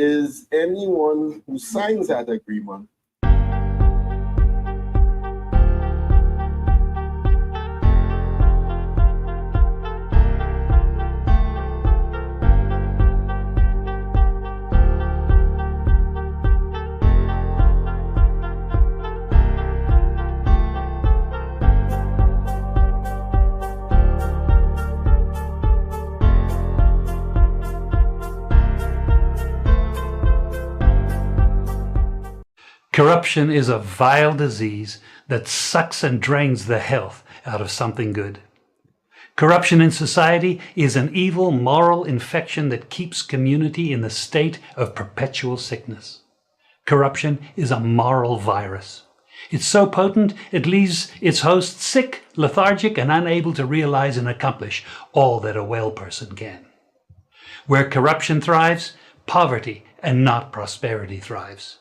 is anyone who signs that agreement Corruption is a vile disease that sucks and drains the health out of something good. Corruption in society is an evil moral infection that keeps community in the state of perpetual sickness. Corruption is a moral virus. It's so potent it leaves its host sick, lethargic, and unable to realize and accomplish all that a well person can. Where corruption thrives, poverty and not prosperity thrives.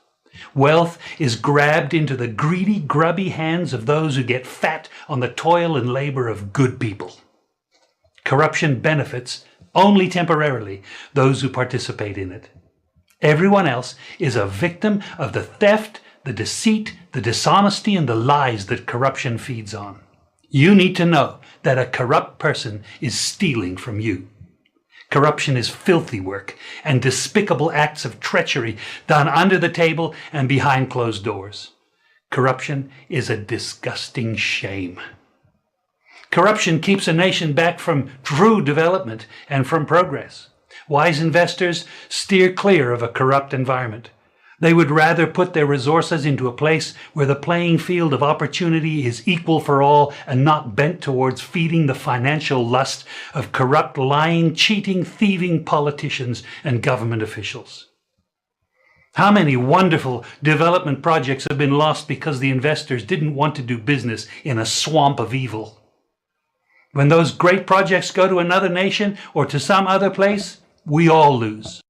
Wealth is grabbed into the greedy, grubby hands of those who get fat on the toil and labor of good people. Corruption benefits only temporarily those who participate in it. Everyone else is a victim of the theft, the deceit, the dishonesty, and the lies that corruption feeds on. You need to know that a corrupt person is stealing from you. Corruption is filthy work and despicable acts of treachery done under the table and behind closed doors. Corruption is a disgusting shame. Corruption keeps a nation back from true development and from progress. Wise investors steer clear of a corrupt environment. They would rather put their resources into a place where the playing field of opportunity is equal for all and not bent towards feeding the financial lust of corrupt, lying, cheating, thieving politicians and government officials. How many wonderful development projects have been lost because the investors didn't want to do business in a swamp of evil? When those great projects go to another nation or to some other place, we all lose.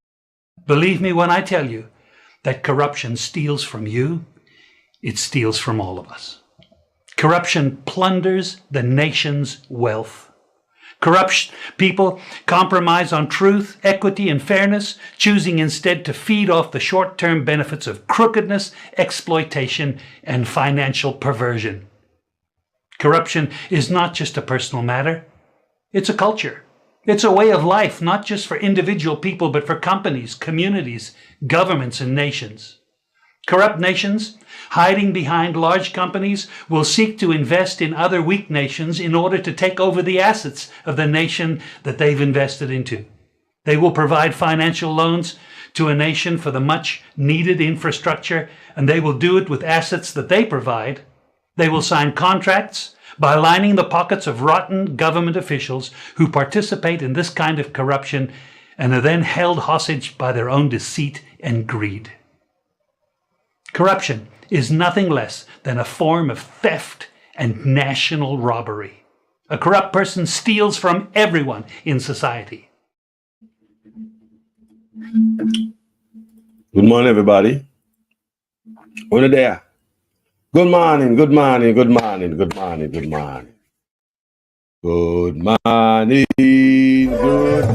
Believe me when I tell you that corruption steals from you, it steals from all of us. Corruption plunders the nation's wealth. Corrupt people compromise on truth, equity, and fairness, choosing instead to feed off the short-term benefits of crookedness, exploitation, and financial perversion. Corruption is not just a personal matter, it's a culture. It's a way of life, not just for individual people, but for companies, communities, governments, and nations. Corrupt nations, hiding behind large companies, will seek to invest in other weak nations in order to take over the assets of the nation that they've invested into. They will provide financial loans to a nation for the much needed infrastructure, and they will do it with assets that they provide. They will sign contracts by lining the pockets of rotten government officials who participate in this kind of corruption and are then held hostage by their own deceit and greed. Corruption is nothing less than a form of theft and national robbery. A corrupt person steals from everyone in society. Good morning, everybody. Over there. Good morning, good morning, good morning, good morning, good morning. Good morning, good morning. Good morning.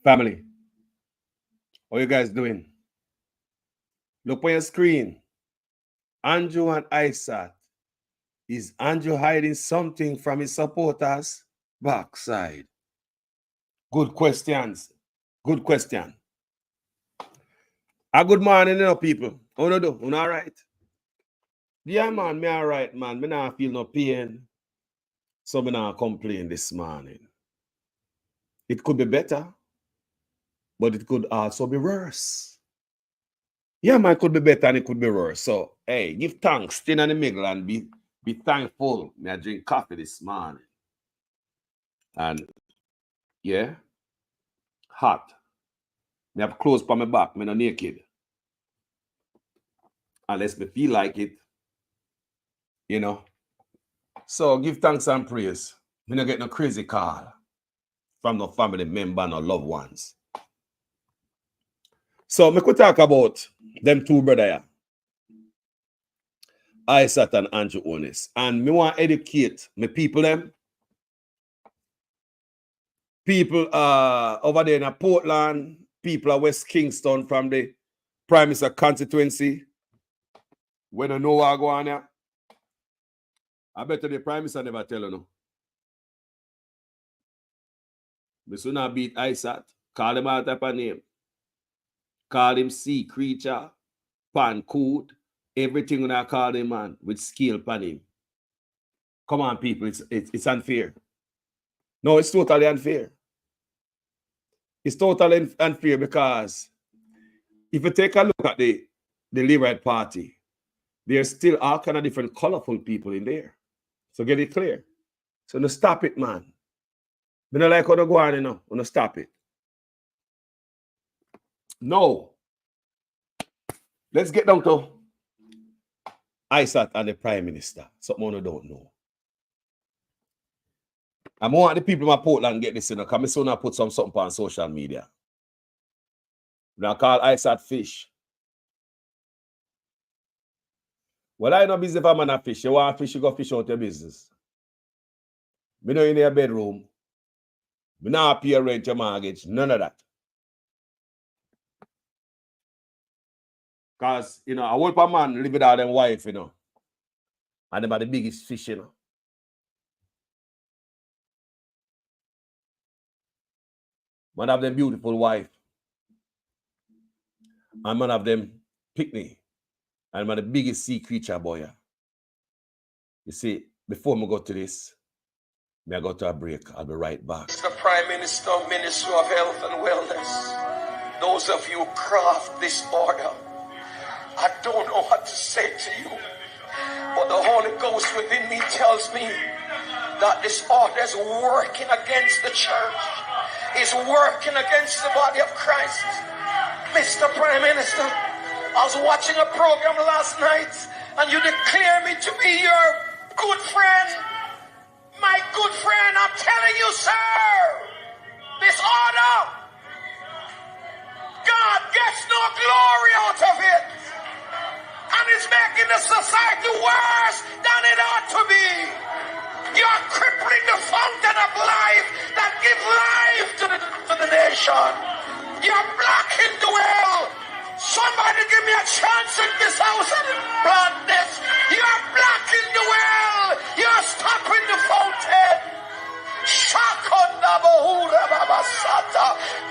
Family, how you guys doing? Look on your screen. Andrew and Isaac. Is Andrew hiding something from his supporters' backside? Good questions. Good question. A good morning, people. How you do? You all right? Yeah, man, me all right, man. Me not feel no pain. So me not complain this morning. It could be better, but it could also be worse. Yeah, man, it could be better and it could be worse. So, hey, give thanks, stand in the middle and be thankful. Me I drink coffee this morning. And, yeah, hot. Me have clothes on my back. Me not naked. Unless me feel like it, you know. So, give thanks and praise. Me not get no crazy call from no family member, no loved ones. So, me could talk about them two brothers, Isaac and Andrew Onis. And me want to educate my people them. People over there in Portland, people at West Kingston from the Prime Minister constituency. When I know what I go on there, I bet the Prime Minister never tell you no. Me sooner beat Isaac, call him all type of name. Call him sea creature, pan coot, everything when I call him, man, with skill pan him. Come on, people, it's unfair. No, it's totally unfair. It's totally unfair because if you take a look at the Leeward Party, there's still all kind of different colorful people in there. So get it clear. So no stop it, man. We don't like how to go on, you know. No stop it. No. Let's get down to Isaac and the Prime Minister. Something you don't know. I want the people in my Portland get this, you know, because I soon put something on social media. Now call Isaac fish. Well, I know business if I'm a fish. You want fish, you go fish out your business. Me know in your bedroom. Me not pay rent, your mortgage, none of that. Because, you know, I work a man live with all them wife, you know. And them are the biggest fish, you know. Man have them beautiful wife. And man have them picnic. And man the biggest sea creature boy. You see, before me go to this, may I go to a break. I'll be right back. Mr. Prime Minister, Minister of Health and Wellness, those of you who craft this order, I don't know what to say to you, but the Holy Ghost within me tells me that this order is working against the church, is working against the body of Christ. Mr. Prime Minister, I was watching a program last night and you declare me to be your good friend. My good friend, I'm telling you, sir, this order, God gets no glory out of it. And it's making the society worse than it ought to be. You're crippling the fountain of life that gives life to the nation. You're blocking the well. Somebody give me a chance in this house and plant this. You're blocking the well. You're stopping the fountain.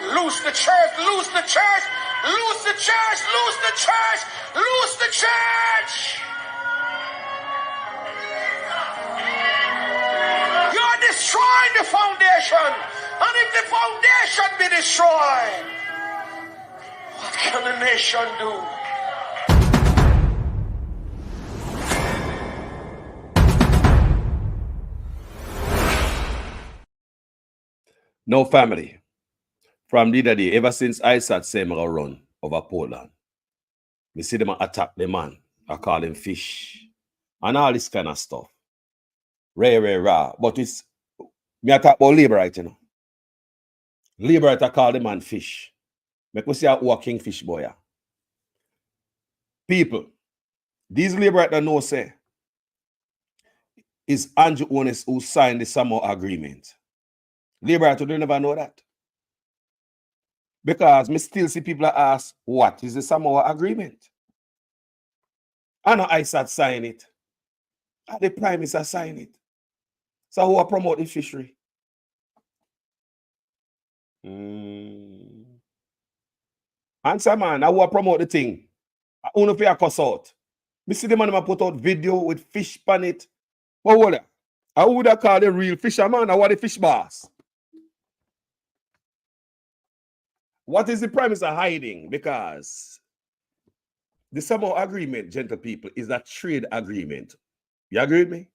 Loose the church, loose the church, loose the church, loose the church, loose the church. You're destroying the foundation. And if the foundation be destroyed, what can the nation do? No family. From the other day, ever since Isaac said I run over Portland, we see them attack the man. I call him fish. And all this kind of stuff. Raw. But it's, me I talk about labor right, you know. Labor right, I call the man fish. Make me see a walking fish boy. People, these labor right that know say, is Andrew Onis who signed the Samoa agreement. Labor right, you don't never know that. Because me still see people that ask, what is the Samoa Agreement? And ISAT sign it. And the Prime Minister sign it. So who are promote the fishery? Answer, man. Who are promote the thing? I only pay a cuss out. Me see the man who put out video with fish pan it. But what? I would have called the real fisherman or what the fish boss? What is the Prime Minister hiding? Because the Samoa Agreement, gentle people, is a trade agreement. You agree with me?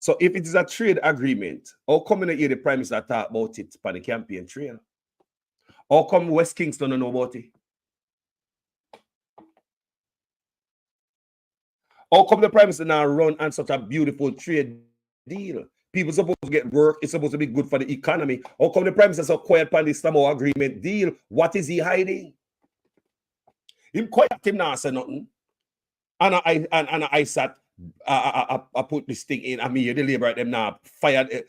So if it is a trade agreement, how come you hear the Prime Minister talk about it on the campaign trail? How come West Kingston don't know about it? How come the Prime Minister now run on such a beautiful trade deal? People supposed to get work. It's supposed to be good for the economy. How come the Prime Minister so quiet on this Samoa Agreement deal? What is he hiding? Him quiet, him not say nothing. And I sat, I put this thing in. I mean, the labor right them now fired,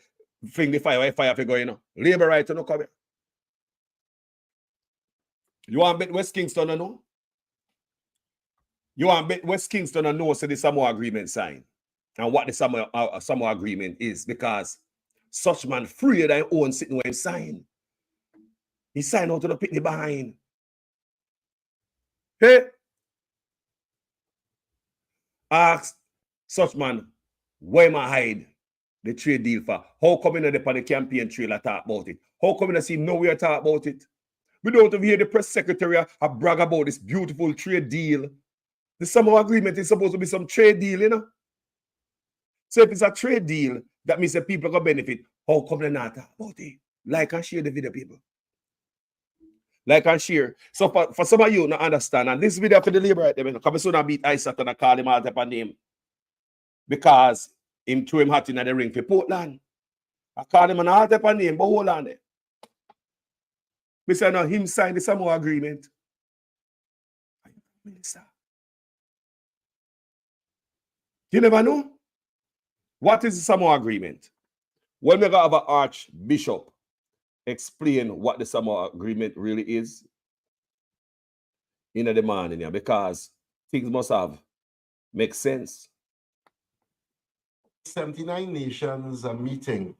fling the fire for going on. Labor right to no come here. You want to bet West Kingston or no? You want to bet West Kingston or no? So the Samoa Agreement sign. And what the Samoa Agreement is, because such man free that own sitting where he sign. He signed out to the picnic behind. Hey, ask such man, why am I hide the trade deal for? How come in the campaign trail talk about it? How come in see nowhere talk about it? We don't hear the press secretary brag about this beautiful trade deal. The Samoa Agreement is supposed to be some trade deal, you know? So if it's a trade deal, that means that people are going to benefit. How come they not talk about it? Like and share the video, people. Like and share. So for some of you not understand, and this video for the labor right there, come soon and beat Isaac and I call him out upon name. Because him threw him hot in the ring for Portland. I call him an out upon name, but hold on there. We say now him signed the Samoa Agreement. Minister. You never know? What is the Samoa Agreement? When we have an archbishop explain what the Samoa Agreement really is in the demand in here, because things must have make sense. 79 nations are meeting.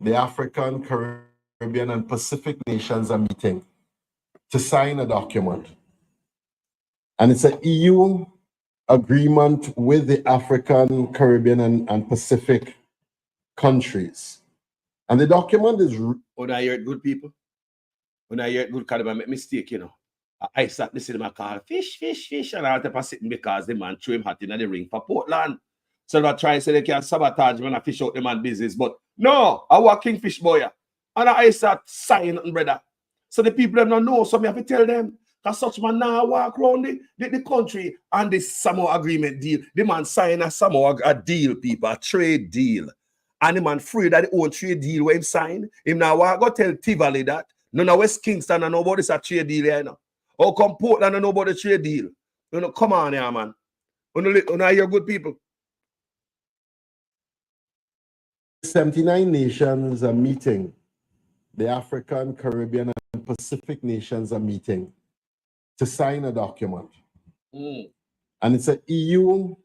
The African, Caribbean, and Pacific nations are meeting to sign a document. And it's an EU agreement with the African, Caribbean, and Pacific countries. And the document is... When I hear it, good people, when I hear it, good, kind of make mistake, you know. I sat this in my car, fish, and I had to sitting because the man threw him hot in the ring for Portland. So they try to say they can sabotage when I fish out the man business. But no, I was Kingfish boy. And I sat sign, brother. So the people don't know, so I have to tell them. Because such man now walk around the country and this Samoa Agreement deal. The man sign a Samoa deal, people, a trade deal. And the man free that the own trade deal when him sign. Him now walk go tell Tivoli that. None of West Kingston and nobody a trade deal here now. Or come Portland and nobody trade deal. You know, come on here, man. You know, you're good people. 79 nations are meeting. The African, Caribbean, and Pacific nations are meeting to sign a document. And it's an EU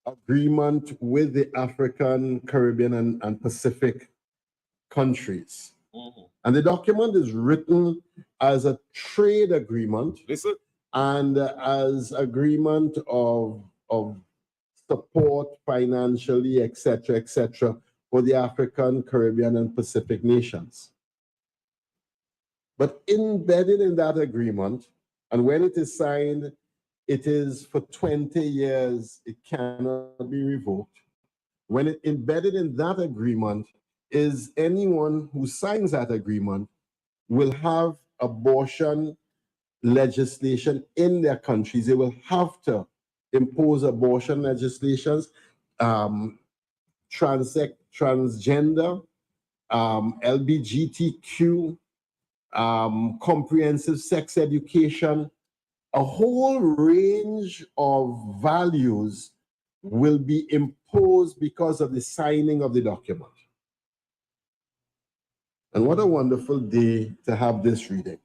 agreement with the African, Caribbean, and Pacific countries. And the document is written as a trade agreement. Listen. And as agreement of support financially, etc., for the African, Caribbean, and Pacific nations. But embedded in that agreement, and when it is signed, it is for 20 years, it cannot be revoked. When it embedded in that agreement is anyone who signs that agreement will have abortion legislation in their countries. They will have to impose abortion legislations, transgender, LGBTQ, comprehensive sex education, a whole range of values will be imposed because of the signing of the document. And what a wonderful day to have this reading.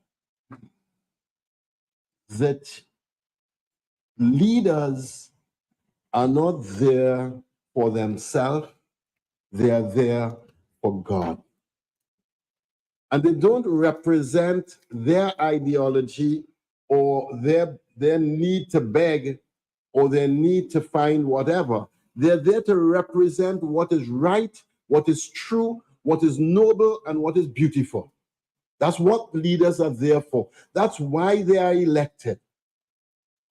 that leaders are not there for themselves, they are there for God. And they don't represent their ideology or their need to beg or their need to find whatever. They're there to represent what is right, what is true, what is noble, and what is beautiful. That's what leaders are there for. That's why they are elected.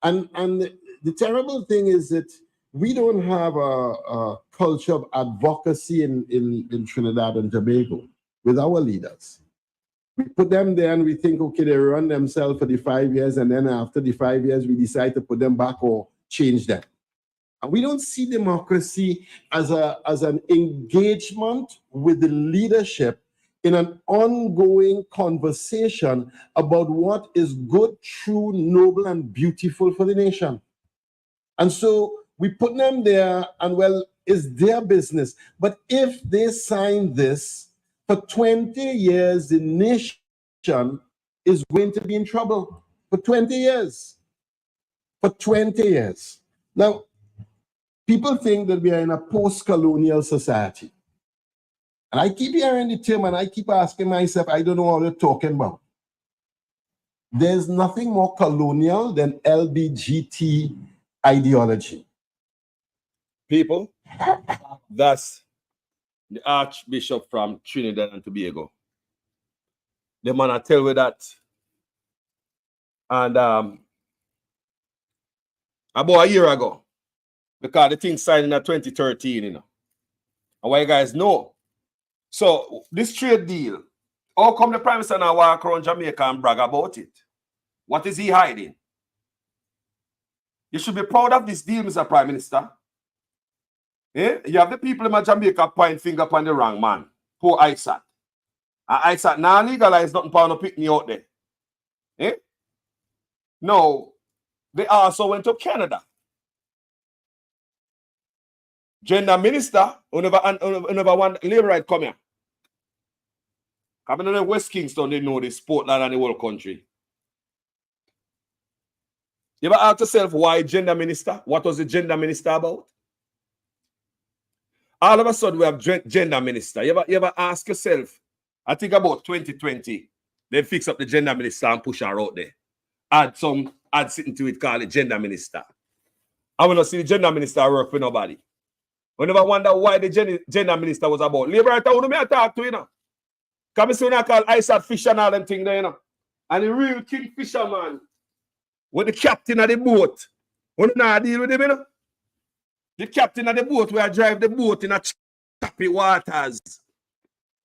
And the terrible thing is that we don't have a culture of advocacy in Trinidad and Tobago with our leaders. We put them there and we think, okay, they run themselves for the 5 years, and then after the 5 years, we decide to put them back or change them. And we don't see democracy as an engagement with the leadership in an ongoing conversation about what is good, true, noble, and beautiful for the nation. And so we put them there, and well, it's their business. But if they sign this, for 20 years, the nation is going to be in trouble. For 20 years. For 20 years. Now, people think that we are in a post-colonial society. And I keep hearing the term, and I keep asking myself, I don't know what they're talking about. There's nothing more colonial than LBGT ideology. People, that's the Archbishop from Trinidad and Tobago. The man I tell you that. And about a year ago, because the thing signed in 2013, you know. And what you guys know. So this trade deal, how come the Prime Minister now walk around Jamaica and brag about it? What is he hiding? You should be proud of this deal, Mr. Prime Minister. Eh? You have the people in Jamaica point finger upon the wrong man. Poor ISAT. And ISAT now legalize nothing for no pick me out there. Eh? No, they also went to Canada. Gender minister, who never want labor right come here. Coming in West Kingston, they know this Portland and the whole country. You ever ask yourself why gender minister? What was the gender minister about? All of a sudden, we have gender minister. You ever ask yourself, I think about 2020, they fix up the gender minister and push her out there. Add something to it, call it gender minister. I want to see the gender minister work for nobody. We never wonder why the gender minister was about. Labor right now, I talk to you know. Come see when I call ISAT Fisher and all them things there, you know. And the real king fisherman, with the captain of the boat, when you not deal with him, you know. The captain of the boat where I drive the boat in a choppy waters.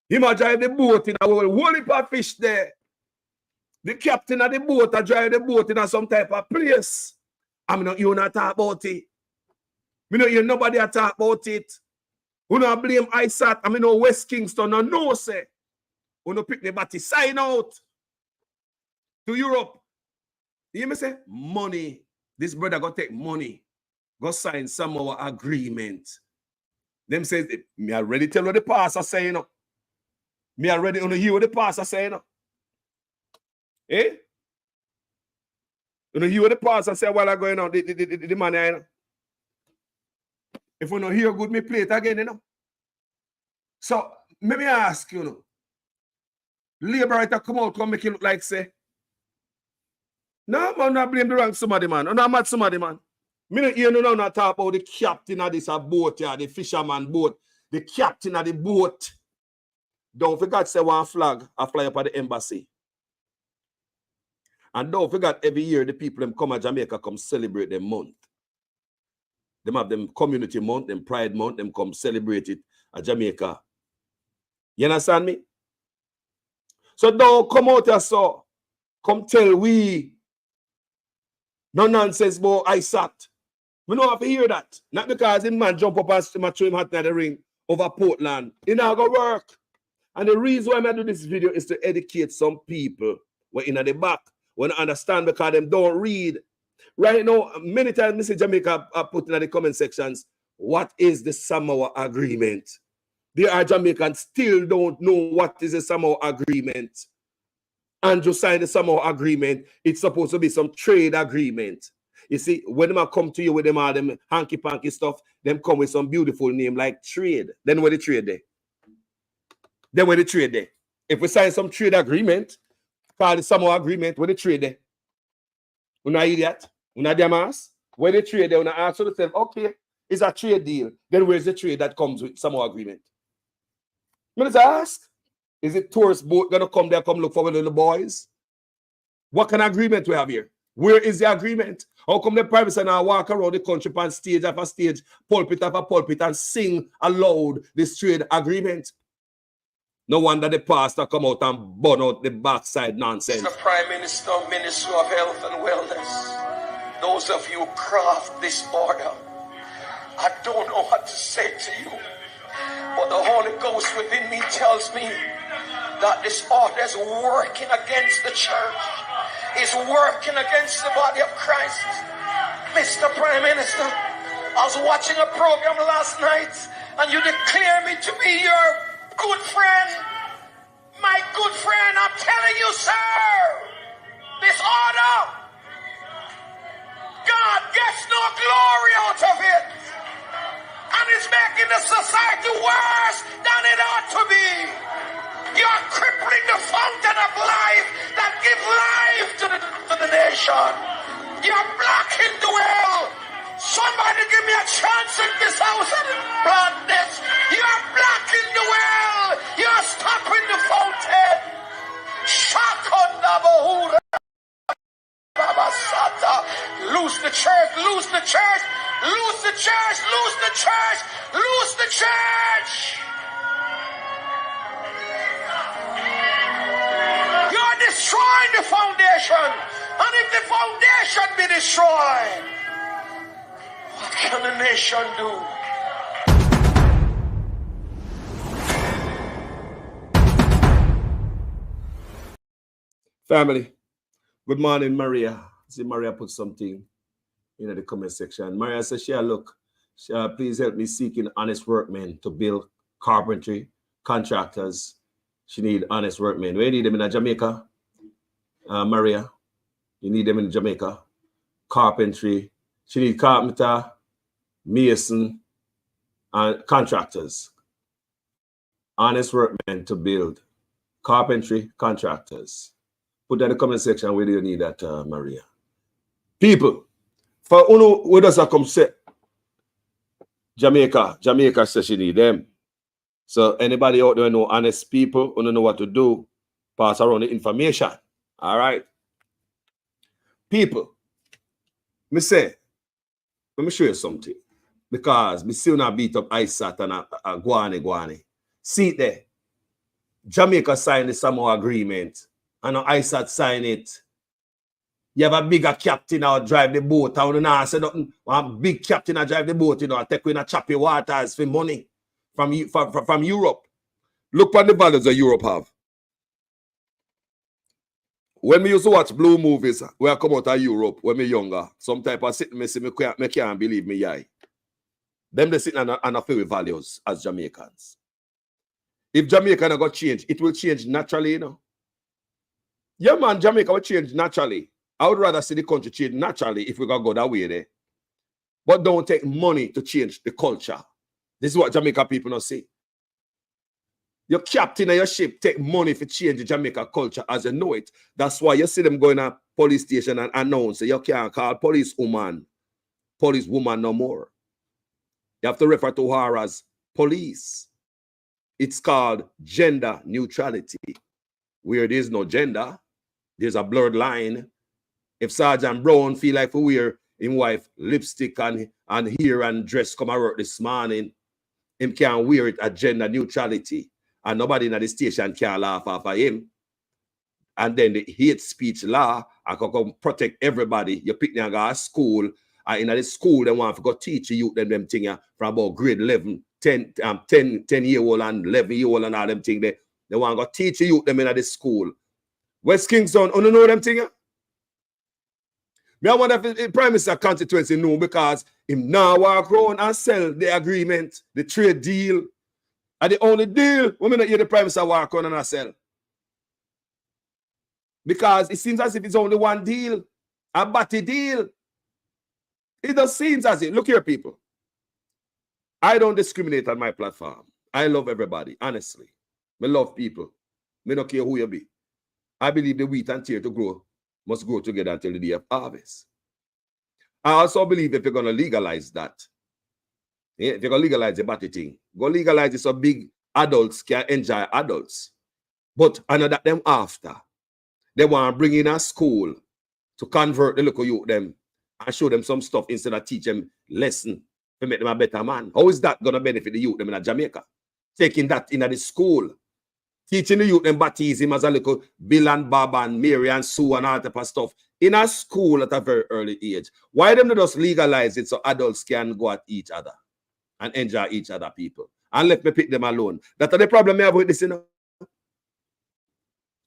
He might drive the boat in a whole heap of fish there. The captain of the boat I drive the boat in a some type of place. I'm not you not talk about it. Me not hear nobody talk about it. Who not blame ISAT. I mean no West Kingston no say. Who no pick the body sign out to Europe. You hear me say? Money. This brother go take money. Go sign some of our agreement. Them says, me already tell what the pastor say, you know. Me already hear what the pastor say, you know. Eh? You hear what the pastor say while I go, you know, the man, you know. If you don't hear good, me play it again, you know. So, let me ask you, know. Liberator come out, come make it look like, say, no, man, not blame the wrong somebody, man. I'm not mad somebody, man. Me not hear no not talk about the captain of this boat here, the fisherman boat, the captain of the boat. Don't forget say one flag I fly up at the embassy. And don't forget every year the people them come to Jamaica come celebrate their month. Them have them community month, them pride month, them come celebrate it at Jamaica. You understand me? So don't come out here so come tell we no nonsense about ISAT. We don't have to hear that. Not because the man jump up and throw him hat in the ring over Portland. It not going to work. And the reason why I do this video is to educate some people who are in the back, who don't understand because them don't read. Right now, many times Mr. Jamaica are put in the comment sections, what is the Samoa Agreement? There are Jamaicans still don't know what is the Samoa Agreement. Andrew signed the Samoa agreement. It's supposed to be some trade agreement. You see, when them come to you with them all them hanky-panky stuff, them come with some beautiful name like trade. Then where the trade there? Then where the trade there? If we sign some trade agreement, call the Samoa agreement, where the trade there? You're not idiot. You're not damn ass. Where the trade there? You're not ask yourself, okay, it's a trade deal. Then where's the trade that comes with Samoa agreement? You just ask. Is it tourist boat gonna come there, come look for the little boys? What kind of agreement we have here? Where is the agreement? How come the private sector now walk around the country on stage after stage, pulpit after pulpit, and sing aloud this trade agreement? No wonder the pastor come out and burn out the backside nonsense. Mr. Prime Minister, Minister of Health and Wellness, those of you who craft this order, I don't know what to say to you, but the Holy Ghost within me tells me that this order is working against the church, is working against the body of Christ. Mr. Prime Minister, I was watching a program last night and you declare me to be your good friend. My good friend, I'm telling you, sir, this order, God gets no glory out of it. And it's making the society worse than it ought to be. You're crippling the fountain of life that gives life to the nation. You're blocking the well. Somebody give me a chance in this house and plant this. You're blocking the well. You're stopping the fountain. Shakunda Bahura Babasata. Lose the church, lose the church, lose the church, lose the church, lose the church. You're destroying the foundation. And if the foundation be destroyed, what can a nation do? Family, good morning, Maria. See, Maria put something in the comment section. Maria says, look, please help me seeking honest workmen to build carpentry, contractors. She need honest workmen. Where you need them in Jamaica? Maria, you need them in Jamaica. Carpentry. She need carpenter, mason, and contractors. Honest workmen to build carpentry, contractors. Put that in the comment section where do you need that, Maria. People, for Uno, where does that come say? Jamaica says she need them. So anybody out there know honest people who don't know what to do, pass around the information. All right. People, let me show you something. Because me still not beat up ISAT and Guane. See it there. Jamaica signed the Samoa agreement and ISAT sign it. You have a bigger captain or drive the boat. I don't know, say nothing. One big captain or drive the boat, take in a choppy waters for money from Europe. Look what the values that Europe have. When we used to watch blue movies, where I come out of Europe when me younger, some type of sitting me see me can't believe me, yeah. Them they sitting on a few values as Jamaicans. If Jamaica not got change, it will change naturally, Yeah, man, Jamaica will change naturally. I would rather see the country change naturally if we got go that way there. But don't take money to change the culture. This is what Jamaica people not say. Your captain of your ship take money for change the Jamaica culture as you know it. That's why you see them going to police station and announce you can't call police woman no more. You have to refer to her as police. It's called gender neutrality. Where there is no gender, there's a blurred line. If Sergeant Brown feel like we wear him wife lipstick and hair and dress come out this morning, him can't wear it at gender neutrality. And nobody in the station can laugh off of him. And then the hate speech law, I can come protect everybody. You pick them at school, and in the school, they want to go teach you them things from about grade 11, 10-year-old and 11-year-old and all them things. They want to go teach you them in the school. West Kingston, you know them things? I wonder if the Prime Minister constituency know because him now walk around and sell the agreement, the trade deal. And the only deal, we not hear the Prime Minister walk on and sell. Because it seems as if it's only one deal, a batty deal. It just seems as if, look here, people. I don't discriminate on my platform. I love everybody, honestly. I love people. I don't care who you be. I believe the wheat and tear to grow must grow together until the day of harvest. I also believe if you're going to legalize that, if you're going to legalize the batty thing, go legalize it so big adults can enjoy adults. But I know that them after, they want to bring in a school to convert the local youth them and show them some stuff instead of teach them lesson to make them a better man. How is that going to benefit the youth them in Jamaica? Taking that in the school, teaching the youth them baptism as a little Bill and Bob and Mary and Sue and all type of stuff in a school at a very early age. Why them just legalize it so adults can go at each other and enjoy each other, people? And let me pick them alone. That's the problem I have with this, you know.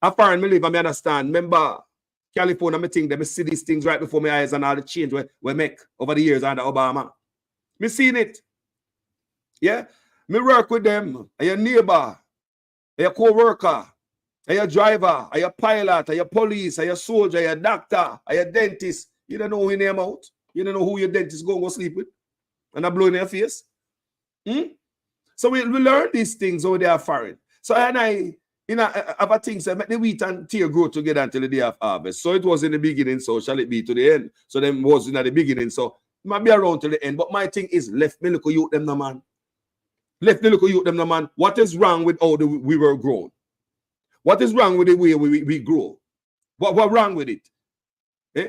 I foreign me live and me understand. Remember, California, me think them see these things right before my eyes and all the change we make over the years under Obama. Me seen it. Yeah? Me work with them, and your neighbor, and your co-worker, and your driver, and your pilot, and your police, and your soldier, and your doctor, and your dentist. You don't know who your name out. You don't know who your dentist go sleep with. And I blow in your face. So we learn these things over there foreign. So I other things that make the wheat and tear grow together until the day of harvest. So it was in the beginning, so shall it be to the end. So them was in the beginning, so it might be around till the end. But my thing is, left me look at you them no man. Left me look at you them no man. What is wrong with how we were grown? What is wrong with the way we grow? What wrong with it?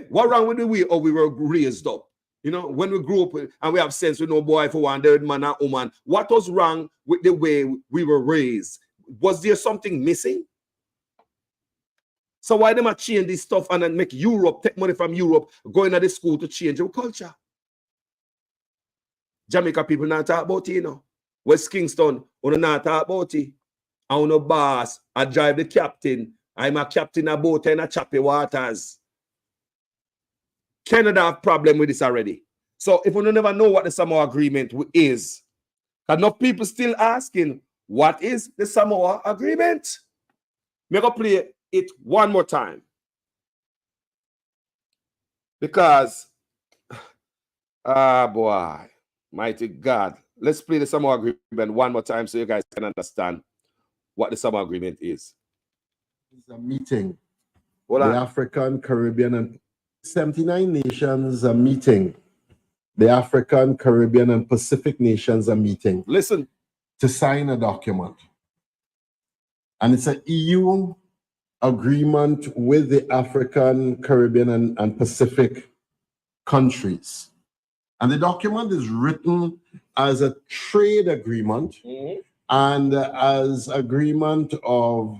What wrong with the way how we were raised up? You know, when we grew up and we have sense with no boy for one, dead man and woman. What was wrong with the way we were raised? Was there something missing? So why them a change this stuff and then make Europe, take money from Europe, going to the school to change our culture? Jamaica people not talk about it, you know. West Kingston, we not talk about it. I'm no boss, I drive the captain. I'm a captain of boat in a choppy waters. Canada have problem with this already. So if we don't never know what the Samoa Agreement is, enough people still asking, what is the Samoa Agreement? We're going to play it one more time. Because, boy, mighty God. Let's play the Samoa Agreement one more time so you guys can understand what the Samoa Agreement is. It's a meeting. Hold the on. African, Caribbean, and 79 nations are meeting. The African, Caribbean, and Pacific nations are meeting. Listen. To sign a document. And it's an EU agreement with the African, Caribbean, and Pacific countries. And the document is written as a trade agreement and as agreement of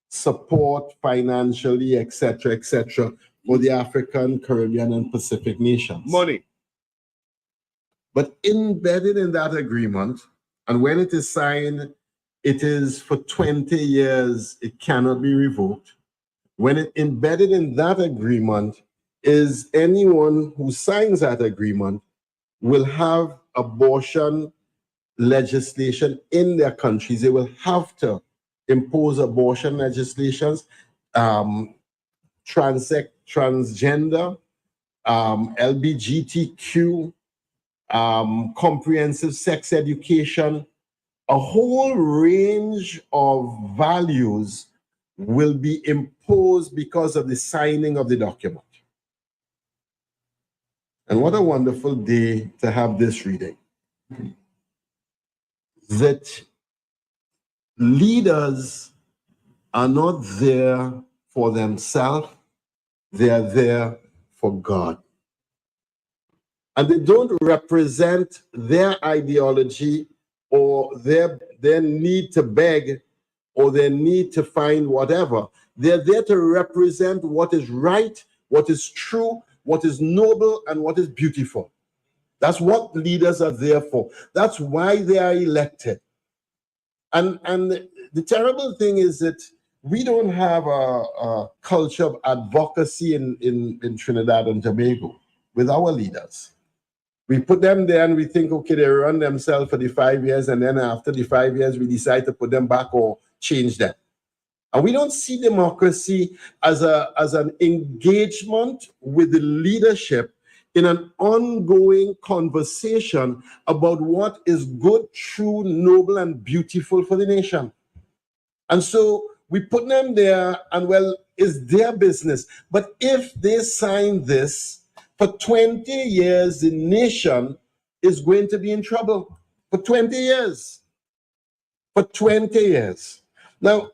support financially, etc., for the African, Caribbean, and Pacific nations. Money. But embedded in that agreement, and when it is signed, it is for 20 years, it cannot be revoked. When it embedded in that agreement is anyone who signs that agreement will have abortion legislation in their countries. They will have to impose abortion legislations, transgender, LGBTQ, comprehensive sex education, a whole range of values will be imposed because of the signing of the document. And what a wonderful day to have this reading. That leaders are not there for themselves, they are there for God. And they don't represent their ideology or their need to beg or their need to find whatever. They're there to represent what is right, what is true, what is noble, and what is beautiful. That's what leaders are there for. That's why they are elected. And the terrible thing is that we don't have a culture of advocacy in Trinidad and Tobago with our leaders. We put them there and we think, okay, they run themselves for the 5 years, and then after the 5 years, we decide to put them back or change them. And we don't see democracy as an engagement with the leadership in an ongoing conversation about what is good, true, noble, and beautiful for the nation. And so we put them there, and well, it's their business. But if they sign this, for 20 years, the nation is going to be in trouble. For 20 years. For 20 years. Now,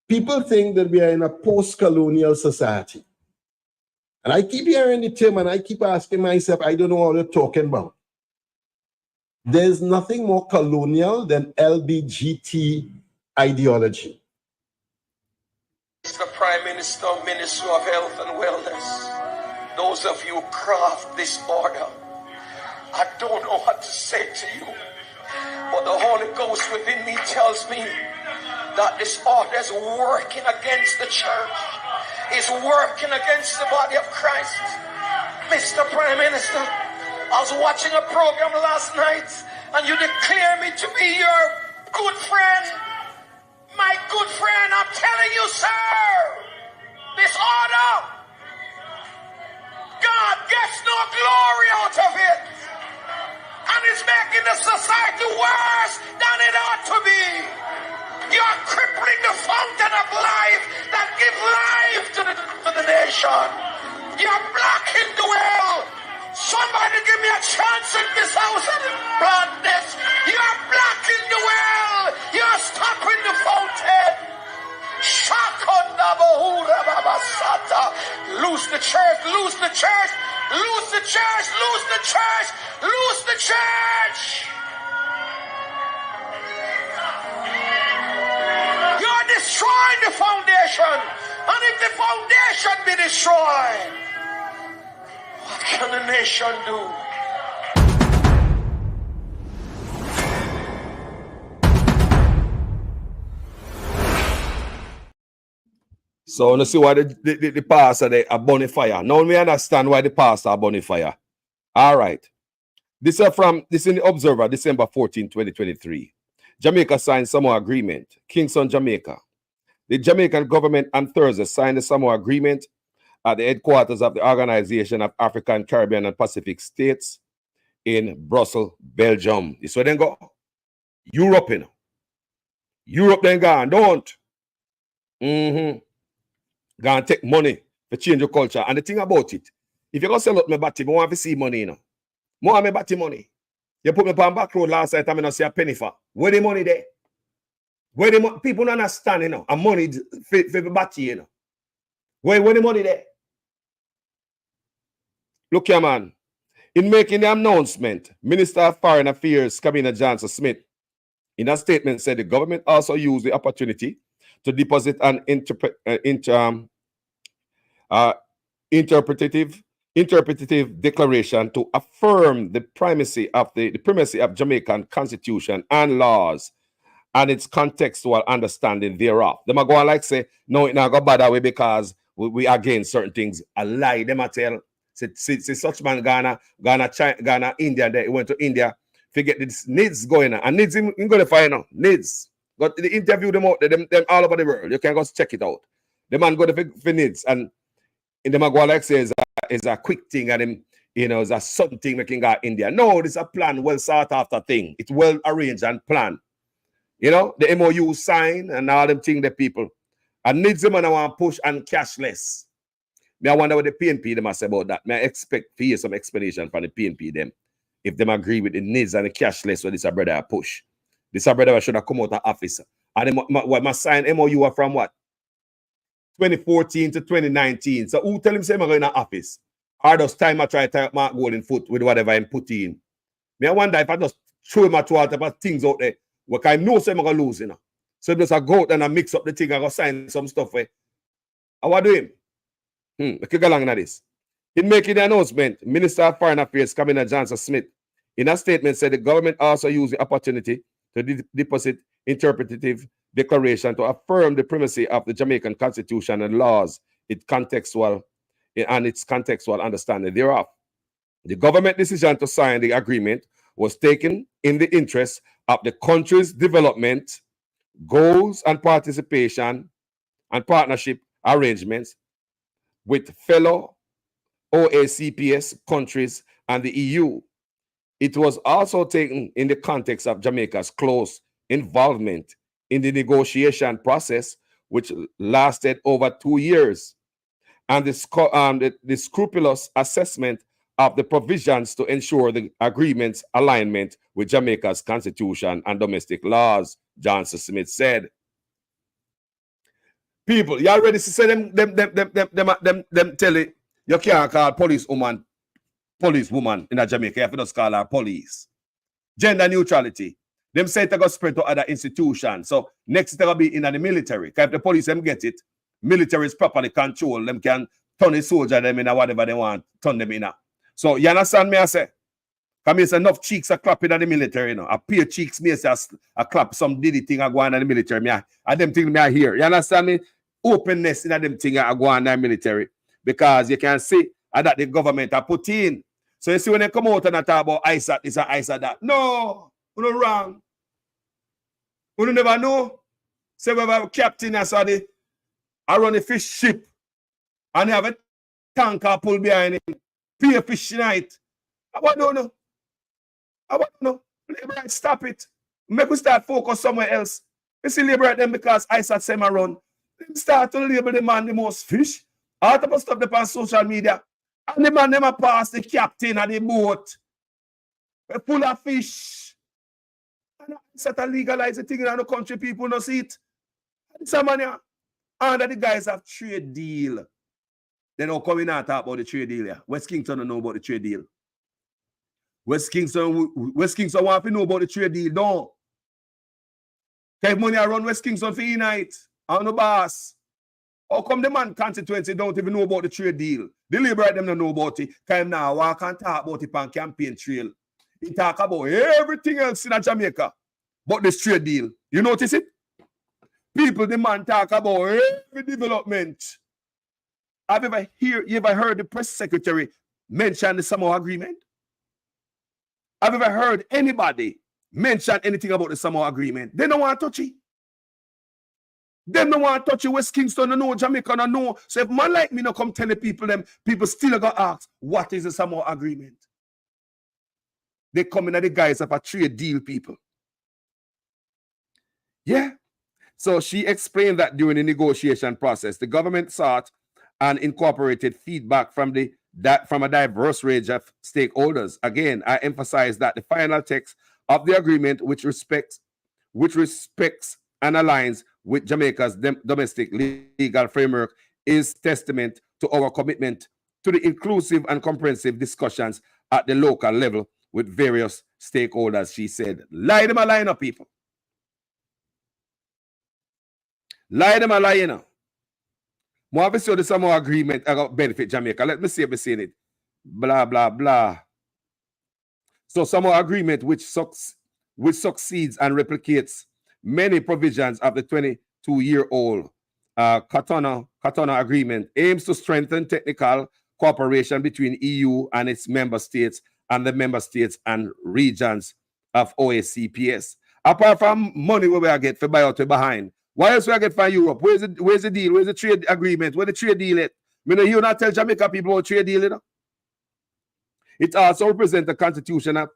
people think that we are in a post-colonial society. And I keep hearing the term, and I keep asking myself, I don't know what they're talking about. There's nothing more colonial than LBGT ideology. Mr. Prime Minister, Minister of Health and Wellness, those of you who craft this order, I don't know what to say to you, but the Holy Ghost within me tells me that this order is working against the church. It's working against the body of Christ. Mr. Prime Minister, I was watching a program last night and you declare me to be your good friend. My good friend, I'm telling you, sir, this order, God gets no glory out of it. And it's making the society worse than it ought to be. You're crippling the fountain of life that gives life to the nation. You're blocking the well. Somebody give me a chance in this house and plant this. You're blocking the well. You're stopping the fountain. Lose the church, lose the church, lose the church, lose the church, lose the church. You're destroying the foundation. And if the foundation be destroyed, what can the nation do? So you see why the pastor they are burning fire. Now we understand why the pastor are burning fire. All right. This is in the Observer, December 14, 2023. Jamaica signed Samoa Agreement. Kingston, Jamaica. The Jamaican government on Thursday signed the Samoa Agreement at the headquarters of the Organization of African, Caribbean, and Pacific States in Brussels, Belgium. This where they go. Europe, you know. Europe then gone, don't. Go and take money to change your culture. And the thing about it, if you're going to sell out my body, I want to see money, you know. I want my body money. You put me on back road last night, I'm not see a penny for. Where the money there? Where the people don't understand, you know, and money for the body, you know. Where the money there? Look here, man. In making the announcement, Minister of Foreign Affairs, Kabina Johnson Smith, in a statement said the government also used the opportunity to deposit an interpretative declaration to affirm the primacy of Jamaican Constitution and laws and its contextual understanding thereof. Them are going like say, no, it not go bad that way because we against certain things. A lie. Them are tell, see such man Ghana, China, Ghana, India, they went to India, forget this needs going on. And needs him going to find out. Needs. Got the interview them out, them all over the world. You can go check it out. The man go to for needs. And in the Magua like says is a quick thing and him, you know, it's a sudden thing making go India. No, this is a plan, well sought after thing. It's well arranged and planned. You know, the MOU sign and all them thing the people. And needs them and I want to push and cashless. I wonder what the PNP them say about that. May I expect to hear some explanation from the PNP them. If them agree with the needs and the cashless, what this a brother push. This a brother should have come out of office. And what my sign MOU are from what? 2014 to 2019. So who tell him say I'm going to office? Or does time I try to tie up Mark Golden foot with whatever I'm put in? Me I wonder if I just throw him at all type of things out there. What I know say I'm going to lose, you know. So just I go out and I mix up the thing, I go sign some stuff where I what do him? Look at along this. In making the announcement, Minister of Foreign Affairs, Kabina Johnson Smith, in a statement said the government also used the opportunity to deposit interpretative declaration to affirm the primacy of the Jamaican Constitution and laws, its contextual understanding thereof. The government decision to sign the agreement was taken in the interest of the country's development, goals and participation and partnership arrangements with fellow OACPS countries and the EU. It was also taken in the context of Jamaica's close involvement in the negotiation process, which lasted over 2 years, and the scrupulous assessment of the provisions to ensure the agreement's alignment with Jamaica's constitution and domestic laws, Johnson Smith said. People, y'all ready to say them tell it, you can't call policewoman in Jamaica, you have to just call her police. Gender neutrality. Them say it got spread to other institutions. So next it will be in the military. Because if the police them get it, military is properly controlled. Them can turn the soldier them in whatever they want, turn them in. So you understand me I say? Because enough cheeks are clapping at the military, you know. A pair cheeks me say a clap some diddy thing are going on in the military. And them things me I hear. You understand me? Openness in them things are going on in the military. Because you can see that the government are put in. So you see when they come out and talk about ISAT this and ISAT that. No, you're wrong. You never know. Say we have a captain I run a fish ship and they have a tanker pull behind him. Pay a fish night. I don't know. Liberate, stop it. Make we start focus somewhere else. You see, liberate them because ISAT say run. Them start to label the man the most fish. All type of stuff they on social media. And the man never pass the captain of the boat. They're full of fish. And ISAT to legalize the thing in the country, people don't see it. And some money. And the guys have trade deal. They don't come in and talk about the trade deal. Yeah. West Kingston don't know about the trade deal. West Kingston want to know about the trade deal. No. Take money around West Kingston for Unite. I'm the boss. How come the man constituency don't even know about the trade deal? The liberate them don't know about it. Because now walk and talk about it on campaign trail. He talk about everything else in Jamaica. But this trade deal. You notice it? People, the man talk about every development. Have you ever heard the press secretary mention the Samoa agreement? Have you ever heard anybody mention anything about the Samoa agreement? They don't want to touch it. They don't want to touch it. West Kingston, no, Jamaica, no. So if man like me no come tell the people, them people still got to ask, what is the Samoa agreement? They come in at the guise of a trade deal, people. Yeah. So she explained that during the negotiation process, the government sought and incorporated feedback from a diverse range of stakeholders. Again, I emphasize that the final text of the agreement, which respects and aligns with Jamaica's domestic legal framework, is testament to our commitment to the inclusive and comprehensive discussions at the local level with various stakeholders, she said. Lie them a line up, people. Lie them a lie, you know. More obviously, the Samoa agreement about benefit Jamaica. Let me see if we're seeing it. Blah, blah, blah. So Samoa agreement which succeeds and replicates many provisions of the 22-year-old Cotonou agreement aims to strengthen technical cooperation between EU and its member states and the member states and regions of OACPS. Apart from money where we get for buyout behind, what else we get from Europe? Where's the deal? Where's the trade agreement? Where the trade deal is? You not tell Jamaica people about trade deal, you know? It also represents the constitution of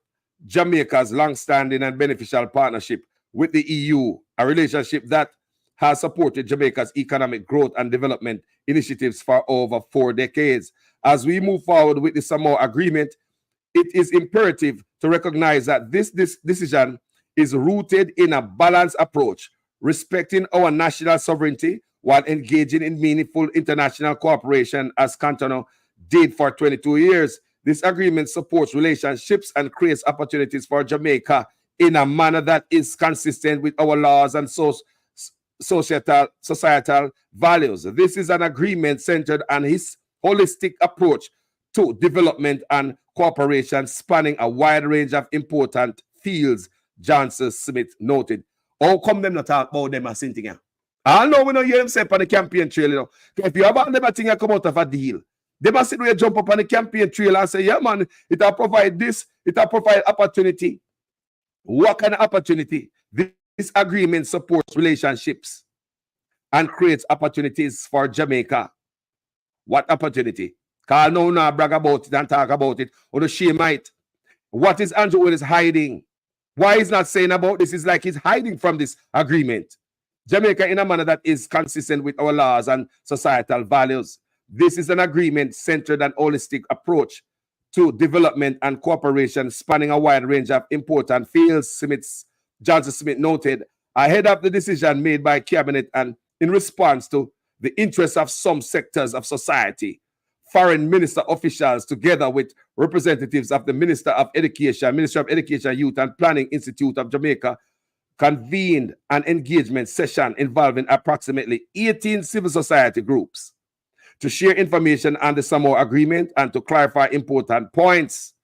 Jamaica's long-standing and beneficial partnership with the EU, a relationship that has supported Jamaica's economic growth and development initiatives for over 4 decades. As we move forward with the Samoa agreement, it is imperative to recognize that this decision is rooted in a balanced approach, respecting our national sovereignty while engaging in meaningful international cooperation as Cotonou did for 22 years. This agreement supports relationships and creates opportunities for Jamaica in a manner that is consistent with our laws and societal values. This is an agreement centered on his holistic approach to development and cooperation spanning a wide range of important fields, Johnson Smith noted. How come them not talk about them as something? I know we don't hear them say on the campaign trail, you know. If you have all them a thing come out of a deal, they must sit where you jump up on the campaign trail and say, yeah, man, it'll provide this, it'll provide opportunity. What kind of opportunity? This agreement supports relationships and creates opportunities for Jamaica. What opportunity? Because no one brag about it and talk about it or the shame it. What is Andrew Willis hiding? Why he's not saying about this? It's like he's hiding from this agreement. Jamaica in a manner that is consistent with our laws and societal values. This is an agreement centered on holistic approach to development and cooperation spanning a wide range of important fields, Johnson Smith noted, ahead of the decision made by Cabinet and in response to the interests of some sectors of society. Foreign minister officials, together with representatives of the Ministry of Education, Youth and Planning Institute of Jamaica, convened an engagement session involving approximately 18 civil society groups to share information on the Samoa Agreement and to clarify important points.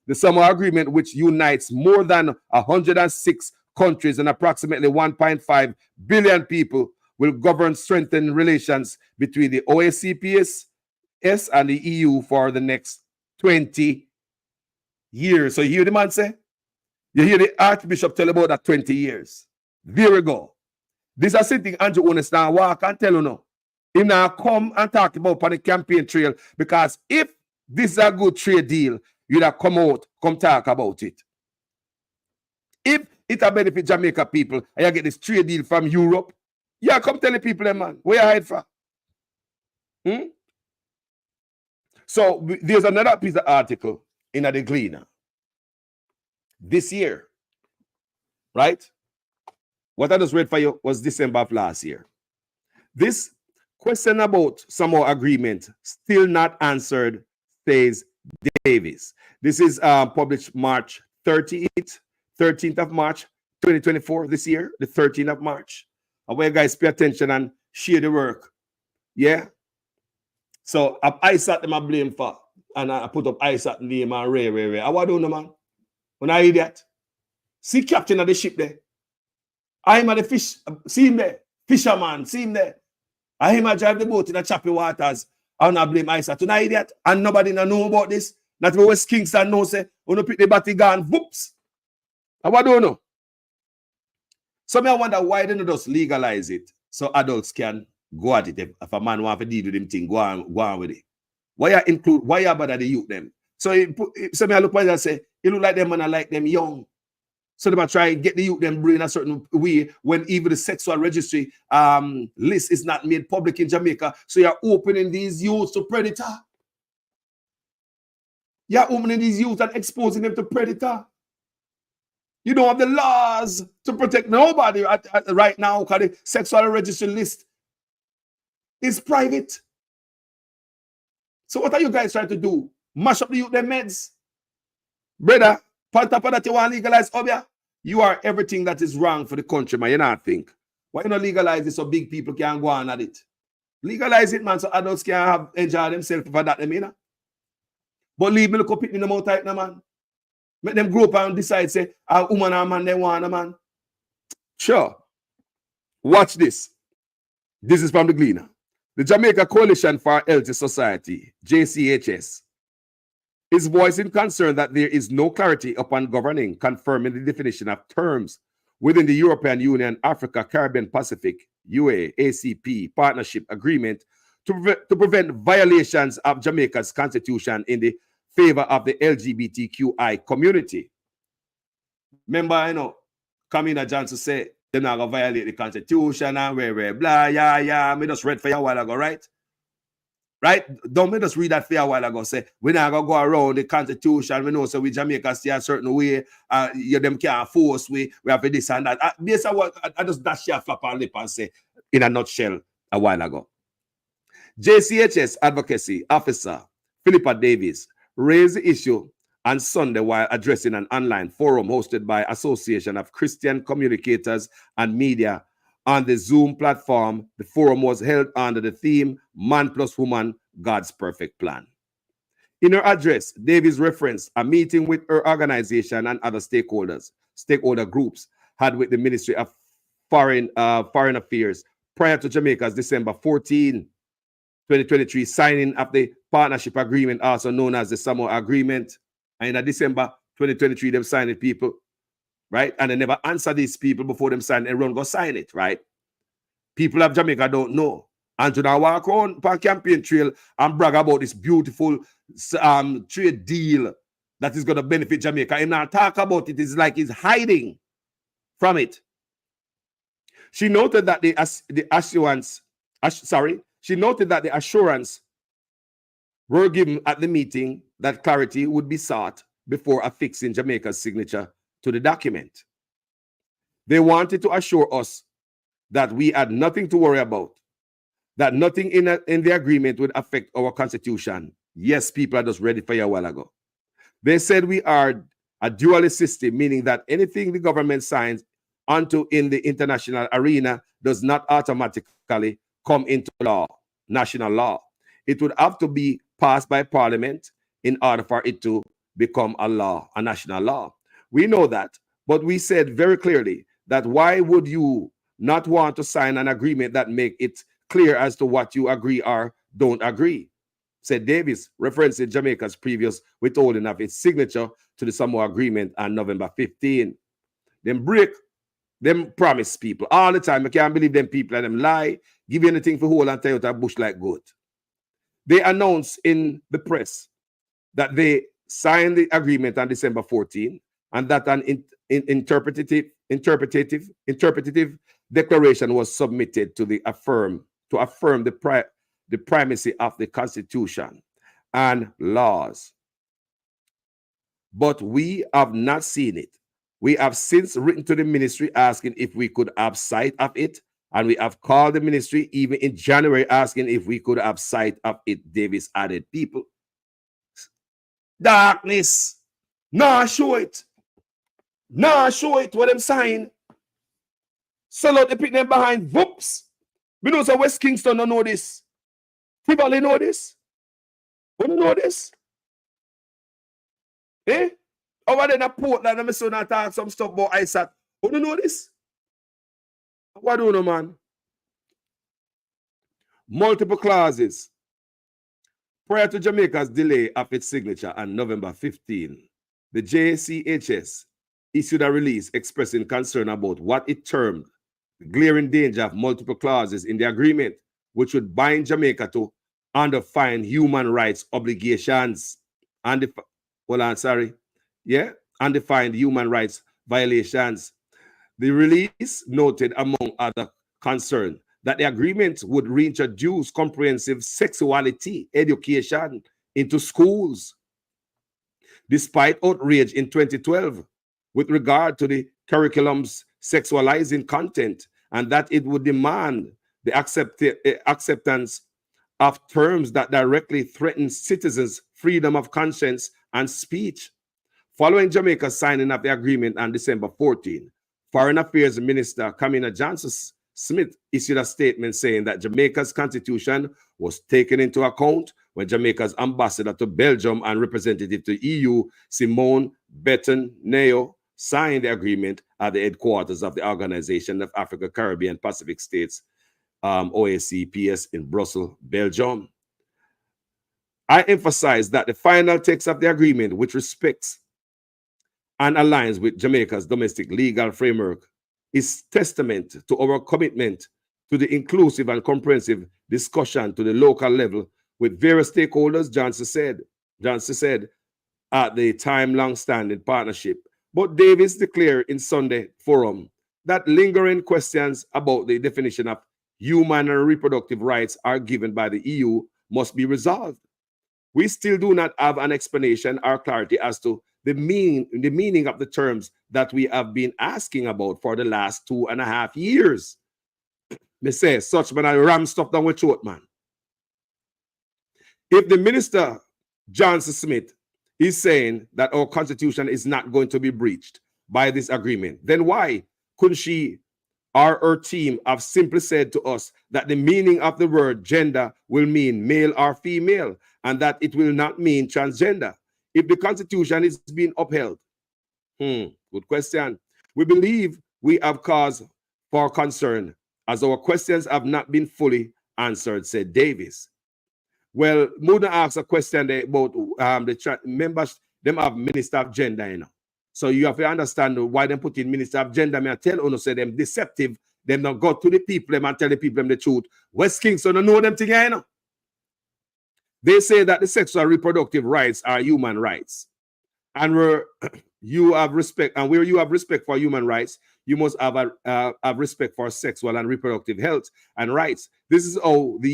The Samoa Agreement, which unites more than 106 countries and approximately 1.5 billion people, will govern strengthened relations between the OACPS and the EU for the next 20 years. So you hear the man say? You hear the Archbishop tell about that 20 years. There we go. This is something Andrew Willis now walk and tell you now. He now come and talk about on the campaign trail, because if this is a good trade deal, you'd have come out, come talk about it. If it will benefit Jamaica people and you get this trade deal from Europe, yeah, come tell the people, man, where you hide from? So there's another piece of article in the Gleaner this year, right? What I just read for you was December of last year. This question about Samoa Agreement still not answered, says Davis. This is published March 13th of March, 2024, this year, the 13th of March. I want you guys pay attention and share the work. Yeah? So I sat them I blame for, and I put up Isaac name and Ray. I want to know, man. When I idiot. See captain of the ship there. I'm at the fish, see him there. Fisherman, see him there. I him I drive the boat in the choppy waters. I not blame Isaac. Tonight idiot. And nobody know about this. Not even West Kingston knows say, when you pick the batty gun, whoops. I want to know. So I wonder why they don't just legalize it so adults can go at it. If a man want to deal with them thing, go on with it. Why you include, why you bother the youth them? So I look at it and say, it look like them and I like them young. So they might try and get the youth them brain a certain way when even the sexual registry list is not made public in Jamaica. So you're opening these youths to predator. You're opening these youths and exposing them to predator. You don't have the laws to protect nobody right now because the sexual registry list is private. So what are you guys trying to do? Mash up the youth, them meds? Brother, on top of that, you want to legalize Obia? You are everything that is wrong for the country, man. You not think. Why you not legalize it so big people can go on at it? Legalize it, man, so adults can enjoy themselves for that, you know? But leave me look up in the mouth type, man. Make them grow up and decide, say, a woman or a man, they want a man. Sure. Watch this. This is from the Gleaner. The Jamaica Coalition for Healthy Society, JCHS, is voicing concern that there is no clarity upon governing, confirming the definition of terms within the European Union, Africa, Caribbean, Pacific, UA, ACP partnership agreement to prevent violations of Jamaica's constitution in the favor of the LGBTQI community. Remember, you know, Kamina Johnson said they're not going to violate the constitution and blah, yeah. Me just read for you a while ago, right? Right? Don't me just read that for you a while ago. Say, we're not going to go around the constitution. We know, so we Jamaica stay a certain way. Them can't force, we have to this and that. Basically, what I just dash your flap and lip and say, in a nutshell, a while ago. JCHS advocacy officer, Philippa Davis, raised the issue on Sunday while addressing an online forum hosted by Association of Christian Communicators and Media on the Zoom platform. The forum was held under the theme, Man plus Woman, God's Perfect Plan. In her address, Davis referenced a meeting with her organization and other stakeholder groups had with the Ministry of Foreign Affairs prior to Jamaica's December 14, 2023 signing of the partnership agreement, also known as the Samoa Agreement. And in December 2023, them signed it, people. right? And they never answer these people before them sign. Everyone go sign it, right? People of Jamaica don't know. And to now walk on campaign trail and brag about this beautiful trade deal that is going to benefit Jamaica. And now talk about it is like he's hiding from it. She noted that the assurance were given at the meeting that clarity would be sought before affixing Jamaica's signature to the document. They wanted to assure us that we had nothing to worry about, that nothing in the agreement would affect our constitution. Yes, people are just ready for you a while ago. They said we are a dualist system, meaning that anything the government signs onto in the international arena does not automatically come into law, national law. It would have to be passed by Parliament in order for it to become a law, a national law. We know that, but we said very clearly that why would you not want to sign an agreement that make it clear as to what you agree or don't agree, said Davis, referencing Jamaica's previous withholding of its signature to the Samoa Agreement on November 15. Them promise people all the time. I can't believe them people and them lie, give you anything for whole and tell you that bush like good. They announced in the press that they signed the agreement on December 14 and that an interpretative declaration was submitted to affirm the primacy of the Constitution and laws. But we have not seen it. We have since written to the ministry asking if we could have sight of it, and we have called the ministry even in January asking if we could have sight of it, Davis added. People, darkness, nah, show it. Nah, show it what them sign. Sell out the pick them behind, whoops. We know so West Kingston don't know this. Tivoli know this. Who don't know this? Eh? Over there in a Portland, I'm so not talk some stuff about ISAT. Who don't know this? What do you know, man? Multiple clauses. Prior to Jamaica's delay of its signature on November 15, the JCHS issued a release expressing concern about what it termed the glaring danger of multiple clauses in the agreement, which would bind Jamaica to undefined human rights obligations. Undefined human rights violations. The release noted, among other concerns, that the agreement would reintroduce comprehensive sexuality education into schools, despite outrage in 2012 with regard to the curriculum's sexualizing content, and that it would demand the acceptance of terms that directly threaten citizens' freedom of conscience and speech. Following Jamaica's signing of the agreement on December 14, Foreign Affairs Minister Kamina Johnson-Smith issued a statement saying that Jamaica's constitution was taken into account when Jamaica's ambassador to Belgium and representative to EU, Simone Betton-Neo, signed the agreement at the headquarters of the Organization of Africa, Caribbean, Pacific States, OACPS in Brussels, Belgium. I emphasize that the final text of the agreement, which respects and aligns with Jamaica's domestic legal framework, is testament to our commitment to the inclusive and comprehensive discussion to the local level with various stakeholders, Johnson said, at the time long-standing partnership. But Davis declared in Sunday Forum that lingering questions about the definition of human and reproductive rights are given by the EU must be resolved. We still do not have an explanation or clarity as to the meaning of the terms that we have been asking about for the last 2.5 years. Me say, such man, I ram stuff down with throat, man. If the minister, Johnson Smith, is saying that our constitution is not going to be breached by this agreement, then why couldn't she or her team have simply said to us that the meaning of the word gender will mean male or female and that it will not mean transgender if the constitution is being upheld? Good question. We believe we have cause for concern as our questions have not been fully answered, said Davis. Well, Muna asked a question there about the members, them have Minister of Gender, you know. So you have to understand why they put in Minister of Gender. Me I tell you, say them deceptive. Them not go to the people and tell the people them the truth. West Kingston don't know them thing, you know. They say that the sexual and reproductive rights are human rights. And where you have respect, and where you have respect for human rights, you must have respect for sexual and reproductive health and rights. This is how the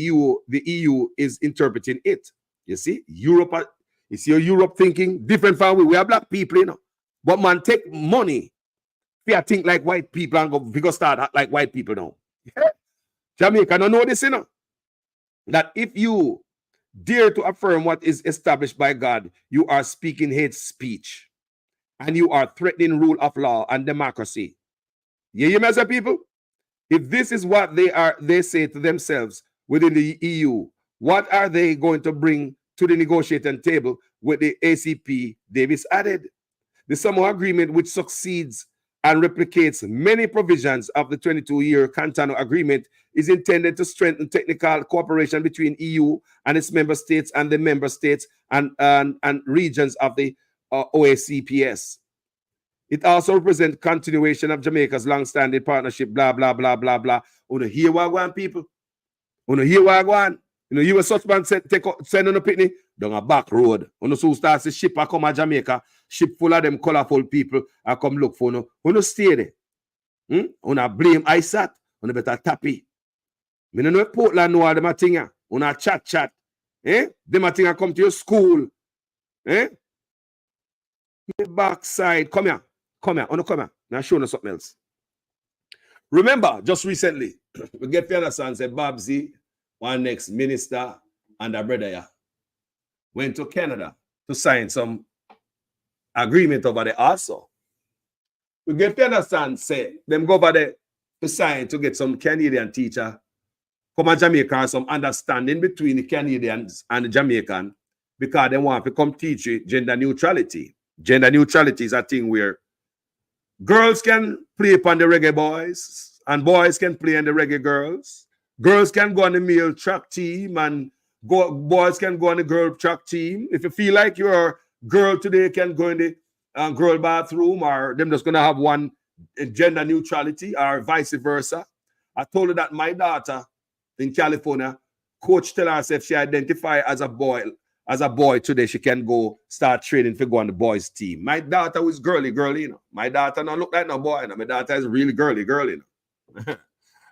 EU is interpreting it. You see, Europe, you see Europe thinking different from we are black people, you know. But man, take money. We think like white people and go start act like white people now. Jamaica don't know this, you know. That if you dare to affirm what is established by God, you are speaking hate speech. And you are threatening rule of law and democracy. You hear me, as a people? If this is what they say to themselves within the EU, what are they going to bring to the negotiating table with the ACP? Davis added. The Samoa Agreement, which succeeds and replicates many provisions of the 22-year Cantano Agreement, is intended to strengthen technical cooperation between EU and its member states and the member states and regions of the OACPS. It also represents continuation of Jamaica's long-standing partnership, blah, blah, blah, blah, blah. Uno hear what I want, people? Uno hear what I want? You know, you a such man send on a picnic down a back road. Uno so starts the ship a come to Jamaica, ship full of them colorful people I come look for uno. Uno stay there. Uno blame ISAT. Uno better tappy. Me no know Portland know all them a thing. Uno chat. Them a thing come to your school. Backside. Come here. Uno come here. Now show you something else. Remember, just recently, we get to understand, say Babsy, one next minister and a brother here, went to Canada to sign some agreement over there also. We get to understand, say, them go over there to sign to get some Canadian teacher come to Jamaica and some understanding between the Canadians and the Jamaican because they want to come teach you gender neutrality. Gender neutrality is a thing where girls can play upon the reggae boys and boys can play on the reggae girls. Girls can go on the male track team and boys can go on the girl track team. If you feel like your girl today can go in the girl bathroom or them just going to have one gender neutrality or vice versa. I told her that my daughter in California, coach tell her if she identify as a boy today, she can go start training to go on the boys team. My daughter was girly, you know. My daughter don't look like no boy, you know. My daughter is really girly, you know.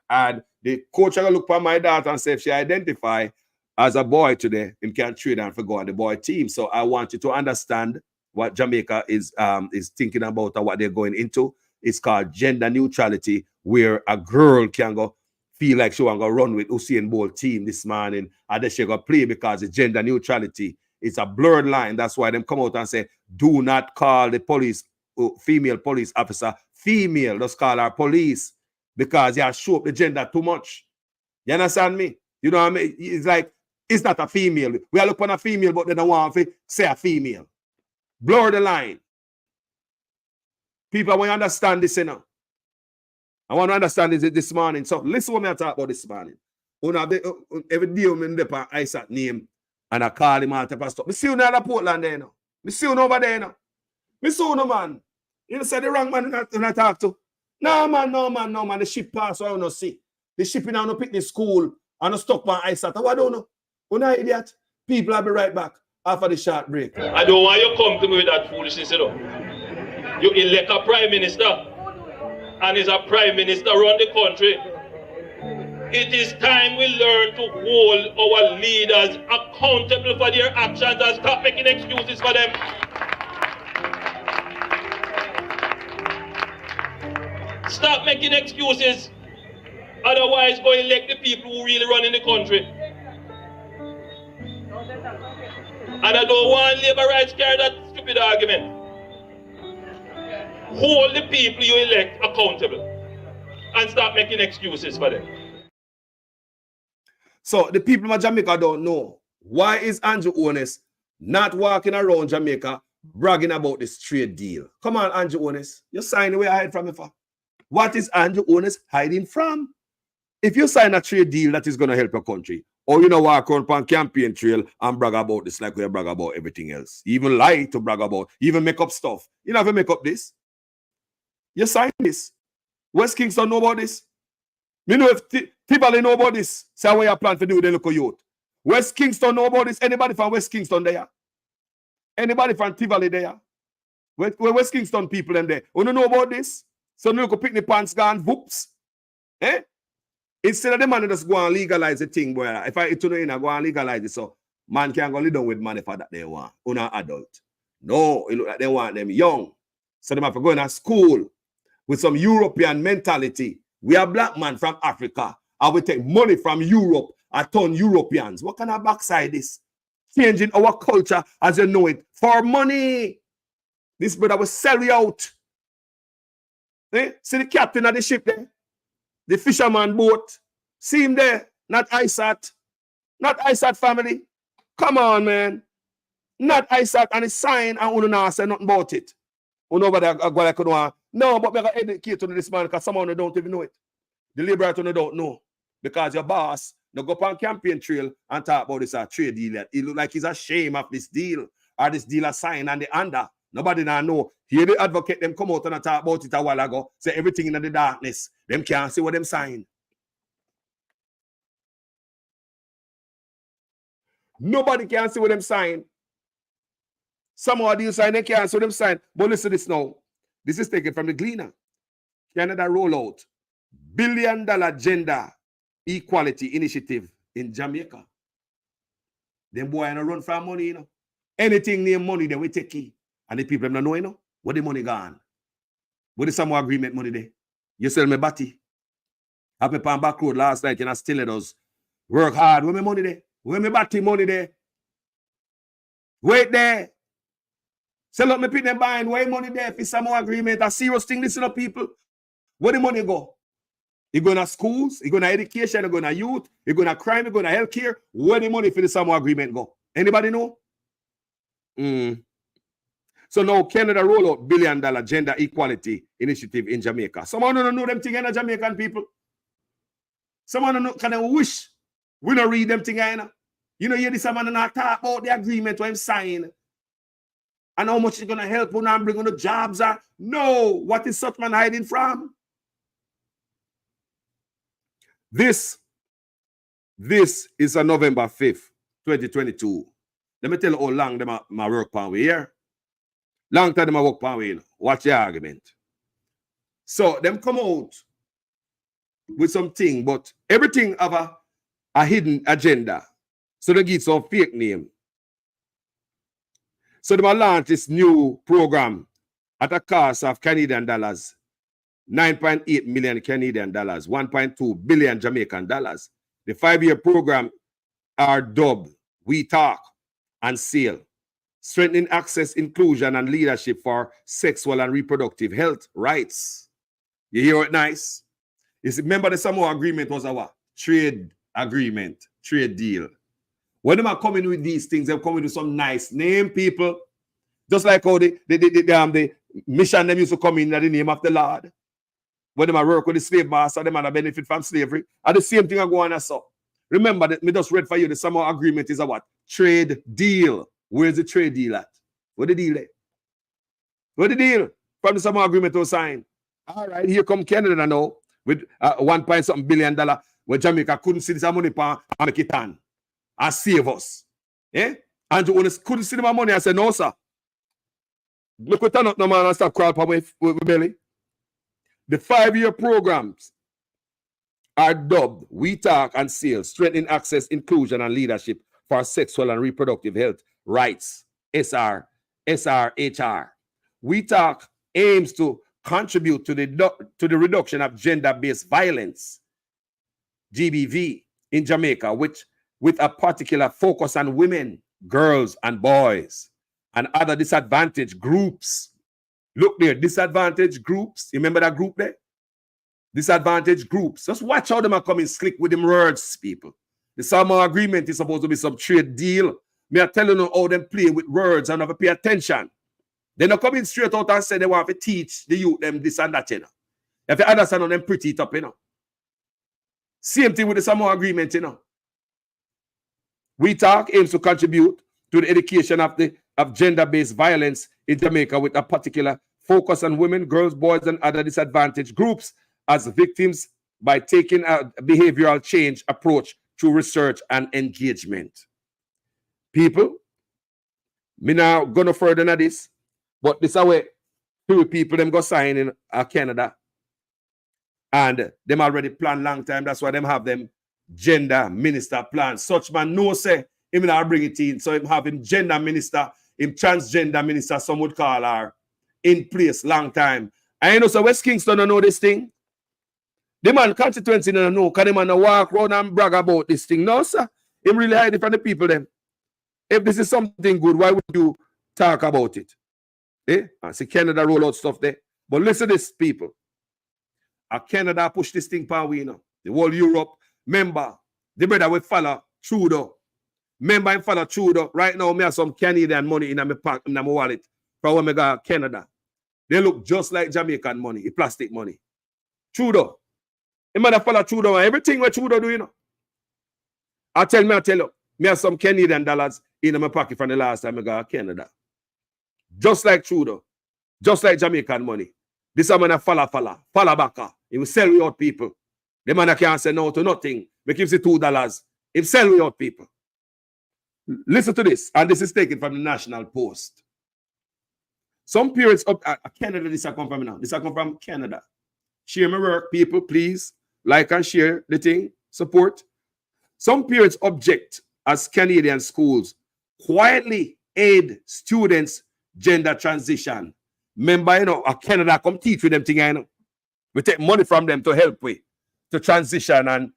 And the coach will look for my daughter and say if she identify as a boy today, him can train and go on the boy team. So I want you to understand what Jamaica is thinking about or what they're going into. It's called gender neutrality, where a girl can go feel like she want to run with Usain Bolt team this morning and then she go play because it's gender neutrality. It's a blurred line. That's why them come out and say, do not call the police, female police officer, female. Just call her police because you show up the gender too much. You understand me? You know what I mean? It's like, it's not a female. We are looking at a female, but they don't want to say a female. Blur the line. People want to understand this, you know. I want to understand this morning. So listen what I talk about this morning. Every day I'm in Isaac name and I call him out to stop. I see you in Portland there, you know. I see you over there, you know. I see you, no, man. You say the wrong man when I talk to. No, man. The ship pass, so I don't see. The ship in a picnic school and a stuck by Isaac. I don't know. You're not idiot. People, I'll be right back after the short break. I don't want you to come to me with that foolishness, you know. You elect a prime minister, and is a prime minister run the country. It is time we learn to hold our leaders accountable for their actions and stop making excuses for them. Stop making excuses. Otherwise, go elect the people who really run in the country. And I don't want labor rights carry that stupid argument. Hold the people you elect accountable and stop making excuses for them. So the people of Jamaica don't know. Why is Andrew Honest not walking around Jamaica bragging about this trade deal? Come on, Andrew Honest. You sign away hide from me for. What is Andrew Honest hiding from? If you sign a trade deal that is going to help your country, Or you know, walk around on campaign trail and brag about this like we brag about everything else. Even lie to brag about, even make up stuff. You never make up this. You sign this. West Kingston know about this. Me know if Tivoli know about this. Say what you plan to do with the local youth. West Kingston know about this. Anybody from West Kingston there? Anybody from Tivoli there? Where West Kingston people them there? You don't know about this? So no go pick the pants gone, whoops. Eh? Instead of the man just go and legalize the thing, boy. If I go and legalize it, so man can go live down with money for that they want. Or not adult. No, it look like they want them young. So they have to go to school with some European mentality. We are black man from Africa. And we take money from Europe and turn Europeans. What kind of backside is? Changing our culture as you know it for money. This brother will sell you out. Eh? See the captain of the ship there? The fisherman boat. See him there. Not ISAT. Not ISAT family. Come on, man. Not ISAT and his sign and you not say nothing about it. Nobody could want. No, but we got to educate to this man because someone don't even know it. The liberator don't know. Because your boss no go on campaign trail and talk about this trade deal. It look like he's ashamed of this deal or this deal sign and the under. Nobody now know. Here the advocate them come out and talk about it a while ago. Say everything in the darkness. Them can't see what them sign. Nobody can see what them sign. Some of the sign they can't see what them sign. But listen to this now. This is taken from the Gleaner. Canada rollout $1 billion gender equality initiative in Jamaica. Them boy ain't run from money, you know. Anything near money, then we take it. And the people don't know, you know, where the money gone. Where the Samoa agreement money there? You sell me batty. Up on back road last night, and I still let us work hard. Where my money there? Where my batty money there? Wait there. Sell up me pin them buying. Where money there? For Samoa agreement, a serious thing. Listen up, people. Where the money go? You going to schools? You going to education? You going to youth? You going to crime? You going to healthcare? Where the money for the Samoa agreement go? Anybody know? So now Canada roll out $1 billion gender equality initiative in Jamaica. Someone don't know them thing in Jamaican people. Someone don't know, can I wish we don't read them thing in. You know, hear this man not talk about the agreement when sign and how much it's gonna help when I'm bringing the jobs. No, what is such man hiding from? This is on November 5th, 2022. Let me tell you how long them my work pan we here. Long time them work pan we. Watch the argument. So them come out with something, but everything have a hidden agenda. So they give some fake name. So they launch this new program at a cost of Canadian dollars, 9.8 million Canadian dollars, 1.2 billion Jamaican dollars. The 5-year program are dubbed We Talk and Sail, strengthening access, inclusion, and leadership for sexual and reproductive health rights. You hear it nice? You see, remember the Samoa agreement was a what? Trade agreement, trade deal. When they are coming with these things, they're coming with some nice name, people. Just like how the mission them used to come in the name of the Lord. When they work with the slave master, they might benefit from slavery. And the same thing I go on as so. Remember that me just read for you the Samoa agreement is a what? Trade deal. Where's the trade deal at? Where the deal at? Where the deal? From the Samoa agreement was signed. All right, here come Canada now with $1.something billion where Jamaica couldn't see this money and make it on and save us. Eh? And you couldn't see the money. I said, no, sir. Look what turn up no man and start crawling with belly. The 5-year programs are dubbed We Talk and Sail, strengthening access, inclusion, and leadership for sexual and reproductive health rights, SRHR. We Talk aims to contribute to the reduction of gender-based violence, GBV, in Jamaica, with a particular focus on women, girls, and boys, and other disadvantaged groups. Look there, disadvantaged groups. You remember that group there? Disadvantaged groups. Just watch how them are coming slick with them words, people. The Samoa agreement is supposed to be some trade deal. Me are telling you how them play with words and never pay attention. They're not coming straight out and say they want to teach the youth them this and that, you know. If you understand on them pretty it up, you know. Same thing with the Samoa agreement, you know. We Talk aims to contribute to the education of gender-based violence in Jamaica with a particular focus on women, girls, boys, and other disadvantaged groups as victims by taking a behavioral change approach through research and engagement. People, me now going to further than this, but this is way few people them go sign in Canada, and them already plan long time. That's why them have them gender minister plan. Such man no say him not bring it in, so him have him gender minister, him transgender minister, some would call her, in place long time. And you know, so West Kingston don't know this thing. The man constituency don't know, because the man walk around and brag about this thing. No, sir. Him really hide it from the people then. If this is something good, why would you talk about it? Eh? I see Canada roll out stuff there. But listen to this, people. Canada push this thing power, we know. The whole Europe. Remember, the brother will follow Trudeau. Remember him follow Trudeau. Right now, me have some Canadian money in my wallet from when I go to Canada. They look just like Jamaican money, plastic money. Trudeau. He might follow Trudeau and everything what Trudeau do, you know. I tell you, me have some Canadian dollars in my pocket from the last time I go to Canada. Just like Trudeau. Just like Jamaican money. This man a follow back. He will sell without people. The man can't say no to nothing. Make him say $2. He sell without people. Listen to this, and this is taken from the National Post. Some periods of Canada, this I come from now. This I come from Canada. Share my work, people, please. Like and share the thing. Support. Some periods object as Canadian schools quietly aid students' gender transition. Remember, you know, Canada come teach with them thing, you know. We take money from them to help with to transition and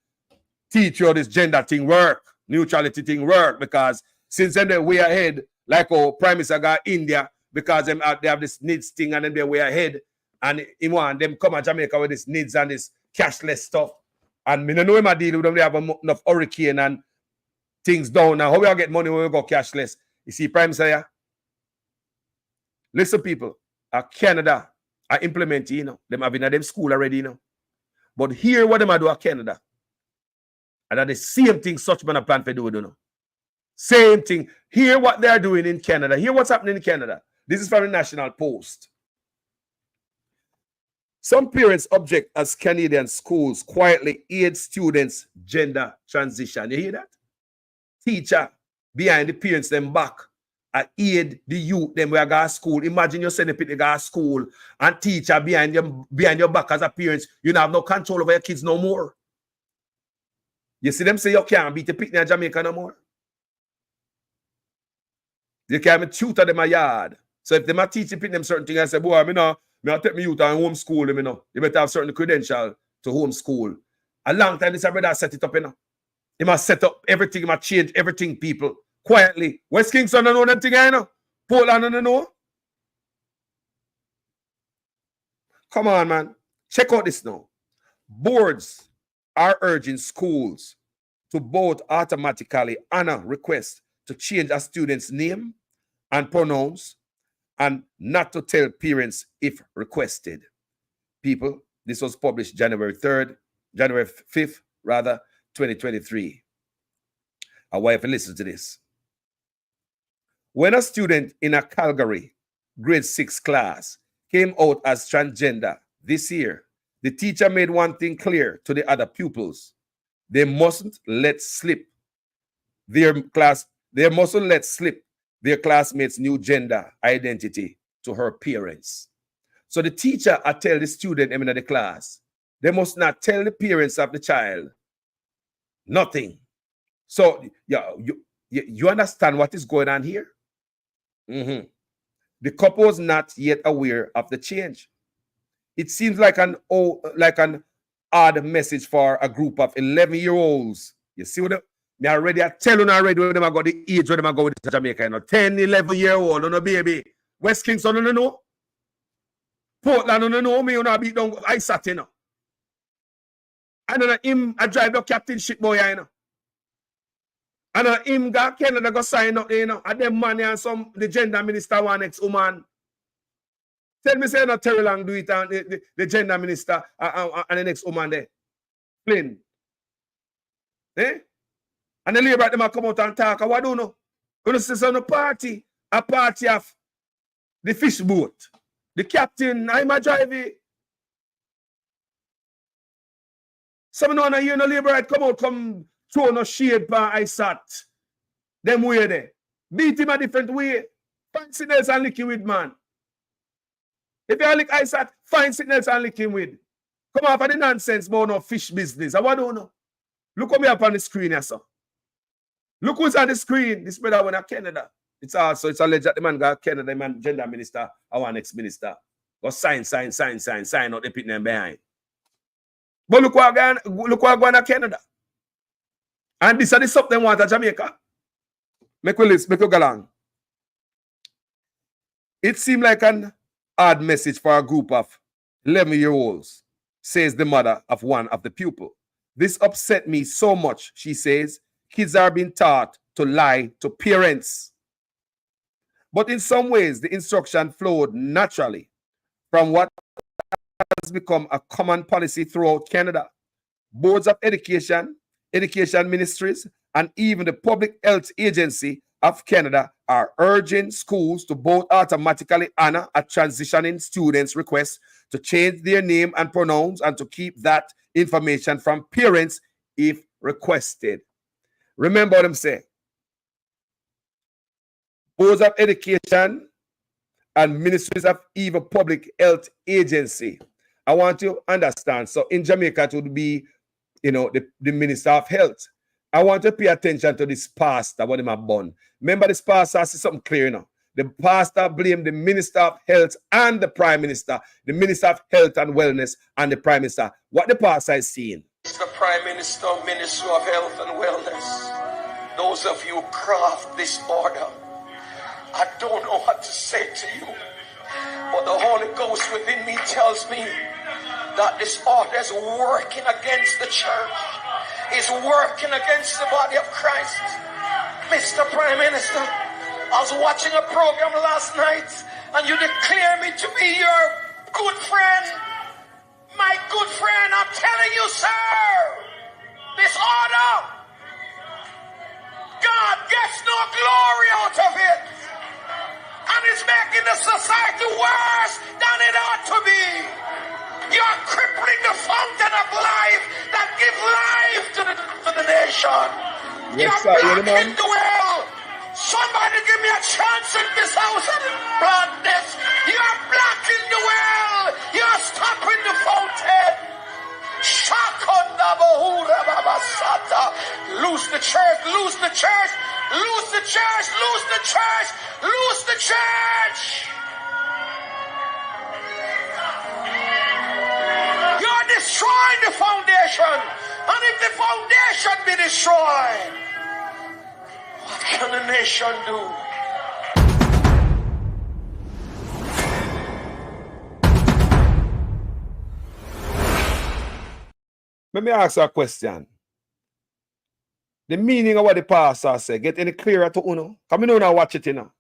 teach you how this gender thing work, neutrality thing work, because since then they're way ahead, like our Prime Minister got India, because they have this needs thing and then they're way ahead. And he want them come to Jamaica with this needs and this cashless stuff. And me don't know him I deal with them, they have enough hurricane and things down. Now, how we get money when we go cashless? You see, Prime Minister, yeah? Listen, people, Canada are implementing, you know, them having at them school already, you know. But here, what them I do at Canada, and that the same thing such man a plan for do, you know. Same thing. Hear what they're doing in Canada. Hear what's happening in Canada. This is from the National Post. Some parents object as Canadian schools quietly aid students' gender transition. You hear that? Teacher behind the parents them back aid the youth them where go to school. Imagine you send a people to go to school and teacher behind your back as a parent. You don't have no control over your kids no more. You see them say you can't beat the picnic in Jamaica no more. You can't tutor them a yard. So if they might teach them certain things, I say, boy, I take me youth and homeschool them, you know. You better have certain credential to homeschool. A long time this brother set it up, you know. He must set up everything, he must change everything, people. Quietly. West Kingston don't know them thing, you know. Portland don't know. Come on, man. Check out this now. Boards are urging schools to both automatically honor requests to change a student's name and pronouns and not to tell parents if requested. People, this was published January 5th, 2023. I want you to listen to this. When a student in a Calgary grade 6 class came out as transgender this year, the teacher made one thing clear to the other pupils. They mustn't let slip their classmates' new gender identity to her parents. So the teacher I tell the student in the class, they must not tell the parents of the child nothing. So you understand what is going on here? The couple is not yet aware of the change. It seems like an odd message for a group of 11-year-olds. You see what I already tell you already when I got the age when I go to Jamaica, you know, 10, 11-year-old, you know, baby. West Kingston, you know. Portland, you know, me, you know, beat down I sat, you know. And then him, I drive the captain ship boy, you know. And him got Canada go sign up, you know, and them money and the gender minister one ex-woman. Tell me, say, not Terry Long do it, and the gender minister and the next woman there. Flynn. Eh? And the labor them come out and talk. What do you know? You see some party, a party of the fish boat. The captain, I'm a driver. Some no hear no labor come out, come throw no shade by ISAT. Them way there. Beat him a different way. Find something else and lick him with, man. If you lick ISAT, find something else and lick him with. Come off of the nonsense about no fish business. I want to know. Look what me up on the screen here, sir. Look who's on the screen. This brother went to Canada. It's alleged that the man got Canada, the man gender minister, our next minister. Go sign out the pit them behind. But look what going to Canada. And this is the stuff they want at Jamaica. Make we go along. It seemed like an odd message for a group of 11-year-olds, says the mother of one of the pupils. This upset me so much, she says. Kids are being taught to lie to parents. But in some ways, the instruction flowed naturally from what has become a common policy throughout Canada. Boards of education, education ministries, and even the Public Health Agency of Canada are urging schools to both automatically honor a transitioning student's request to change their name and pronouns and to keep that information from parents if requested. Remember what I'm saying. Boards of education and ministries of even Public Health Agency. I want you to understand. So in Jamaica, it would be, the Minister of Health. I want to pay attention to this pastor, what him have done. Remember, this pastor says something clear, The pastor blamed the Minister of Health and the Prime Minister, the Minister of Health and Wellness and the Prime Minister. What the pastor is saying. Mr. Prime Minister, Minister of Health and Wellness, those of you who craft this order, I don't know what to say to you, but the Holy Ghost within me tells me that this order is working against the church, is working against the body of Christ. Mr. Prime Minister, I was watching a program last night and you declare me to be your good friend. My good friend, I'm telling you, sir, this order, God gets no glory out of it. And it's making the society worse than it ought to be. You're crippling the fountain of life that gives life to the nation. Yes, You're sir, blocking the well. Somebody give me a chance in this house of blindness. You're blocking the well. You're stopping the fountain. Loose the church, loose the church, loose the church, loose the church, loose the church. You're destroying the foundation. And if the foundation be destroyed, what can the nation do? Let me ask you a question. The meaning of what the pastor said, get any clearer to Uno? Come in now watch it, Do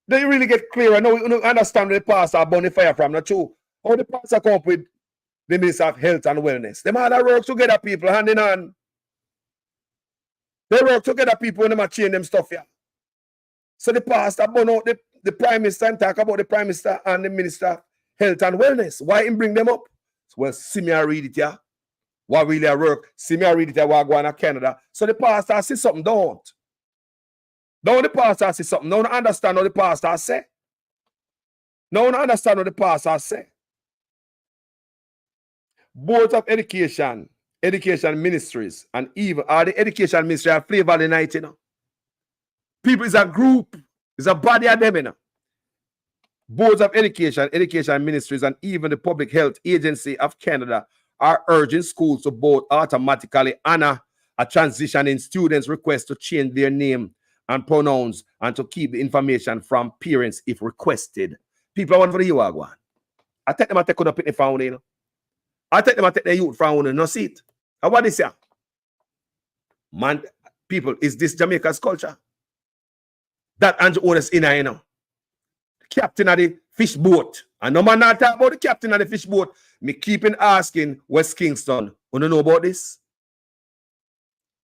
you really get clearer? No, you understand where the pastor burn the fire from, not true. How the pastor come up with the Minister of Health and Wellness? Them all work together, people, hand in hand. They work together, people, when they change them stuff here. So the pastor burn out the Prime Minister and talk about the Prime Minister and the Minister of Health and Wellness. Why him bring them up? Well, see me and read it here. What really work? See me and read it here while going to Canada. So the pastor see something, don't the pastor see something. Don't understand what the pastor say. Don't understand what the pastor say. Boards of education, education ministries, and even the education ministry are Flavor the night, People is a group, is a body of them, Boards of education, education ministries, and even the Public Health Agency of Canada are urging schools to both automatically honor a transitioning student's request to change their name and pronouns and to keep the information from parents if requested. People, I want for the Yuagwan. I take them and take it up in the phone, I take them and take the youth phone, no see it. And what is it? Man, people, is this Jamaica's culture? That Andrew Otis in here, The captain of the fish boat. And no man not talk about the captain of the fish boat. Me keeping asking West Kingston, you know about this?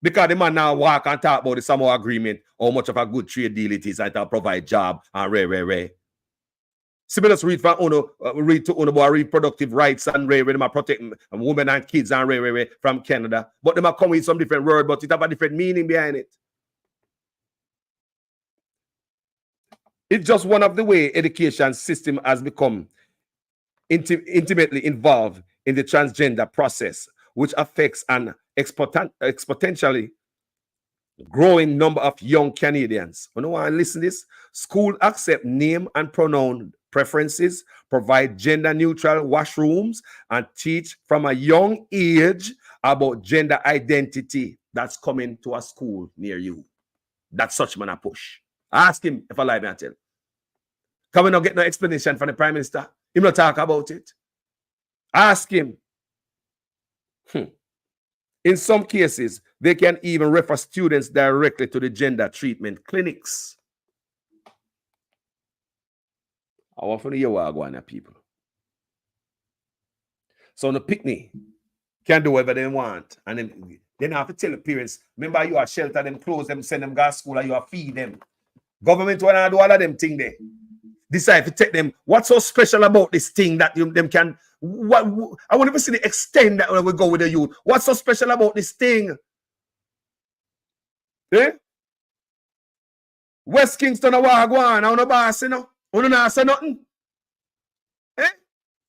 Because the man now walk and talk about the Samoa agreement, how much of a good trade deal it is, and it'll provide job and rare. See, me just read from read to about reproductive rights and rare, them are protecting women and kids and rare from Canada. But them are come with some different word, but it have a different meaning behind it. It's just one of the way education system has become intimately involved in the transgender process, which affects an exponentially growing number of young Canadians. You know why I listen to this? School accept name and pronoun preferences, provide gender-neutral washrooms, and teach from a young age about gender identity. That's coming to a school near you. That's such man a push. Ask him if I lie, me I tell. Can we not get no explanation from the Prime Minister? He not talk about it. Ask him. In some cases, they can even refer students directly to the gender treatment clinics. I want to hear what I want people. So the picnic can do whatever they want. And then they have to tell the parents, remember you are shelter them, close them, send them to school, and you are feed them. Government want to do all of them things there. Decide to take them. What's so special about this thing that them can? What I want to see the extent that we go with the youth. What's so special about this thing? Eh? West Kingston a wagwan, I no boss, you know. You don't say nothing. Eh?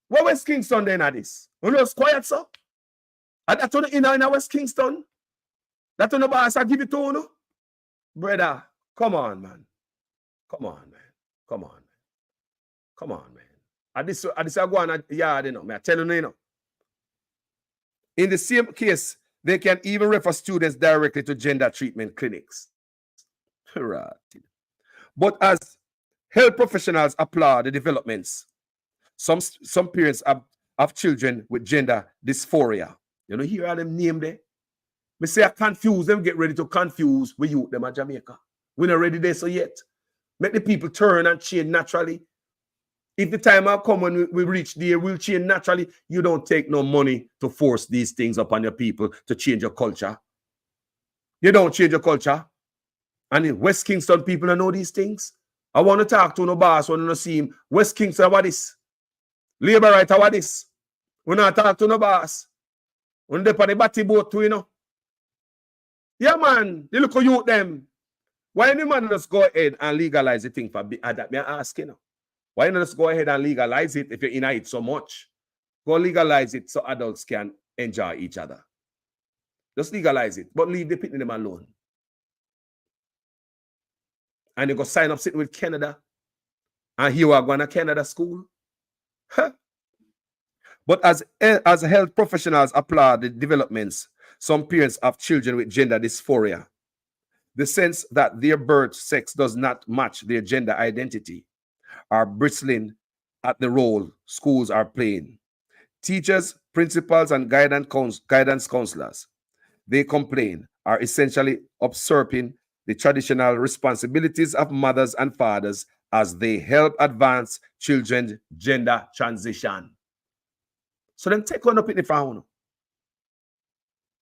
What West Kingston then at this? You know, it's quiet, so. And that's in West Kingston. That's on the boss I give it to you. Brother, come on, man. Come on, man. Come on, man. Come on, man. At this I go on yard, you know. I tell you, you know. In the same case, they can even refer students directly to gender treatment clinics. Right. But as health professionals applaud the developments, some parents have children with gender dysphoria. You know, here are them name there. Me say I confuse them, get ready to confuse with youth them at Jamaica. We're not ready there so yet. Make the people turn and change naturally. If the time will come when we reach there, we'll change naturally. You don't take no money to force these things upon your people to change your culture. You don't change your culture. And in West Kingston, people don't know these things. I want to talk to no boss, I want to see him. West Kingston, what is? Labor right, what is? We not talk to no boss. When they on the batty boat too, you know. Yeah, man, you look at you them. Why any man just go ahead and legalize the thing for that? Me ask, you know. Why not just go ahead and legalize it if you're in it so much? Go legalize it so adults can enjoy each other. Just legalize it, but leave the picnic them alone. And you go sign up sitting with Canada. And here we are going to Canada school. Huh. But as health professionals applaud the developments, some parents have children with gender dysphoria. The sense that their birth sex does not match their gender identity are bristling at the role schools are playing. Teachers, principals, and guidance counselors, they complain, are essentially usurping the traditional responsibilities of mothers and fathers as they help advance children's gender transition. So then take on up in the phone.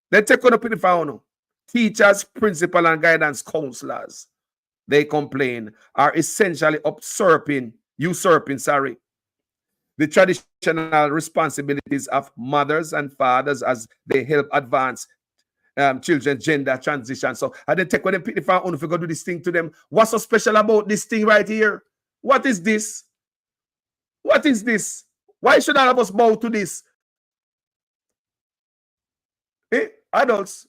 Then take on up in the phone. Teachers, principal, and guidance counselors, they complain, are essentially usurping the traditional responsibilities of mothers and fathers as they help advance children's gender transition. So I didn't take when they pick the phone if we go do this thing to them. What's so special about this thing right here? What is this? What is this? Why should all of us bow to this? Adults,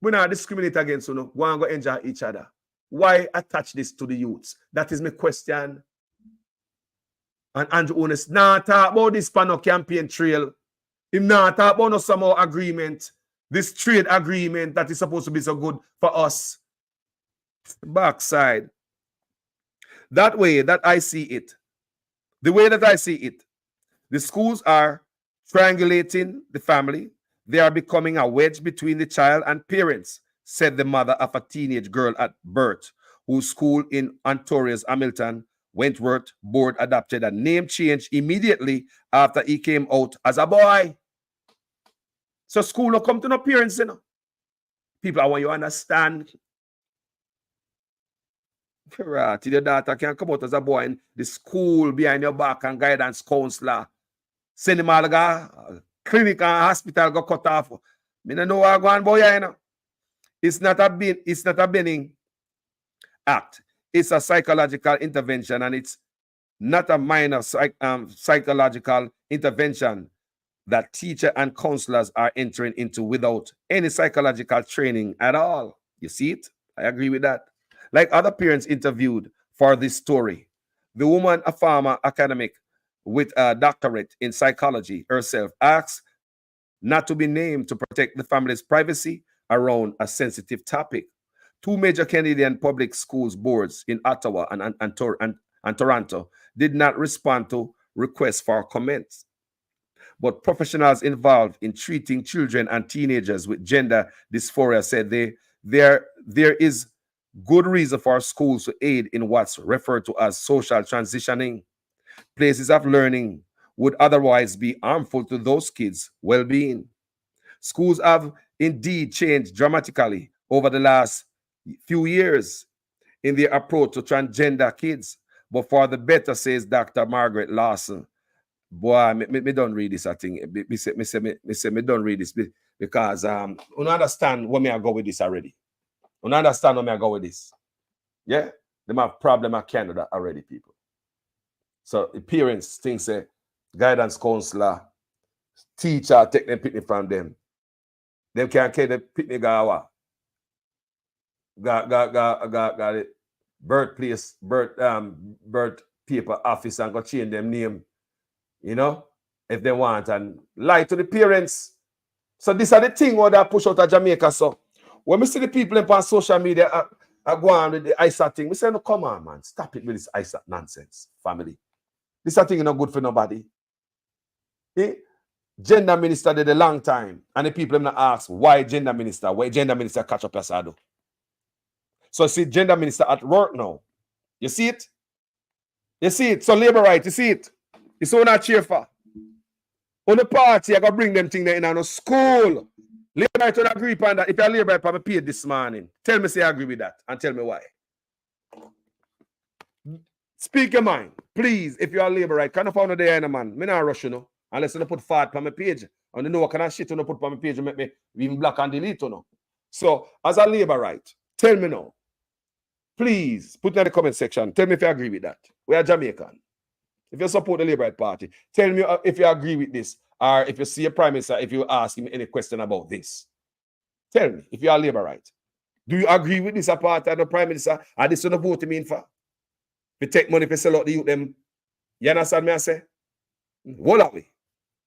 we not discriminate against you know, go and go enjoy each other. Why attach this to the youths? That is my question. And Andrew Honest, nah talk about this panel campaign trail. Him nah talk about no somehow agreement. This trade agreement that is supposed to be so good for us. Backside. That way that I see it, the way that I see it, the schools are triangulating the family. They are becoming a wedge between the child and parents, said the mother of a teenage girl at birth, whose school in Ontario's Hamilton Wentworth board adopted a name change immediately after he came out as a boy. So school will come to no parents, you know. People, I want you to understand. Right, your daughter can come out as a boy in the school behind your back and guidance counselor. Send him all go clinic and hospital go cut off. Me don't know what I'm going boy, you know. It's not a benign act. It's a psychological intervention, and it's not a minor psychological intervention that teacher and counselors are entering into without any psychological training at all. You see it? I agree with that. Like other parents interviewed for this story, the woman, a former academic with a doctorate in psychology herself, asked not to be named to protect the family's privacy around a sensitive topic. Two major Canadian public schools boards in Ottawa and Toronto did not respond to requests for comments. But professionals involved in treating children and teenagers with gender dysphoria said there is good reason for schools to aid in what's referred to as social transitioning. Places of learning would otherwise be harmful to those kids' well-being. Schools have indeed changed dramatically over the last few years in their approach to transgender kids, but for the better, says Dr. Margaret Lawson. Boy, me don't read this, I think. Me don't read this because you understand where me I go with this already. You understand where me I go with this. Yeah? They have problem at Canada already, people. So the parents think say guidance counselor, teacher take them picnic from them. Them can't carry the picnic got it. Birth paper office and go change them name. You know, if they want, and lie to the parents. So these are the things where they push out of Jamaica. So when we see the people on social media are going with the ISA thing, we say, no, come on, man, stop it with this ISA nonsense, family. This thing is not good for nobody. Eh? Gender minister did a long time, and the people have ask why gender minister catch up as I do. So see, gender minister at work now. You see it? You see it? So labor right, you see it? It's all not cheer for. On the party, I got to bring them things in a school. Labor right would agree upon that. If you're labor right, I paid this morning. Tell me say I agree with that and tell me why. Speak your mind. Please, if you are labor right, can't find there in a man. Me not rush, you know. Unless you put fat on my page. And you know what kind of shit you put on my page and make me even block and delete, you know. So, as a labor right, tell me now. Please, put in the comment section. Tell me if you agree with that. We are Jamaican. If you support the Labour Party, tell me if you agree with this, or if you see a Prime Minister, if you ask him any question about this. Tell me if you are Labour right. Do you agree with this apart of the Prime Minister? Or this is the vote him in for? If you take money, if you sell out the youth, them, you understand me I say? What are we?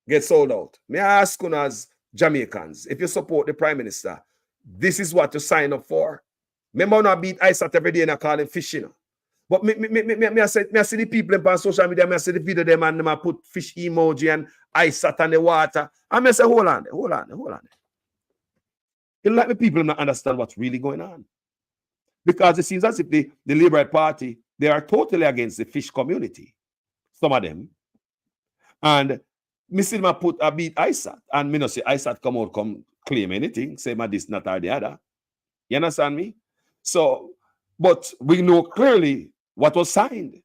Get sold out. May I ask you as Jamaicans, if you support the Prime Minister, this is what to sign up for. Remember not beat ISAT every day and I call him fish, you know. But me I see the people on social media, I see the video them and them put fish emoji and ISAT on the water. And I say, hold on. You like the people not understand what's really going on. Because it seems as if the Labour Party, they are totally against the fish community. Some of them. And me see them put a beat ISAT. And me not say ISAT come claim anything. Say my this, not or the other. You understand me? So, but we know clearly what was signed.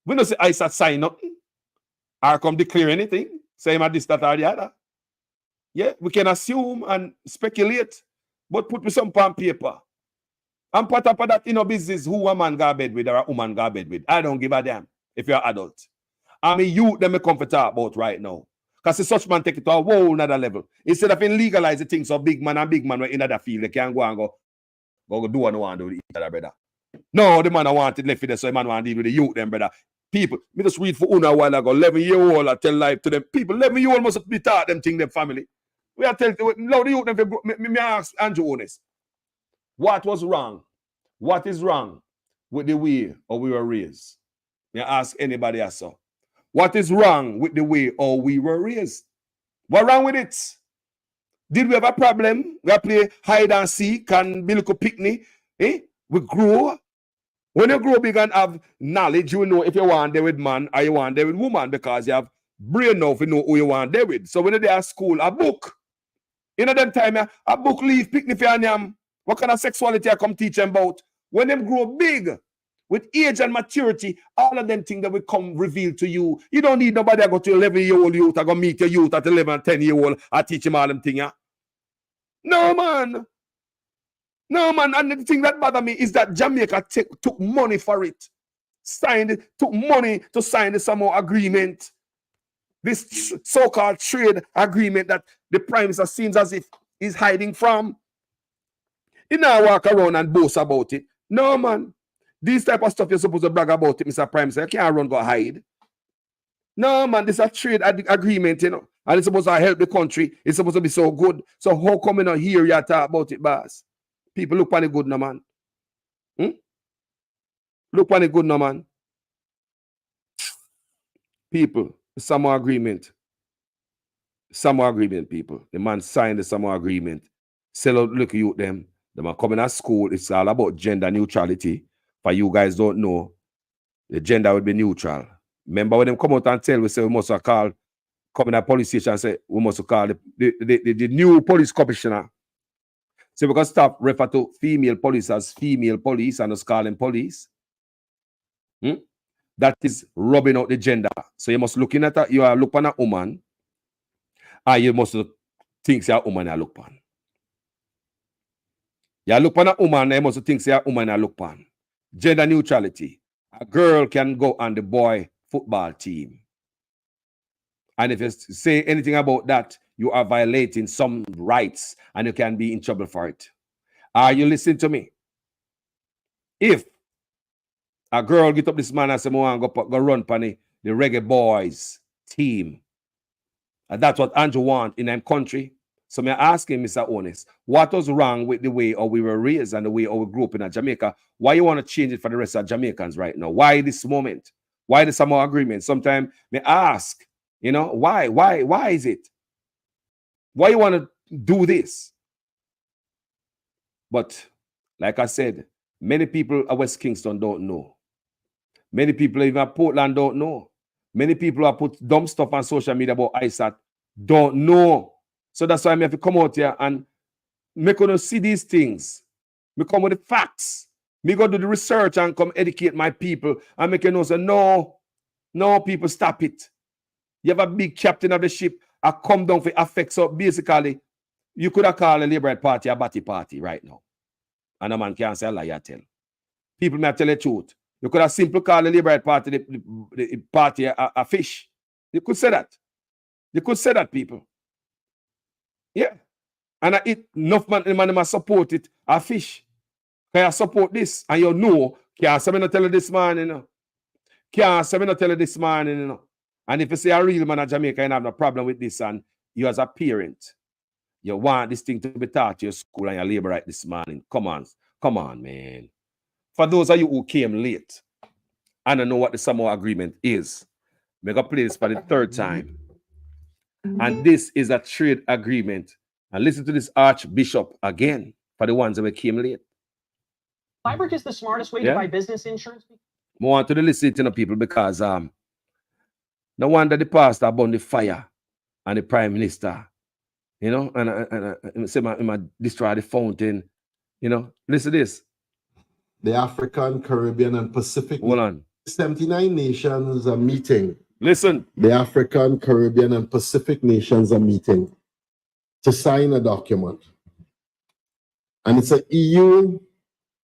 We don't say ISAT sign nothing or come declare anything, say this, that, or the other. Yeah, we can assume and speculate, but put me some pen paper. And part of that, business who a man got bed with or a woman got bed with. I don't give a damn if you're an adult. I mean, youth them come to talk about right now. Because such man take it to a whole nother level. Instead of legalize the things so big man were in that field, they can go and go do what they want to do with each other, brother. No, the man I wanted left it there, so the man want to deal with the youth, them, brother. People, me just read for Una a while ago, 11-year-old, I tell life to them. People, 11-year-old must be taught them thing, them family. We are telling you, no, the youth, them, me ask Andrew Honest, what was wrong? What is wrong with the way or we were raised? Me ask anybody else so. What is wrong with the way or we were raised? What wrong with it? Did we have a problem? We play hide and seek and be little picnic. We grow. When you grow big and have knowledge, you know if you want there with man or you want there with woman because you have brain now to know who you want there with. So when you're at school, a book. In them time, a book leaf, picnic for them. What kind of sexuality I come teach them about? When them grow big, with age and maturity, all of them things that will come revealed to you. You don't need nobody that go to 11-year-old youth, I go meet your youth at 11 and 10-year-old, I teach him all them things. Yeah? No, man. No, man. And the thing that bothers me is that Jamaica took money for it. Took money to sign the Samoa agreement. This so-called trade agreement that the Prime Minister seems as if he's hiding from. He now walk around and boast about it. No, man. This type of stuff you're supposed to brag about it, Mr. Prime Minister. You can't run go hide. No, man. This is a trade agreement, you know. And it's supposed to help the country. It's supposed to be so good. So how come you not hear you talk about it, boss? People look on the good, no, man. Look on the good, no, man. People, the Samoa agreement. Samoa agreement, people. The man signed the Samoa agreement. Sell out, look at you, them. The man coming at school. It's all about gender neutrality. For you guys don't know, the gender will be neutral. Remember when them come out and tell, we say we must call, come in a police station and say we must call the new police commissioner. So we can stop refer to female police as female police and just call them police. That is rubbing out the gender. So you must look in at you are look on a woman, and you must think you're a woman and look on. You look on a woman, you must think you're a woman and look on. Gender neutrality. A girl can go on the boy football team. And if you say anything about that, you are violating some rights and you can be in trouble for it. Are you listening to me? If a girl get up this man and say, go run for the reggae boys team, and that's what Andrew want in them country. So me ask him, Mr. Honest, what was wrong with the way we were raised and the way we grew up in Jamaica? Why you want to change it for the rest of Jamaicans right now? Why this moment? Why the Samoa agreement? Sometimes me ask, you know, why is it? Why you want to do this? But like I said, many people at West Kingston don't know. Many people even at Portland don't know. Many people who put dumb stuff on social media about ISAT don't know. So that's why I have to come out here and make you see these things. Me come with the facts. Me go do the research and come educate my people and make you know say, no, people, stop it. You have a big captain of the ship. I come down for affect. So basically, you could have called the Labour Party a batty party right now. And a man can't say a lie, I tell. People may tell the truth. You could have simply called the Labour Party the party a fish. You could say that. You could say that, people. Yeah. And I eat enough man must support it a fish. Can I support this? And you know, can't say me not tell you this man, you know. Can't say me not tell you this man, you know. And if you say a real man in Jamaica, you have no problem with this, and you as a parent, you want this thing to be taught to your school and your labor right this morning. Come on, man. For those of you who came late and don't know what the Samoa agreement is, I'm going to play this for the third time. And this is a trade agreement. And listen to this Archbishop again for the ones that came late. Flybridge is the smartest way to buy business insurance. I want to listen to the people because no wonder the pastor about the fire and the prime minister, you know, and say I destroy the fountain, you know. Listen to this. The African, Caribbean, and Pacific. Hold on. 79 nations are meeting. Listen. The African, Caribbean, and Pacific nations are meeting to sign a document. And it's an EU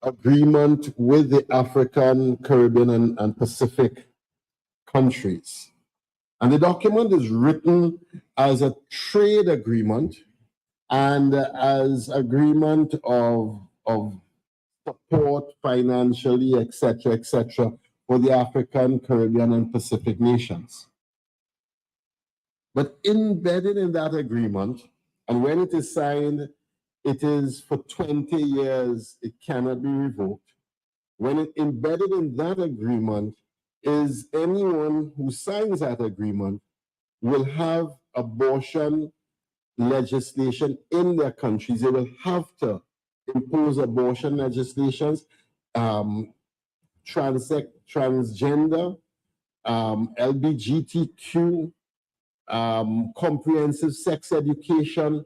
agreement with the African, Caribbean, and Pacific countries. And the document is written as a trade agreement and as agreement of support financially, etc., for the African, Caribbean, and Pacific nations. But embedded in that agreement, and when it is signed, it is for 20 years, it cannot be revoked. When it embedded in that agreement is anyone who signs that agreement will have abortion legislation in their countries. They will have to impose abortion legislations, transgender, LGBTQ, comprehensive sex education,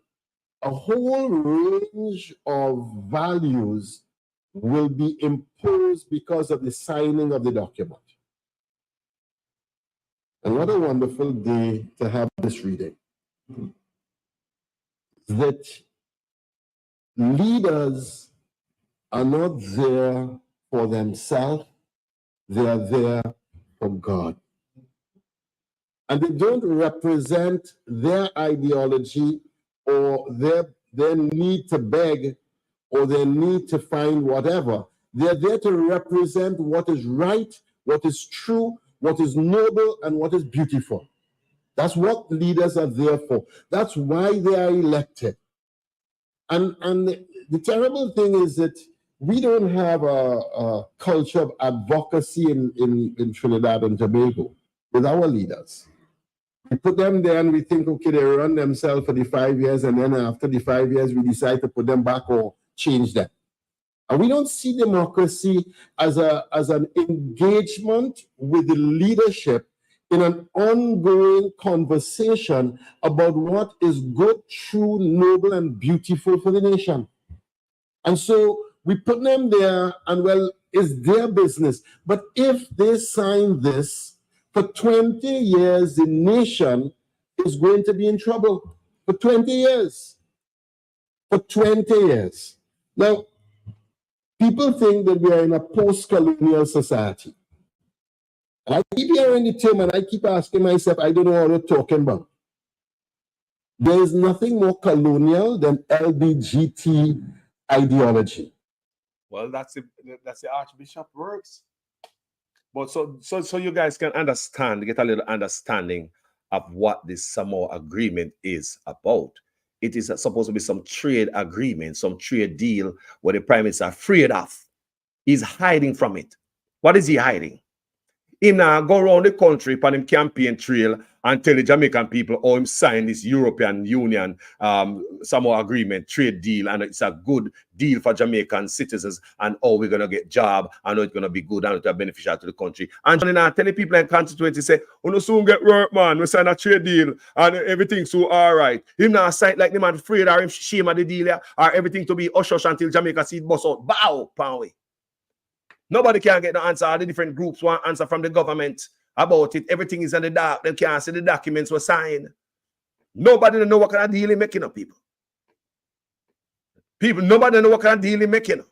a whole range of values will be imposed because of the signing of the document. And what a wonderful day to have this reading. That leaders are not there for themselves, they are there for God. And they don't represent their ideology or their need to beg or their need to find whatever. They're there to represent what is right, what is true, what is noble, and what is beautiful. That's what leaders are there for. That's why they are elected. And the terrible thing is that we don't have a culture of advocacy in Trinidad and Tobago with our leaders. We put them there and we think, okay, they run themselves for the 5 years, and then after the 5 years, we decide to put them back or change them. And we don't see democracy as an engagement with the leadership in an ongoing conversation about what is good, true, noble, and beautiful for the nation. And so we put them there, and well, it's their business. But if they sign this, for 20 years, the nation is going to be in trouble. For 20 years. For 20 years. Now, people think that we are in a post-colonial society. And I keep hearing the term, and I keep asking myself, I don't know what we're talking about. There is nothing more colonial than LBGT ideology. Well, that's the Archbishop works. But so you guys can understand, get a little understanding of what this Samoa agreement is about. It is supposed to be some trade agreement, some trade deal where the Prime Minister is afraid of. He's hiding from it. What is he hiding? He now go around the country on him campaign trail and tell the Jamaican people how him sign this European Union Samoa agreement, trade deal, and it's a good deal for Jamaican citizens, and how we're going to get job, and how it's going to be good and it's beneficial to the country. And now telling people in constituency say, "Oh, no, soon get work, man. We sign a trade deal and everything's so all right." Him now sight like the man afraid or him shame of the deal, yeah, or everything to be hush until Jamaica see it bust out. Bow, pound. Nobody can get the answer. All the different groups want answer from the government about it. Everything is in the dark. They can't see the documents were signed. Nobody know what kind of deal he making up, people. Nobody know what kind of deal he making up.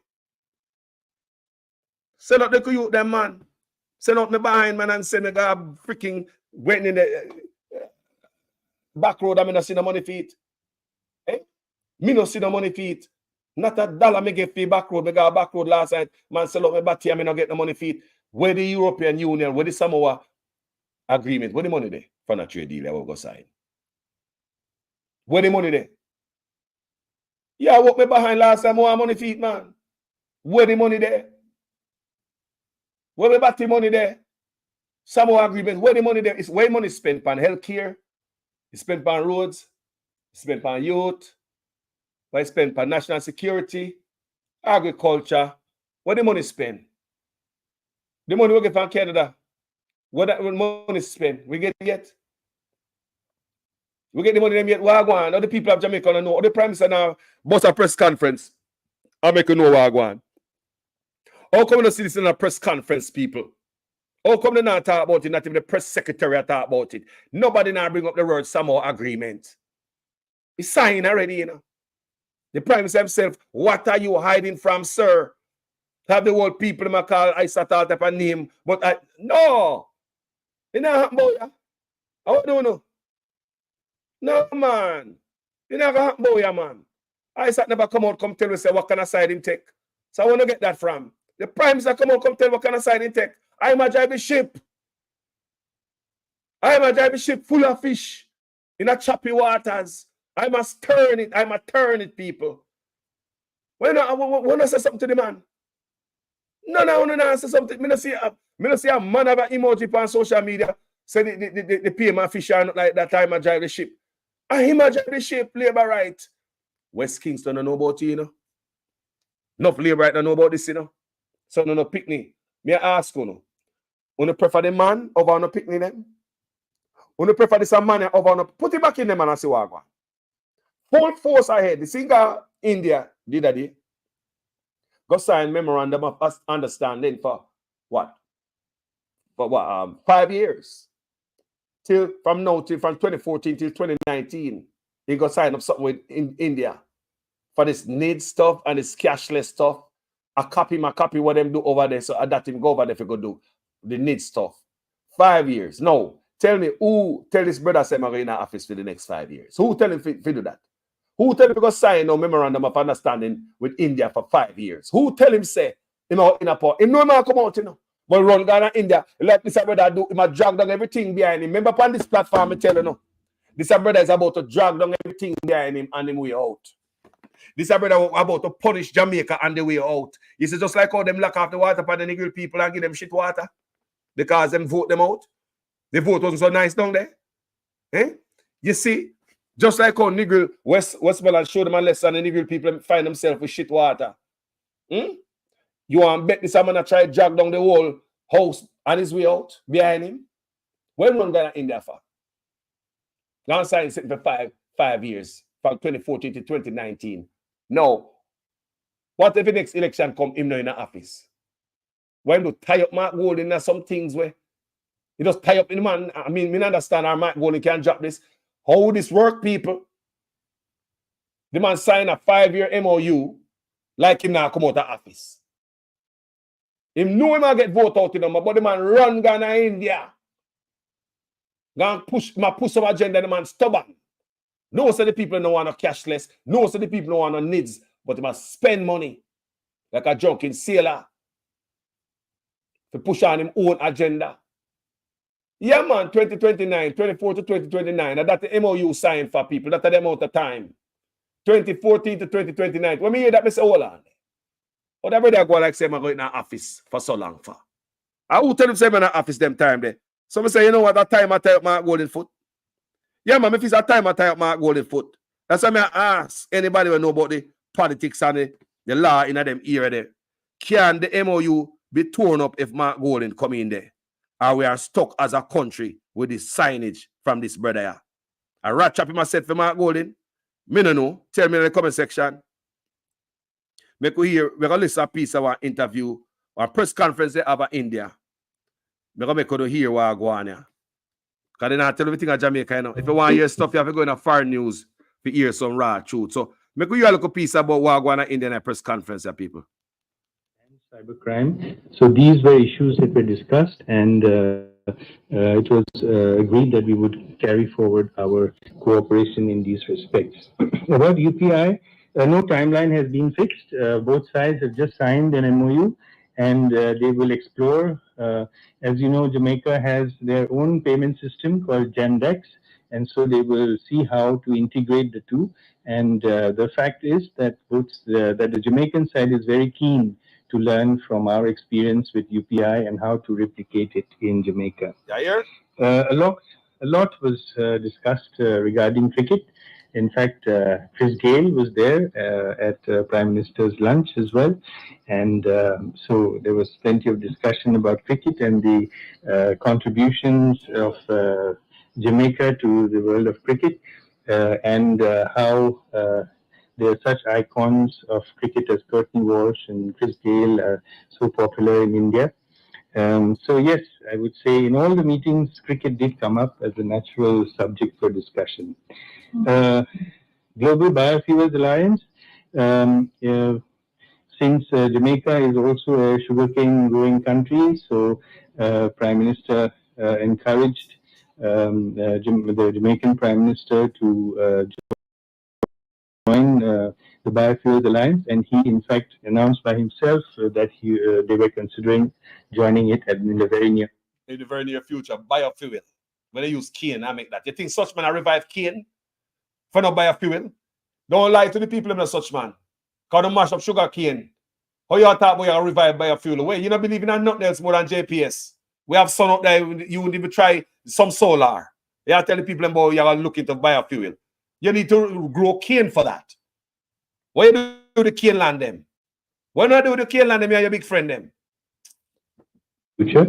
Send out the youth, them man. Send out me behind, man, and send me go freaking went in the back road. I mean, I see the money feet. Eh? Me no see the money feet. Not $1 me get fee back road. Me got back road last night. Man sell up my batty and me not get the money feet. Where the European Union, where the Samoa agreement, where the money there for a trade deal I will go sign? Where the money there? Yeah, I walk me behind last time. More money feet, man. Where the money there? Where me batty money there? Samoa agreement, where the money there? Is where money spent on healthcare? It's spent on roads. It's spent on youth. Why spend on national security, agriculture? Where the money spent? The money we get from Canada. Where that money spent? We get it yet? We get the money them yet? Wagwan. All the people of Jamaica don't know. All the Prime Minister now bust a press conference. I make you know Wagwan. How come we don't see this in a press conference, people? How come they not talk about it? Not even the press secretary talk about it. Nobody now bring up the word Samoa agreement. It's signed already, you know. The Prime Minister himself, what are you hiding from, sir? Have the whole people in call Aisata type of name, but no. You know happen about ya? I don't know. No, man. You never happen about ya, man. Aisata never come out, come tell us what kind of side him take. So I want to get that from. The Prime Minister come out, come tell what kind of side him take. I'm a driving ship. I'm a driving ship full of fish in a choppy waters. I must turn it. I must turn it, people. When I want to say something to the man. No, I want to say something. I see a man have an emoji on social media. Say the pay my fish are not like that time I drive the ship. I him I drive the ship, labor right. West Kingston don't know about you, you know. Enough labor right don't know about this, you know. So no picnic. Me ask you, no prefer the man over no picnic them? No prefer this man over no put it back in them and I say what. Full force ahead. The singer India did a day. Go sign memorandum of understanding for what? For what? 5 years. Till from 2014 till 2019. He got signed up something with India for this need stuff and this cashless stuff. I copy what them do over there. So I that him go over there if you go do the need stuff. 5 years. No. Tell me who tell this brother say I'm going in the office for the next 5 years. Who tell him to do that? Who tell him to go sign no memorandum of understanding with India for 5 years? Who tell him say him out in a port? Him know him come out, you know. But run Ghana India, like this brother do, him a drag down everything behind him. Remember upon this platform, I tell you no. This brother is about to drag down everything behind him and him way out. This brother about to punish Jamaica on the way out. You see, just like how them lock off the water for the Negro people and give them shit water because them vote them out. The vote wasn't so nice down there. Eh? You see, just like how Negro Westmoreland showed them a lesson and the Negro people find themselves with shit water. Hmm? You want to bet this man try to drag down the whole house on his way out behind him? When run Ghana India for? Ghana signed sitting for five years, from 2014 to 2019. No. What if the next election come him now in the office? When do tie up Mark Golding and some things where he just tie up in the man? I mean, we understand our Mark Golding can't drop this. How this work, people? The man signed a 5-year MOU like him now come out of office. Him know him get vote out in them, but the man run Ghana India. Gonna push some agenda, the man stubborn. No, so the people don't want no cashless. No, so the people don't want no needs, but they must spend money like a drunken sailor to push on him own agenda. Yeah, man, 2029, 24 to 2029, and that's the MOU signed for people. That's the amount of time. 2014 to 2029. When me hear that, I say, hold on. Whatever they go like say, I'm going in the office for so long for. I will tell them say I'm in the office them time there. Some say, you know what, that time I tie up my golden foot. Yeah, man, if it's that time I tie up my golden foot. That's why I ask anybody who know about the politics and the law in them era there. Can the MOU be torn up if Mark Golding come in there? Or we are stuck as a country with this signage from this brother here? I rat chop him said for Mark Golding. Me no know. Tell me in the comment section. We're going to listen a piece of our interview, our press conference they have in India. We're going to hear what I go on here. Because they not tell everything in Jamaica, you know. If you want to hear stuff, you have to go in a foreign news to hear some raw truth. So, we're going to hear a little piece about what I go on in Indian press conference here, people. Cybercrime. So, these were issues that were discussed, and it was agreed that we would carry forward our cooperation in these respects. About UPI, no timeline has been fixed. Both sides have just signed an MOU, and they will explore. As you know, Jamaica has their own payment system called Gendex, and so they will see how to integrate the two. And the fact is that that the Jamaican side is very keen to learn from our experience with UPI and how to replicate it in Jamaica. Yeah, a lot was discussed regarding cricket. In fact, Chris Gayle was there at Prime Minister's lunch as well. And so there was plenty of discussion about cricket and the contributions of Jamaica to the world of cricket and how there are such icons of cricket as Curtin Walsh and Chris Gayle are so popular in India. So yes, I would say in all the meetings, cricket did come up as a natural subject for discussion. Global Biofuels Alliance, since Jamaica is also a sugarcane growing country, so Prime Minister encouraged the Jamaican Prime Minister to join the Biofuels Alliance, and he in fact announced by himself that they were considering joining it in the very near future. Biofuel, when they use cane, I make that. You think such man I revive cane for no biofuel? Don't lie to the people in such man. Because they mash up sugar cane. How you talk about you revive biofuel? Wait, you don't believe in nothing else more than JPS. We have sun up there, you would even try some solar. You are telling people about you are looking to biofuel. You need to grow cane for that. What you do with the cane land them? What you do with the cane land them? You are your big friend them. Future.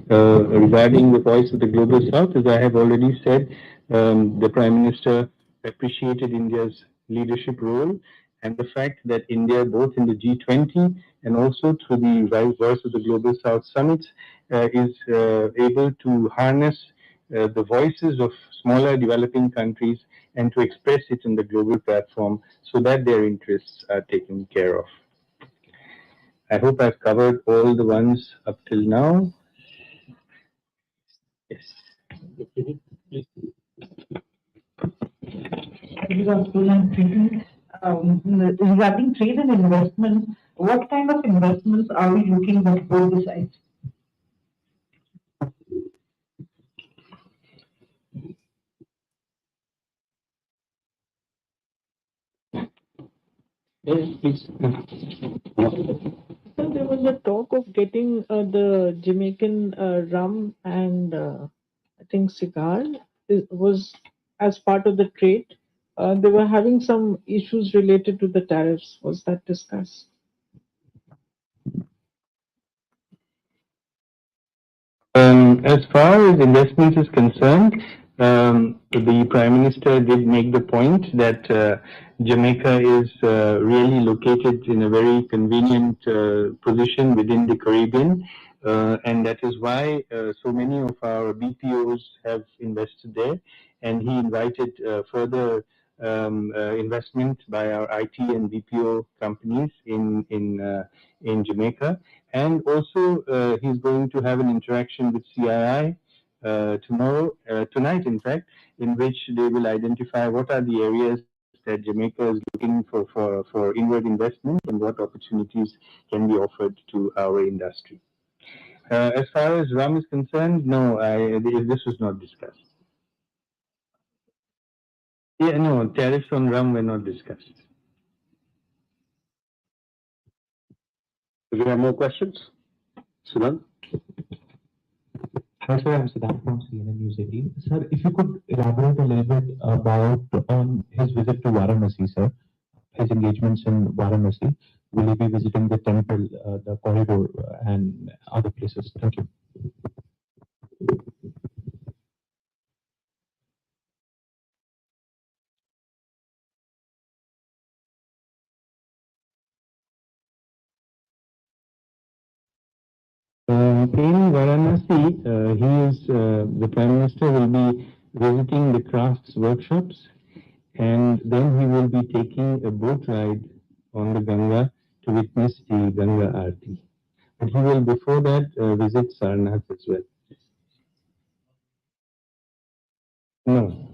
Regarding the voice of the Global South, as I have already said, the Prime Minister appreciated India's leadership role, and the fact that India, both in the G20 and also through the Voice of the Global South summits, is able to harness the voices of smaller developing countries and to express it in the global platform so that their interests are taken care of. I hope I've covered all the ones up till now. Yes. Regarding trade and investment, what kind of investments are we looking at both the sides? Yes, please. So there was a talk of getting the Jamaican rum and I think cigar was as part of the trade. They were having some issues related to the tariffs. Was that discussed? As far as investment is concerned, the Prime Minister did make the point that Jamaica is really located in a very convenient position within the Caribbean, and that is why so many of our BPOs have invested there. And he invited further investment by our IT and BPO companies in Jamaica. And also, he's going to have an interaction with CII tonight, in fact, in which they will identify what are the areas that Jamaica is looking for inward investment and what opportunities can be offered to our industry. As far as rum is concerned, no, this was not discussed. Yeah, no, tariffs on rum were not discussed. Do we have more questions? Sudan? Hi, sir. I'm Siddharth from CNN News 18. Sir, if you could elaborate a little bit about on his visit to Varanasi, sir, his engagements in Varanasi. Will he be visiting the temple, the corridor, and other places? Thank you. In Varanasi, the Prime Minister will be visiting the crafts workshops, and then he will be taking a boat ride on the Ganga to witness the Ganga Aarti. But he will, before that, visit Sarnath as well. No.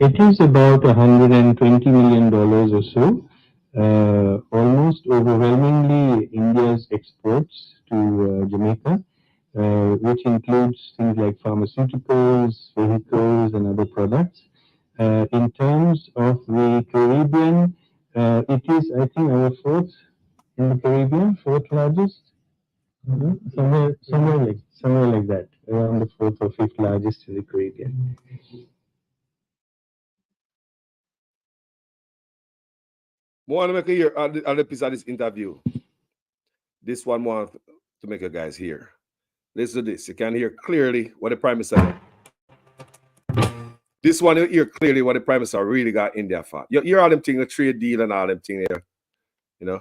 It is about $120 million or so. Almost overwhelmingly India's exports to Jamaica, which includes things like pharmaceuticals, vehicles, and other products. In terms of the Caribbean, it is, I think, our fourth in the Caribbean, fourth largest. Somewhere like that, around the fourth or fifth largest in the Caribbean. I want to make a hear on the piece of this interview. This one want to make you guys hear. Listen to this. You can hear clearly what the Prime Minister did. This one you hear clearly what the Prime Minister really got India for. You hear all them things, the trade deal and all them things there. You know?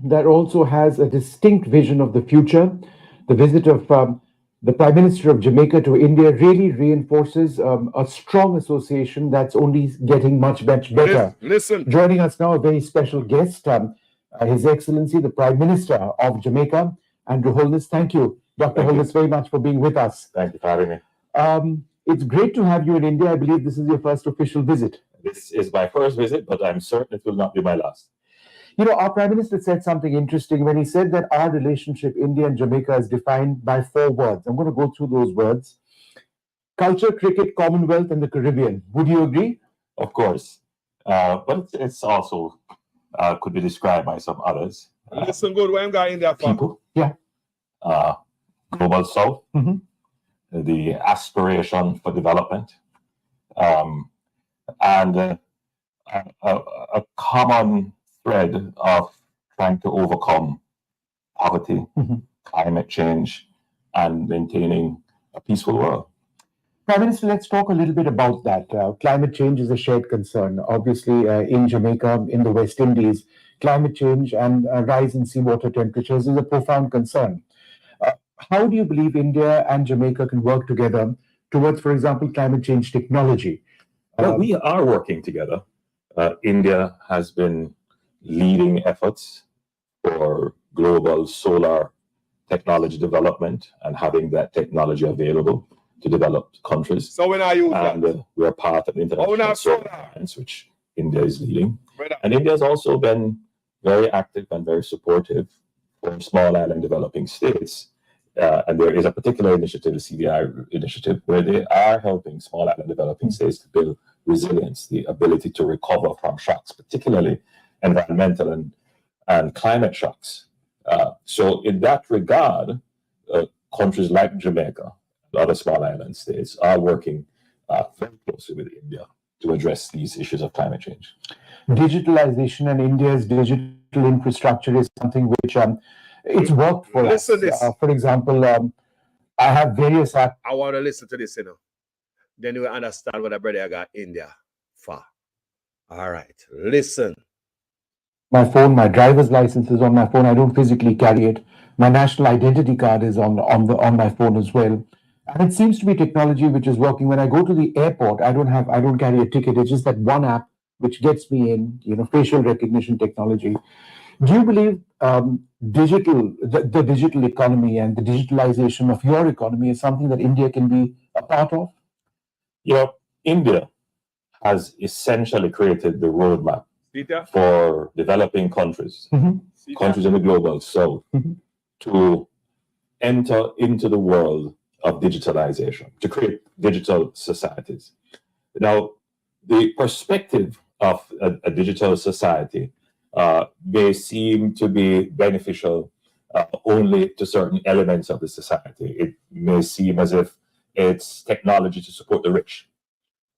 That also has a distinct vision of the future. The visit of the Prime Minister of Jamaica to India really reinforces a strong association that's only getting much better. Listen. Joining us now, a very special guest, His Excellency, the Prime Minister of Jamaica, Andrew Holness. Thank you, Dr. Holness, very much for being with us. Thank you for having me. It's great to have you in India. I believe this is your first official visit. This is my first visit, but I'm certain it will not be my last. You know, our Prime Minister said something interesting when he said that our relationship, India and Jamaica, is defined by 4 words. I'm going to go through those words. Culture, cricket, Commonwealth, and the Caribbean. Would you agree? Of course. But it's also could be described by some others. Listen good, where I'm going in there for? People. Yeah. Global South. Mm-hmm. The aspiration for development. And a common thread of trying to overcome poverty, climate change, and maintaining a peaceful world. Prime Minister, let's talk a little bit about that. Climate change is a shared concern. Obviously, in Jamaica, in the West Indies, climate change and rise in seawater temperatures is a profound concern. How do you believe India and Jamaica can work together towards, for example, climate change technology? Well, we are working together. India has been leading efforts for global solar technology development and having that technology available to developed countries. So when are you? And we are part of the International Solar Alliance, which India is leading. And India has also been very active and very supportive for small island developing states. And there is a particular initiative, the CDI initiative, where they are helping small island developing states to build resilience, the ability to recover from shocks, particularly environmental and climate shocks. So in that regard, countries like Jamaica, other small island states are working very closely with India to address these issues of climate change. Digitalization and India's digital infrastructure is something which it's worked for us. For example, I have various apps. I want to listen to this, Then you will understand what a brother got India for. All right, listen. My phone, my driver's license is on my phone. I don't physically carry it. My national identity card is on my phone as well. And it seems to be technology which is working. When I go to the airport, I don't carry a ticket. It's just that one app which gets me in, facial recognition technology. Do you believe the digital economy and the digitalization of your economy is something that India can be a part of? India has essentially created the roadmap for developing countries, countries in the global south, to enter into the world of digitalization, to create digital societies. Now, the perspective of a digital society may seem to be beneficial only to certain elements of the society. It may seem as if it's technology to support the rich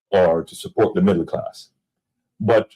or to support the middle class. But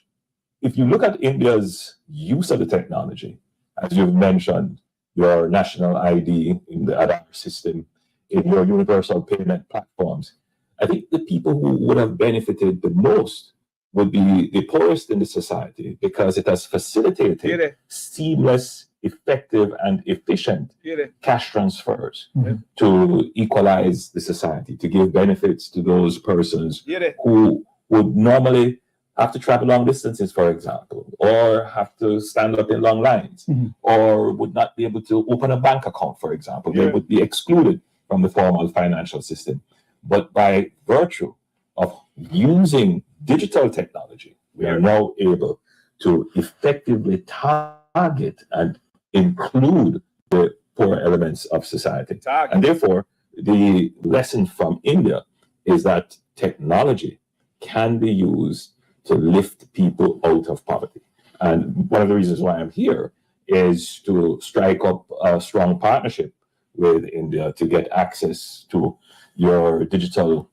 if you look at India's use of the technology, as you've mentioned, your national ID in the Aadhaar system, in your universal payment platforms, I think the people who would have benefited the most would be the poorest in the society, because it has facilitated seamless, effective, and efficient cash transfers to equalize the society, to give benefits to those persons who would normally have to travel long distances, for example, or have to stand up in long lines, or would not be able to open a bank account, for example. They would be excluded from the formal financial system. But by virtue of using digital technology, we are now able to effectively target and include the poor elements of society. And therefore, the lesson from India is that technology can be used to lift people out of poverty. And one of the reasons why I'm here is to strike up a strong partnership with India to get access to your digital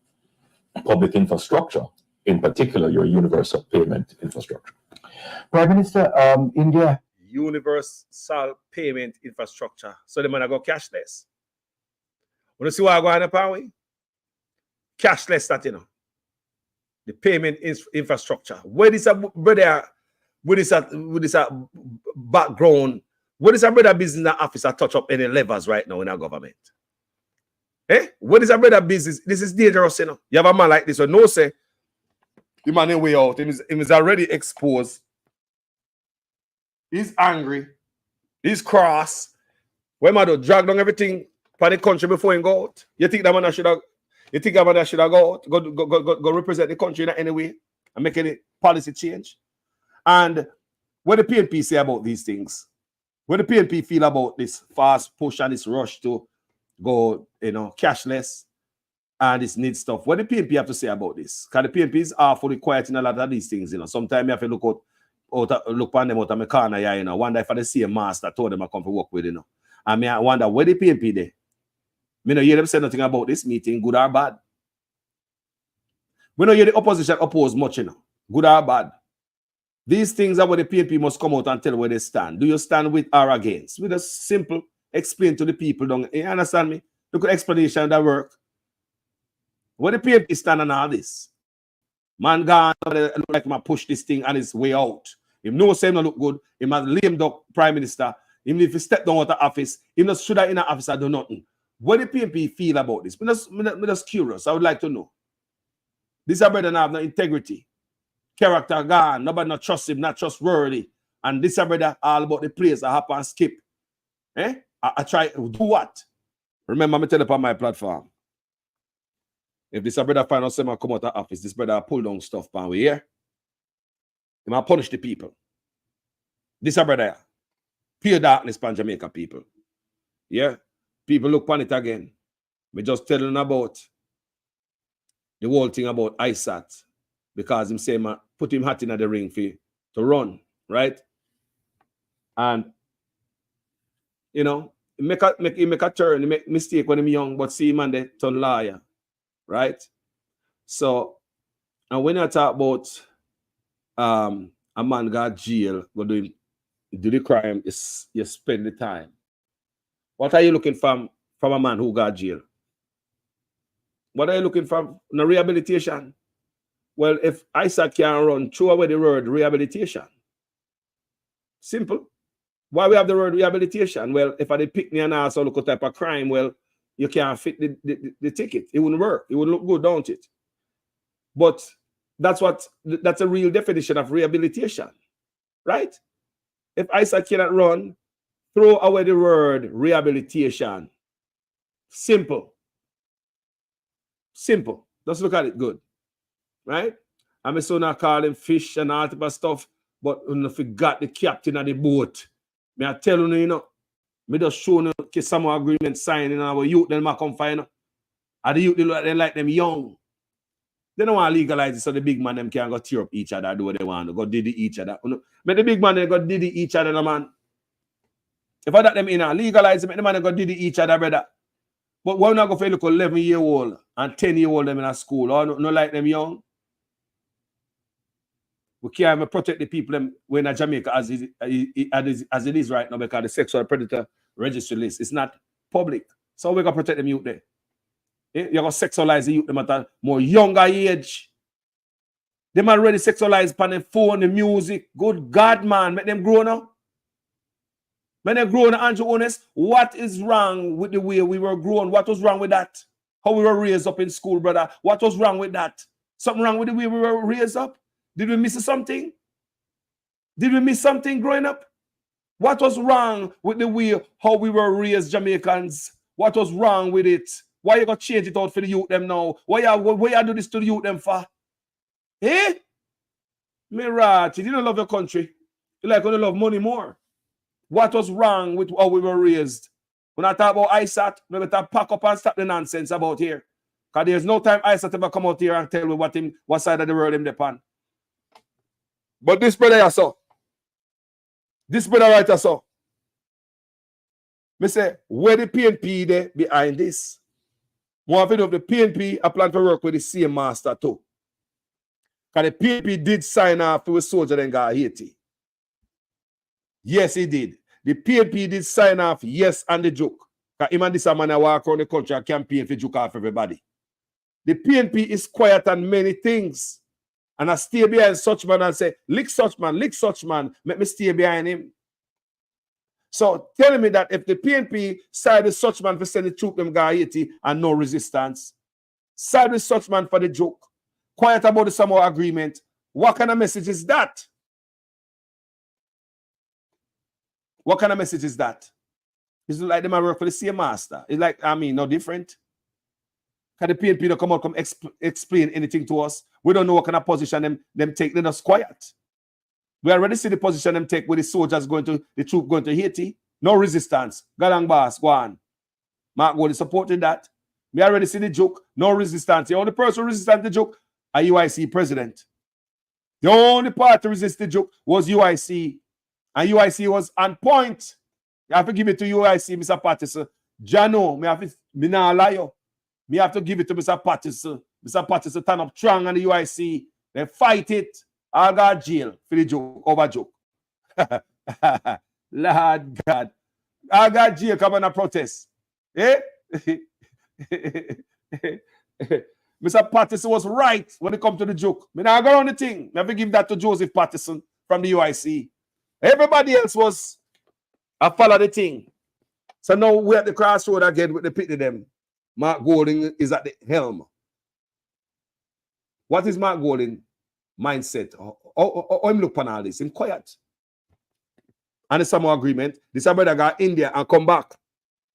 public infrastructure, in particular your universal payment infrastructure. Prime Minister, India. Universal payment infrastructure. So the man go cashless. Want to see what I go on upon we? Cashless that, the payment infrastructure. Where is a brother with this background? What is a brother business officer touch up any levers right now in our government? What is a brother business? This is dangerous, You have a man like this, so no say the man in way out. He is already exposed. He's angry. He's cross. When man do drag down everything for the country before he go out. You think that man should have? You think that man should have go out, go represent the country in any way and make any policy change? And what the PNP say about these things? What the PNP feel about this fast push and this rush to go, cashless and this need stuff? What the PNP have to say about this? Because the PNP is awfully quiet in a lot of these things, Sometimes you have to look on them out of my corner, wonder if I see a master told them I come to work with, I mean, I wonder where the PNP there. Me no hear them say nothing about this meeting, good or bad. We don't hear the opposition oppose much, good or bad. These things are what the PNP must come out and tell where they stand. Do you stand with or against? We just simple explain to the people. Don't you understand me? Look at explanation that work. Where the PNP stand on all this? Man gone look like I push this thing on his way out. If no say no look good, he must lame duck prime minister. Even if he step down out of office, he not should have in the office and do nothing. What do the PNP feel about this? I'm just curious. I would like to know. This a brother have no integrity. Character gone. Nobody not trust him, not trustworthy. And this a brother all about the place. I hop and skip. I try do what? Remember me tell you on my platform. If this a brother find out someone come out of office, this brother pull down stuff pan we here. He might punish the people. This a brother. Pure darkness pan Jamaica people. Yeah. People look on it again. Me just telling about the whole thing about ISAT. Because him say man put him hat in the ring for to run, right? And you know, he make a turn, he make mistake when him young, but see man they turn liar, right? So, and when I talk about a man got jail, but do the crime, is you spend the time. What are you looking from a man who got jail? What are you looking for? No rehabilitation. Well, if Isaac can run, throw away the word rehabilitation. Simple. Why we have the word rehabilitation? Well, if I did pick me and ask look what type of crime, well, you can't fit the ticket. It wouldn't work. It would look good, don't it? But that's a real definition of rehabilitation, right? If Isaac cannot run, throw away the word rehabilitation. Simple. Simple. Just look at it good. Right? And my son call him fish and all type of stuff, but I forgot the captain of the boat. Me I tell you, you know, me just show you some agreement signing and our youth then come find. And the youth they like them young. They don't want to legalize it so the big man them can go tear up each other, do what they want to go diddy each other. But the big man they go diddy each other, no, man. If I that them in legalize it, the man they go diddy each other, brother. But why not go for look 11-year-old and 10-year-old them in a school or no like them young? We can't even protect the people when in Jamaica as it is right now because the sexual predator registry list is not public. So we're going to protect them youth there. You're going to sexualize the youth them at a more younger age. They man already sexualized on the phone, the music. Good God, man. Make them grow now. Make them grow now, Andrew Honest. What is wrong with the way we were grown? What was wrong with that? How we were raised up in school, brother. What was wrong with that? Something wrong with the way we were raised up? Did we miss something? Did we miss something growing up? What was wrong with the way how we were raised Jamaicans? What was wrong with it? Why you got to change it out for the youth them now? Why you do this to the youth them for? Eh? Me right. You didn't love your country. You like only love money more. What was wrong with how we were raised? When I talk about ISAT, we better pack up and stop the nonsense about here. Because there's no time ISAT ever come out here and tell me what side of the world him depend. But this brother I saw. This brother right I saw. Me say, where the PNP there behind this? One of the PNP I plan to work with the same master too. Because the PNP did sign off to a soldier and got Haiti. Yes, he did. The PNP did sign off, yes, and the joke. Because him and this man I walk around the country and campaign for joke off everybody. The PNP is quiet on many things. And I stay behind such man and say, lick such man, make me stay behind him. So telling me that if the PNP side with such man for sending troop them guy Haiti and no resistance, side with such man for the joke, quiet about the Samoa agreement, what kind of message is that? What kind of message is that? It's like them work for the same master. It's like, no different. Can the PNP don't come out explain anything to us? We don't know what kind of position them take. They're just quiet. We already see the position them take with the soldiers the troop going to Haiti. No resistance. Galang Bass, go on. Mark Gold is supporting that. We already see the joke. No resistance. The only person who resisted the joke, a UIC president. The only party to resist the joke was UIC. And UIC was on point. You have to give it to UIC, Mr. Patterson. Jano, me not lie you. Me have to give it to Mr. Patterson. Mr. Patterson turn up strong on the UIC. They fight it. I got jail for the joke, over joke. Lord God. I got jail come on a protest. Eh? Mr. Patterson was right when it comes to the joke. I mean, I got on the thing. Never give that to Joseph Patterson from the UIC. Everybody else was I follow the thing. So now we're at the crossroad again with the pit of them. Mark Golding is at the helm. What is Mark Golding mindset? How him look upon all this? Him quiet. And the summer agreement. This brother got India and come back.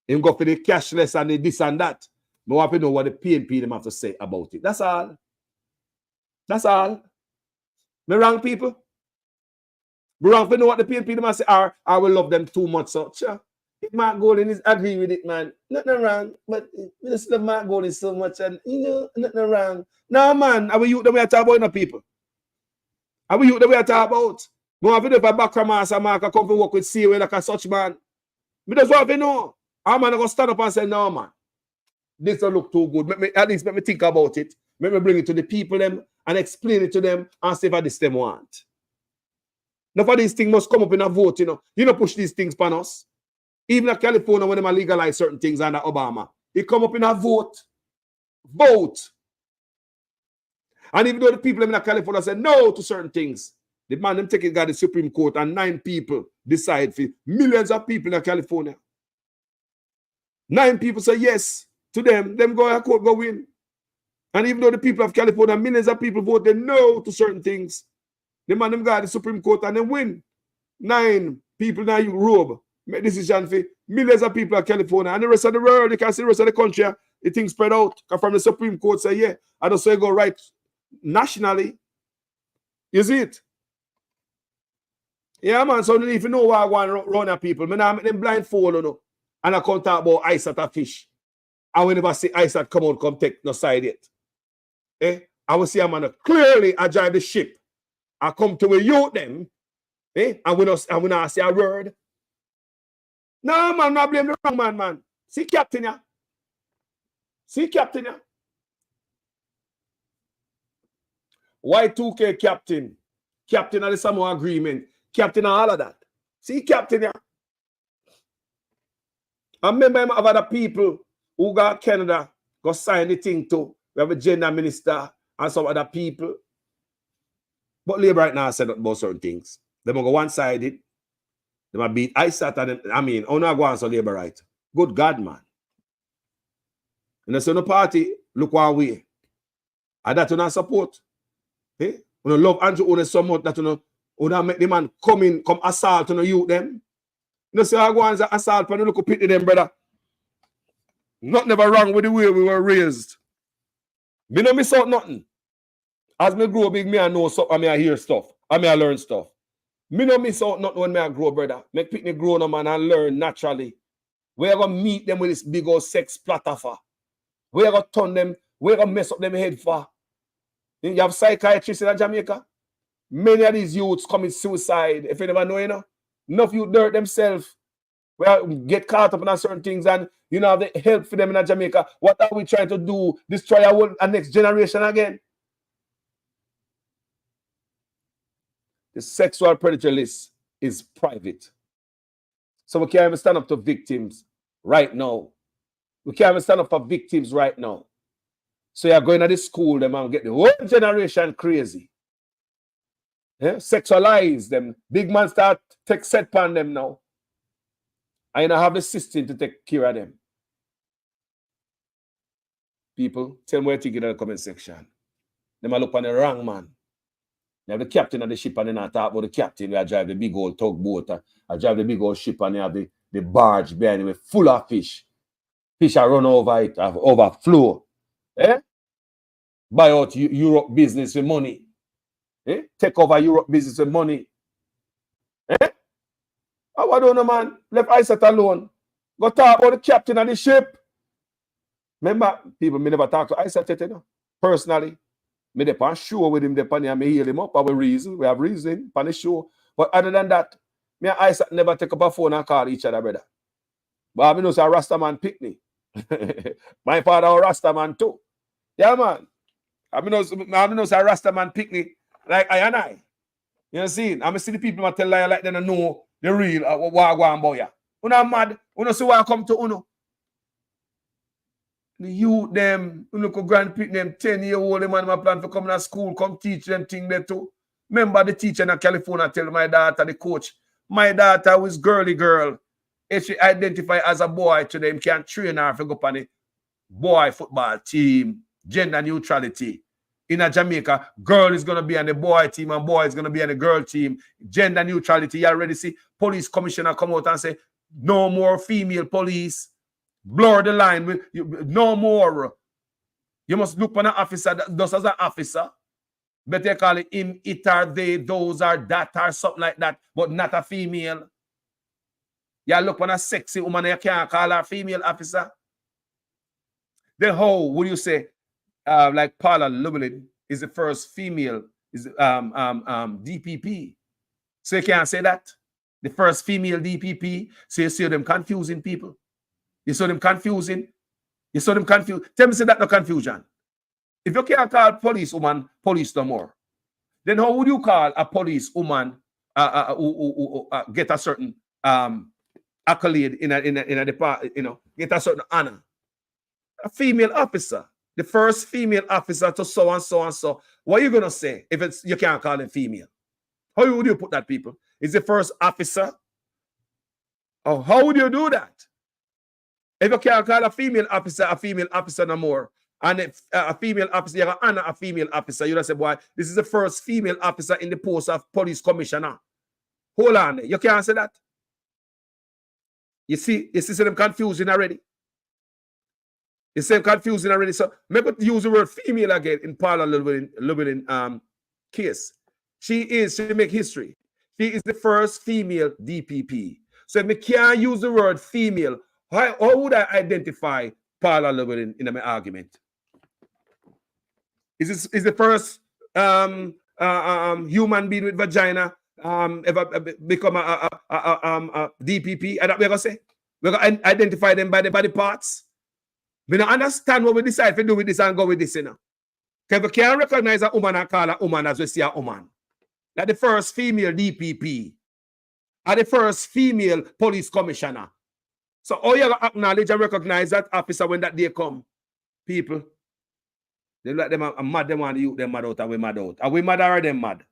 Him go for the cashless and the this and that. I want to know what the PNP them have to say about it. That's all. That's all. Me wrong people. Me wrong to know what the PNP them have to say. I will love them too much. So sure. If Mark Golding is agree with it, man. Nothing wrong. But we just love Mark Golding so much and nothing wrong. No man, are we youth that we are talking about people? Are we youth that we are talking about? We want to know if a background master Mark come to work with COA like a such man. We just want to know. I'm going to stand up and say, no man. This don't look too good. At least let me think about it. Let me bring it to the people them and explain it to them and see what this them want. Now for these things must come up in a vote, you know. You don't push these things upon us. Even in California, when they legalize certain things under Obama, it come up in a vote. Vote. And even though the people in California said no to certain things, the man them take it to the Supreme Court and 9 people decide for millions of people in California. 9 people say yes to them go to court, go win. And even though the people of California, millions of people voted no to certain things, the man them go to the Supreme Court and then win. 9 people now you robe. Make decision for millions of people in California and the rest of the world. You can see the rest of the country, the thing spread out. Because from the Supreme Court say, yeah, I don't say go right nationally. You see it? Yeah, man. So if you know why I want to run at people, I make them blindfold, you know, and I can't talk about ice at a fish. I will never see ice that come out, come take no side yet. Eh? I will see a man clearly I drive the ship. I come to a youth them, eh? And we not say a word. No, man, not blame the wrong man. See captain, yeah. See captain, yeah. Y2K captain. Captain of the Samoa Agreement. Captain of all of that. See captain, yeah. I remember of other people who got Canada go sign the thing too. We have a gender minister and some other people. But Labour right now said about certain things. They will go one-sided. They might beat ISAT and I mean, I'm not going to Labour right. Good God, man. And the no party, look one way. And that you not support. Eh? You love Andrew Owen so much that you make the man come assault on you them. You know, say I go and assault and look up at them, brother. Not never wrong with the way we were raised. Me no miss out nothing. As me grow big, me I know stuff, and me I hear stuff, and me I learn stuff. Me no miss out nothing when me I grow, brother. Make people grow no man and learn naturally. We are gonna meet them with this big old sex platter for. We are gonna turn them, we are gonna mess up them head for. You have psychiatrists in Jamaica. Many of these youths commit suicide. If you never know, you know, enough youth dirt themselves. Well, get caught up in certain things and you know the help for them in Jamaica. What are we trying to do? Destroy our next generation again? The sexual predator list is private. So we can't even stand up to victims right now. We can't even stand up for victims right now. So you're going to the school them and get the whole generation crazy. Yeah? Sexualize them. Big man start take set upon them now. I don't have the system to take care of them. People, tell me what you think in the comment section. They might look on the wrong man. You have the captain of the ship and then I talk about the captain where I drive the big old tugboat. I drive the big old ship and you have the barge behind it full of fish. Fish are run over it, overflow. Eh? Buy out Europe business with money. Eh? Take over Europe business with money. Eh? I don't know, man. Left ISAT alone. Go talk about the captain of the ship. Remember, people, me never talk to ISAT, you know, personally. Me dey pan show with him, and me heal him up. Our reason, we have reason pan the show. But other than that, me and ISAT never take up a phone and call each other, brother. But I know say Rasta man pick me. My father a Rasta man too. Yeah, man. I know say Rasta man pick me like I and I. You see? I'm see the people that tell lie like they don't know the real what go on about ya. Una mad. Una see why come to uno. The youth them, uno go grandpick them 10-year-old man my plan for coming to school, come teach them thing there too. Remember the teacher in California tell my daughter, the coach, my daughter was girly girl. If she identify as a boy to them, can train her to go up on the boy football team, gender neutrality. In a Jamaica, girl is going to be on the boy team and boy is going to be on the girl team. Gender neutrality. You already see police commissioner come out and say, no more female police. Blur the line with no more. You must look for an officer that does as an officer. But they call it him, it or they, those are that or something like that, but not a female. You look for a sexy woman, you can't call her a female officer. Then how would you say, like Paula Llewellyn is the first female is DPP? So you can't say that. The first female DPP. So you see them confusing people. You saw them confusing. You saw them confused. Tell me, say that no confusion. If you can't call police woman police no more, then how would you call a police woman who get a certain accolade in a department, you know, get a certain honor? A female officer, the first female officer to so and so and so. What are you gonna say if it's you can't call them female? How would you put that, people? Is the first officer? Oh, how would you do that? If you can't call a female officer no more, and if a female officer, you honor a female officer, you don't say, boy, this is the first female officer in the post of police commissioner. Hold on, you can't say that. You see them confusing already. You see them confusing already. So maybe use the word female again in Paula Llewellyn case. She make history. She is the first female DPP. So if we can't use the word female, how would I identify Paula Llewellyn in my argument? Is the first human being with vagina ever become a DPP? And that we're gonna say we're gonna identify them by the body parts. We don't understand what we decide to do with this and go with this, you know. Because we can't recognize a woman and call a woman as we see a woman. Like the first female DPP, or the first female police commissioner. So all you acknowledge and recognize that officer when that day come. People, they let them mad, them want you, them mad out, and we mad out. Are we mad or are them mad?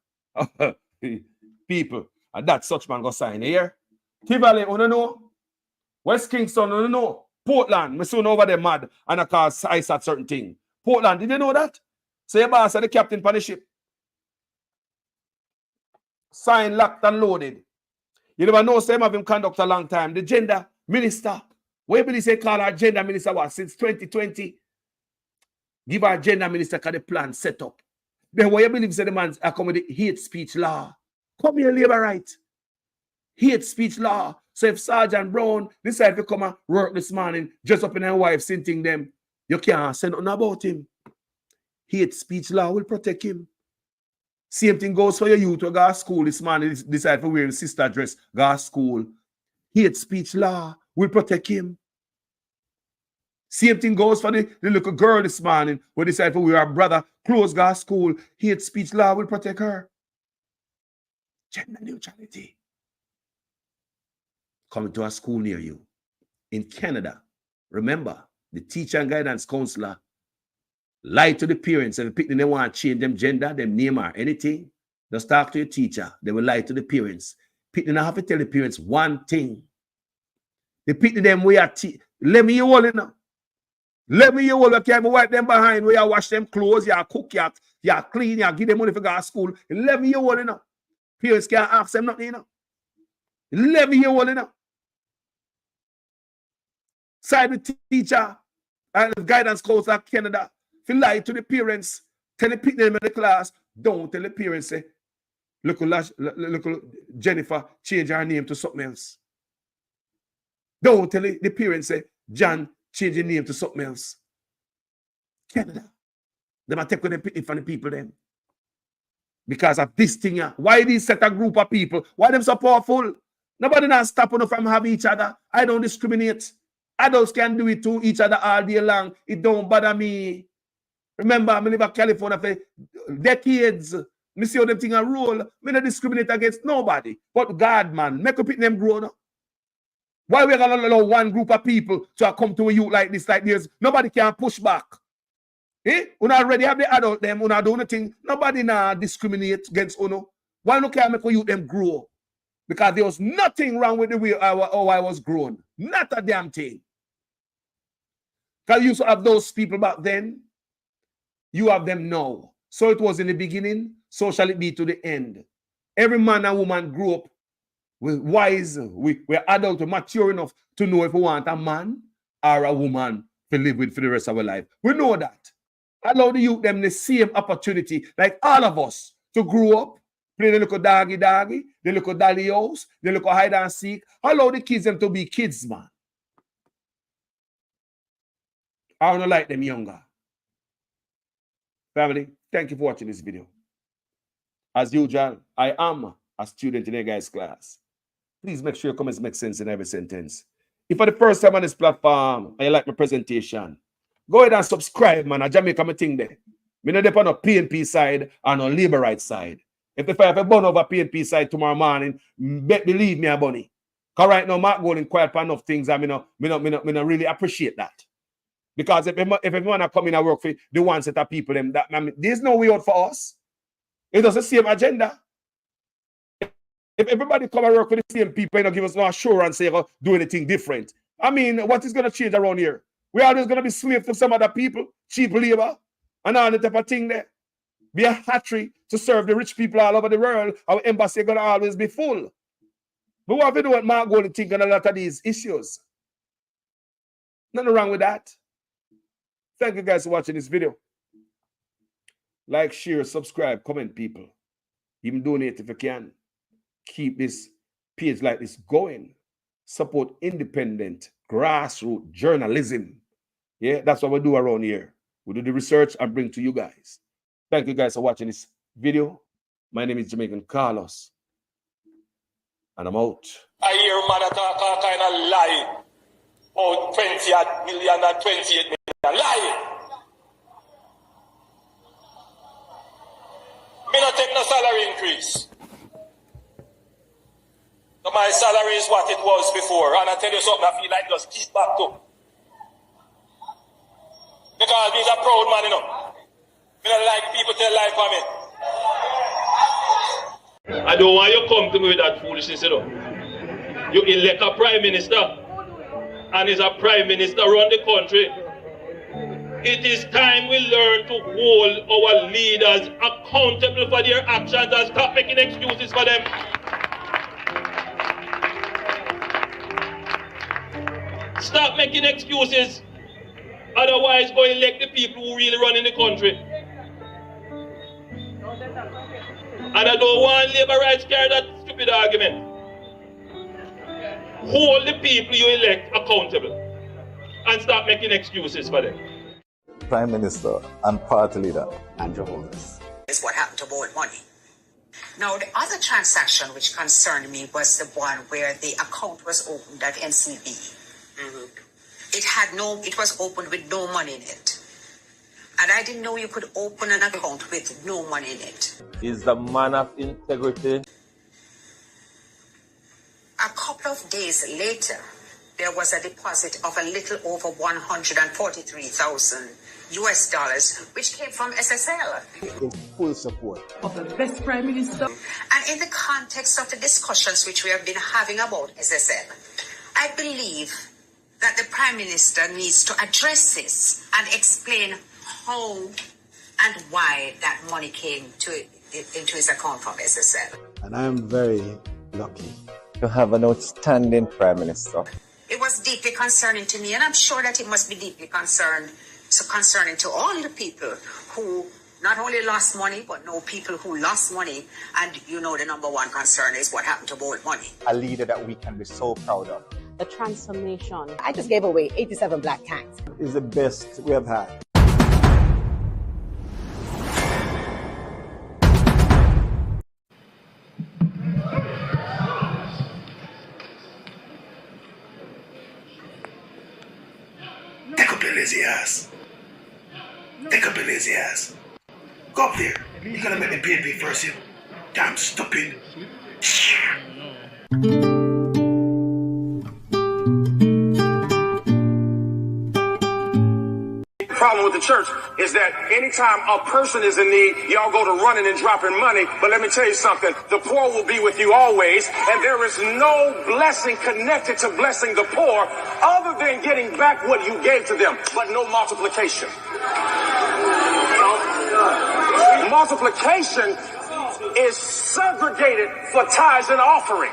People, and that such man go sign here. Tivoli, you know. West Kingston, you know. Portland, me soon over there mad and I call ice at certain thing. Portland, did you know that? So your boss are the captain for the ship. Signed, locked, and loaded. You never know, some of him conduct a long time. The gender minister, where will say call our gender minister what? Since 2020. Give our gender minister the plan set up. Then where you believe say the man's accommodate hate speech law. Come here, labor right. Hate speech law. So if Sergeant Brown decide to come and work this morning, dress up in their wife, sinting them, you can't say nothing about him. Hate speech law will protect him. Same thing goes for your youth who go to school this morning, decide to wear a sister dress, go to school. Hate speech law will protect him. Same thing goes for the little girl this morning who decide to wear her brother clothes, go to school. Hate speech law will protect her. Gender neutrality. Coming to a school near you. In Canada, remember, the teacher and guidance counselor lied to the parents and the people they want to change them gender, them name or anything. Just talk to your teacher. They will lie to the parents. People don't have to tell the parents one thing. The people them we are let me you all in now. Let me you all okay, wipe them behind where you wash them clothes, you cook, you clean, you give them money for go to school. Let me you all in now. Parents can't ask them nothing, you know. Let me you all in now. Side the teacher and the guidance counselor Canada. If you lie to the parents, tell the people in the class, don't tell the parents, say, look, Jennifer change her name to something else. Don't tell the parents, say, John change your name to something else. Canada. They might take with them picnic from the people then. Because of this thing, why these set a group of people? Why them so powerful? Nobody not stop them from having each other. I don't discriminate. Adults can do it to each other all day long. It don't bother me. Remember, I live in California for decades. Me see how them thing a roll. Me not discriminate against nobody. But God, man, make up it them grown up. Why we gonna allow one group of people to come to a youth like this, like this? Nobody can push back. Eh? Una already have the adult them, una do nothing. Nobody now discriminate against uno. Why no can make a youth them grow? Because there was nothing wrong with the way how I was grown. Not a damn thing. Because you used to have those people back then. You have them now. So it was in the beginning, so shall it be to the end. Every man and woman grew up. We're wise, we're adult, we're mature enough to know if we want a man or a woman to live with for the rest of our life. We know that. Allow the youth them the same opportunity, like all of us, to grow up, play the little doggy, the little dolly house, the little hide and seek. Allow the kids them to be kids, man. I don't like them younger. Family, thank you for watching this video. As usual, I am a student in a guy's class. Please make sure your comments make sense in every sentence. If for the first time on this platform and you like my presentation, go ahead and subscribe, man. I Jamaica my thing there. Me not depend on PNP side and on Labour right side. If the fire burn over PNP side tomorrow morning, believe me, Bunny. Because right now, Mark Golding quiet for enough things, and me not really appreciate that. Because if everyone come in and work for the one set of people, them that there's no way out for us. It does the same agenda. If everybody come and work for the same people and give us no assurance, say do anything different. I mean, what is going to change around here? We are just going to be slaves to some other people, cheap labor, and all the type of thing there. Be a hatchery to serve the rich people all over the world. Our embassy is going to always be full. But what have you do with Mark Golding think on a lot of these issues? Nothing wrong with that. Thank you guys for watching this video. Like, share, subscribe, comment, people. Even donate if you can. Keep this page like this going. Support independent, grassroots journalism. Yeah, that's what we do around here. We do the research and bring to you guys. Thank you guys for watching this video. My name is Jamaican Carlos. And I'm out. I hear man talk kind of lie. Oh, 20 million and 28 million. Lie. Me not take no salary increase. So my salary is what it was before. And I tell you something, I feel like just keep back to. Because he's a proud man, you know. Me don't like people tell lie for me. I don't want you to come to me with that foolishness, you know. You elect a prime minister, and is a prime minister run the country. It is time we learn to hold our leaders accountable for their actions and stop making excuses for them. Stop making excuses. Otherwise, go elect the people who really run in the country. And I don't want Labour rights carry that stupid argument. Hold the people you elect accountable and stop making excuses for them. Prime Minister and Party Leader Andrew Holness. Is what happened to borrowed money. Now, the other transaction which concerned me was the one where the account was opened at NCB. It was opened with no money in it. And I didn't know you could open an account with no money in it. Is the man of integrity. A couple of days later, there was a deposit of a little over $143,000 US, which came from SSL. In full support of the best Prime Minister. And in the context of the discussions which we have been having about SSL, I believe that the Prime Minister needs to address this and explain how and why that money came into his account from SSL. And I am very lucky to have an outstanding Prime Minister. It was deeply concerning to me, and I'm sure that it must be deeply concerning to all the people who not only lost money, but know people who lost money. And you know the number one concern is what happened to borrowed money. A leader that we can be so proud of. The transformation. I just gave away 87 black tanks. Is the best we have had. Take up the lazy ass. Take up the lazy ass. Go up there. You gotta make me PNP first, you damn stupid. The problem with the church is that anytime a person is in need, y'all go to running and dropping money. But let me tell you something, the poor will be with you always, and there is no blessing connected to blessing the poor other than getting back what you gave to them, but no multiplication. Multiplication is segregated for tithes and offering.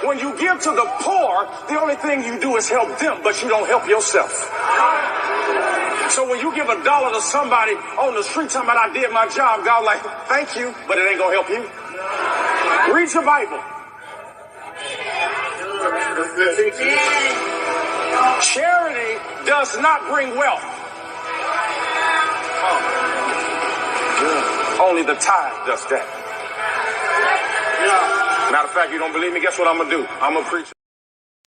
When you give to the poor, the only thing you do is help them, but you don't help yourself. So when you give $1 to somebody on the street talking about I did my job, God like, thank you, but it ain't gonna help you. Read your Bible. Charity does not bring wealth. Only the tithe does that. Matter of fact, you don't believe me? Guess what I'm gonna do? I'm gonna preach.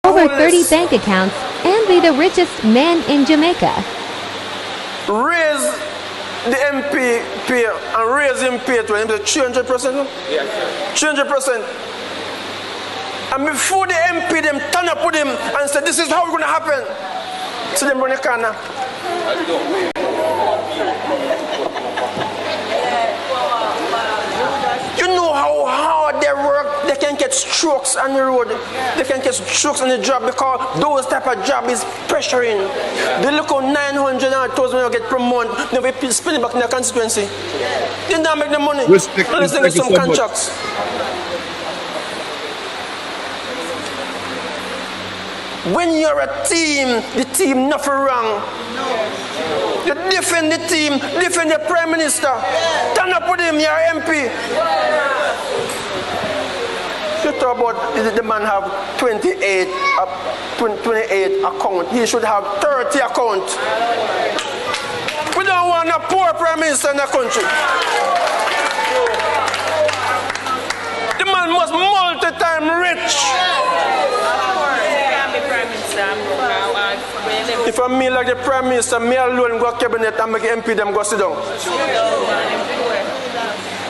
Over 30 bank accounts and be the richest man in Jamaica. Raise the MP pay and raise him pay to him 300%. Yeah, 300%. And before the MP them turn up with him and say this is how it's gonna happen. So them run the corner. You know how hard they work. They can get strokes on the road. They can get strokes on the job because those type of job is pressuring. They look at 900 and 1,000 get per month. They will spend it back in their constituency. They don't make the money. Unless they get some contracts. When you're a team, the team nothing wrong. You defend the team, defend the Prime Minister. Turn up with him, you're MP. You talk about the man have 28 account. He should have 30 account. We don't want a poor Prime Minister in the country. The man must multi-time rich. If I'm me like the Prime Minister, me alone go cabinet and make MP them go sit down.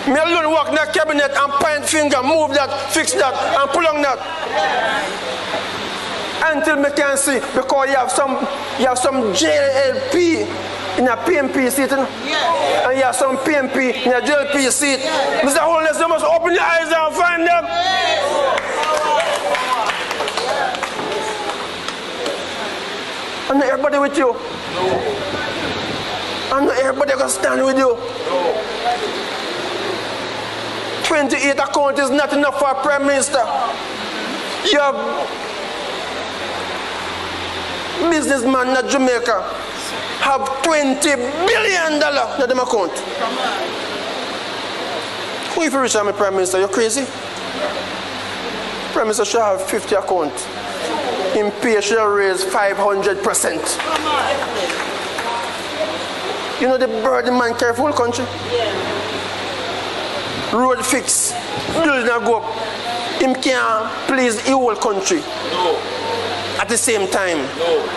Me alone walk in the cabinet and point finger, move that, fix that, and pull on that. Until me can see, because you have some JLP in a PMP seat, and you have some PMP in a JLP seat. Mr. Holness, you must open your eyes and find them. And not everybody with you. And not everybody gonna stand with you. 28 account is not enough for a Prime Minister. You have businessman in Jamaica have $20 billion in them account. Who if you reach I'm a Prime Minister? You're crazy? Prime Minister should have 50 accounts. In pay should raise 500%. You know the burden man carry for the whole country? Road fix, building a go up. Him can't please the whole country. No. at the same time. No.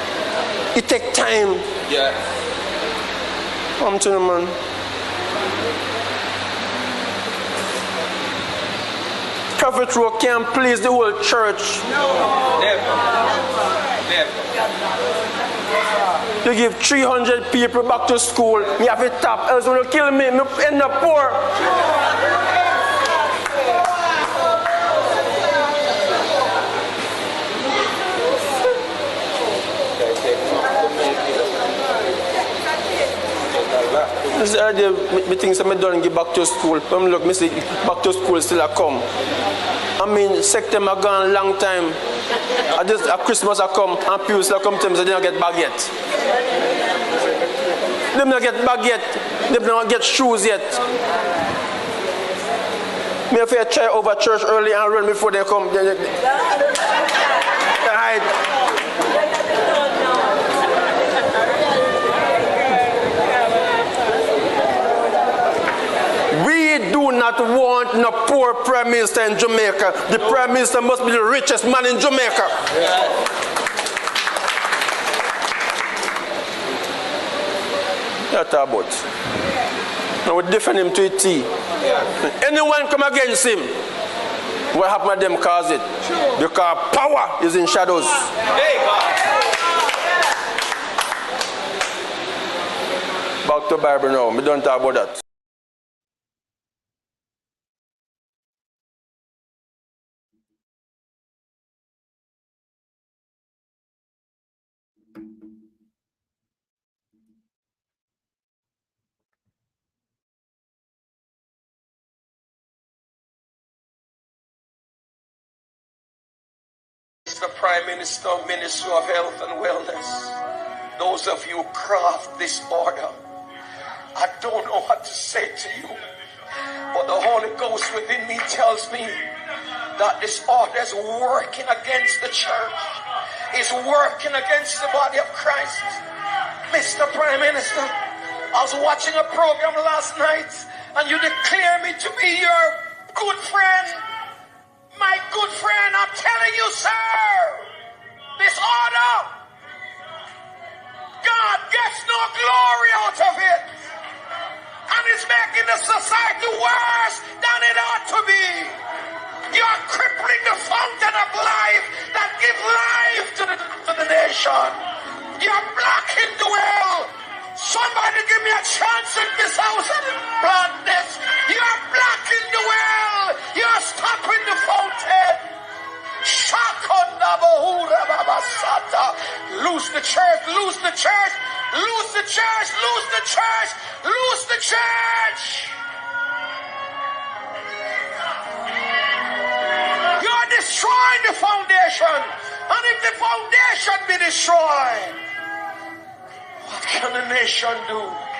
It takes time. Yeah. I'm telling you, man. Prophet Rowe can't please the whole church. No. Never. Never. You give 300 people back to school, you have it tap, else when you kill me, you end up poor. This idea, me think I don't give back to school. Look, me say back to school still a come. I mean, September gone a long time. I just at Christmas I come and people still come to me, so they don't get bag yet. They don't get bag yet. They don't get shoes yet. Me if I try over church early and run before they come. They hide. We do not want no poor prime minister in Jamaica. The prime minister must be the richest man in Jamaica. That's about. Now we defend him to a T. Anyone come against him, what happen to them cause it? Because power is in shadows. Back to Bible now. We don't talk about that. Mr. Prime Minister, Minister of Health and Wellness, those of you who craft this order, I don't know what to say to you, but the Holy Ghost within me tells me that this order is working against the church, is working against the body of Christ. Mr. Prime Minister, I was watching a program last night and you declare me to be your good friend. My good friend, I'm telling you, sir, this order, God gets no glory out of it. And it's making the society worse than it ought to be. You're crippling the fountain of life that gives life to the nation. You're blocking the well. Somebody give me a chance in this house and plant this. You're blocking the well. You're stopping the fountain. Lose the church, lose the church, lose the church, lose the church, lose the church. You're destroying the foundation. And if the foundation be destroyed, what can a nation do?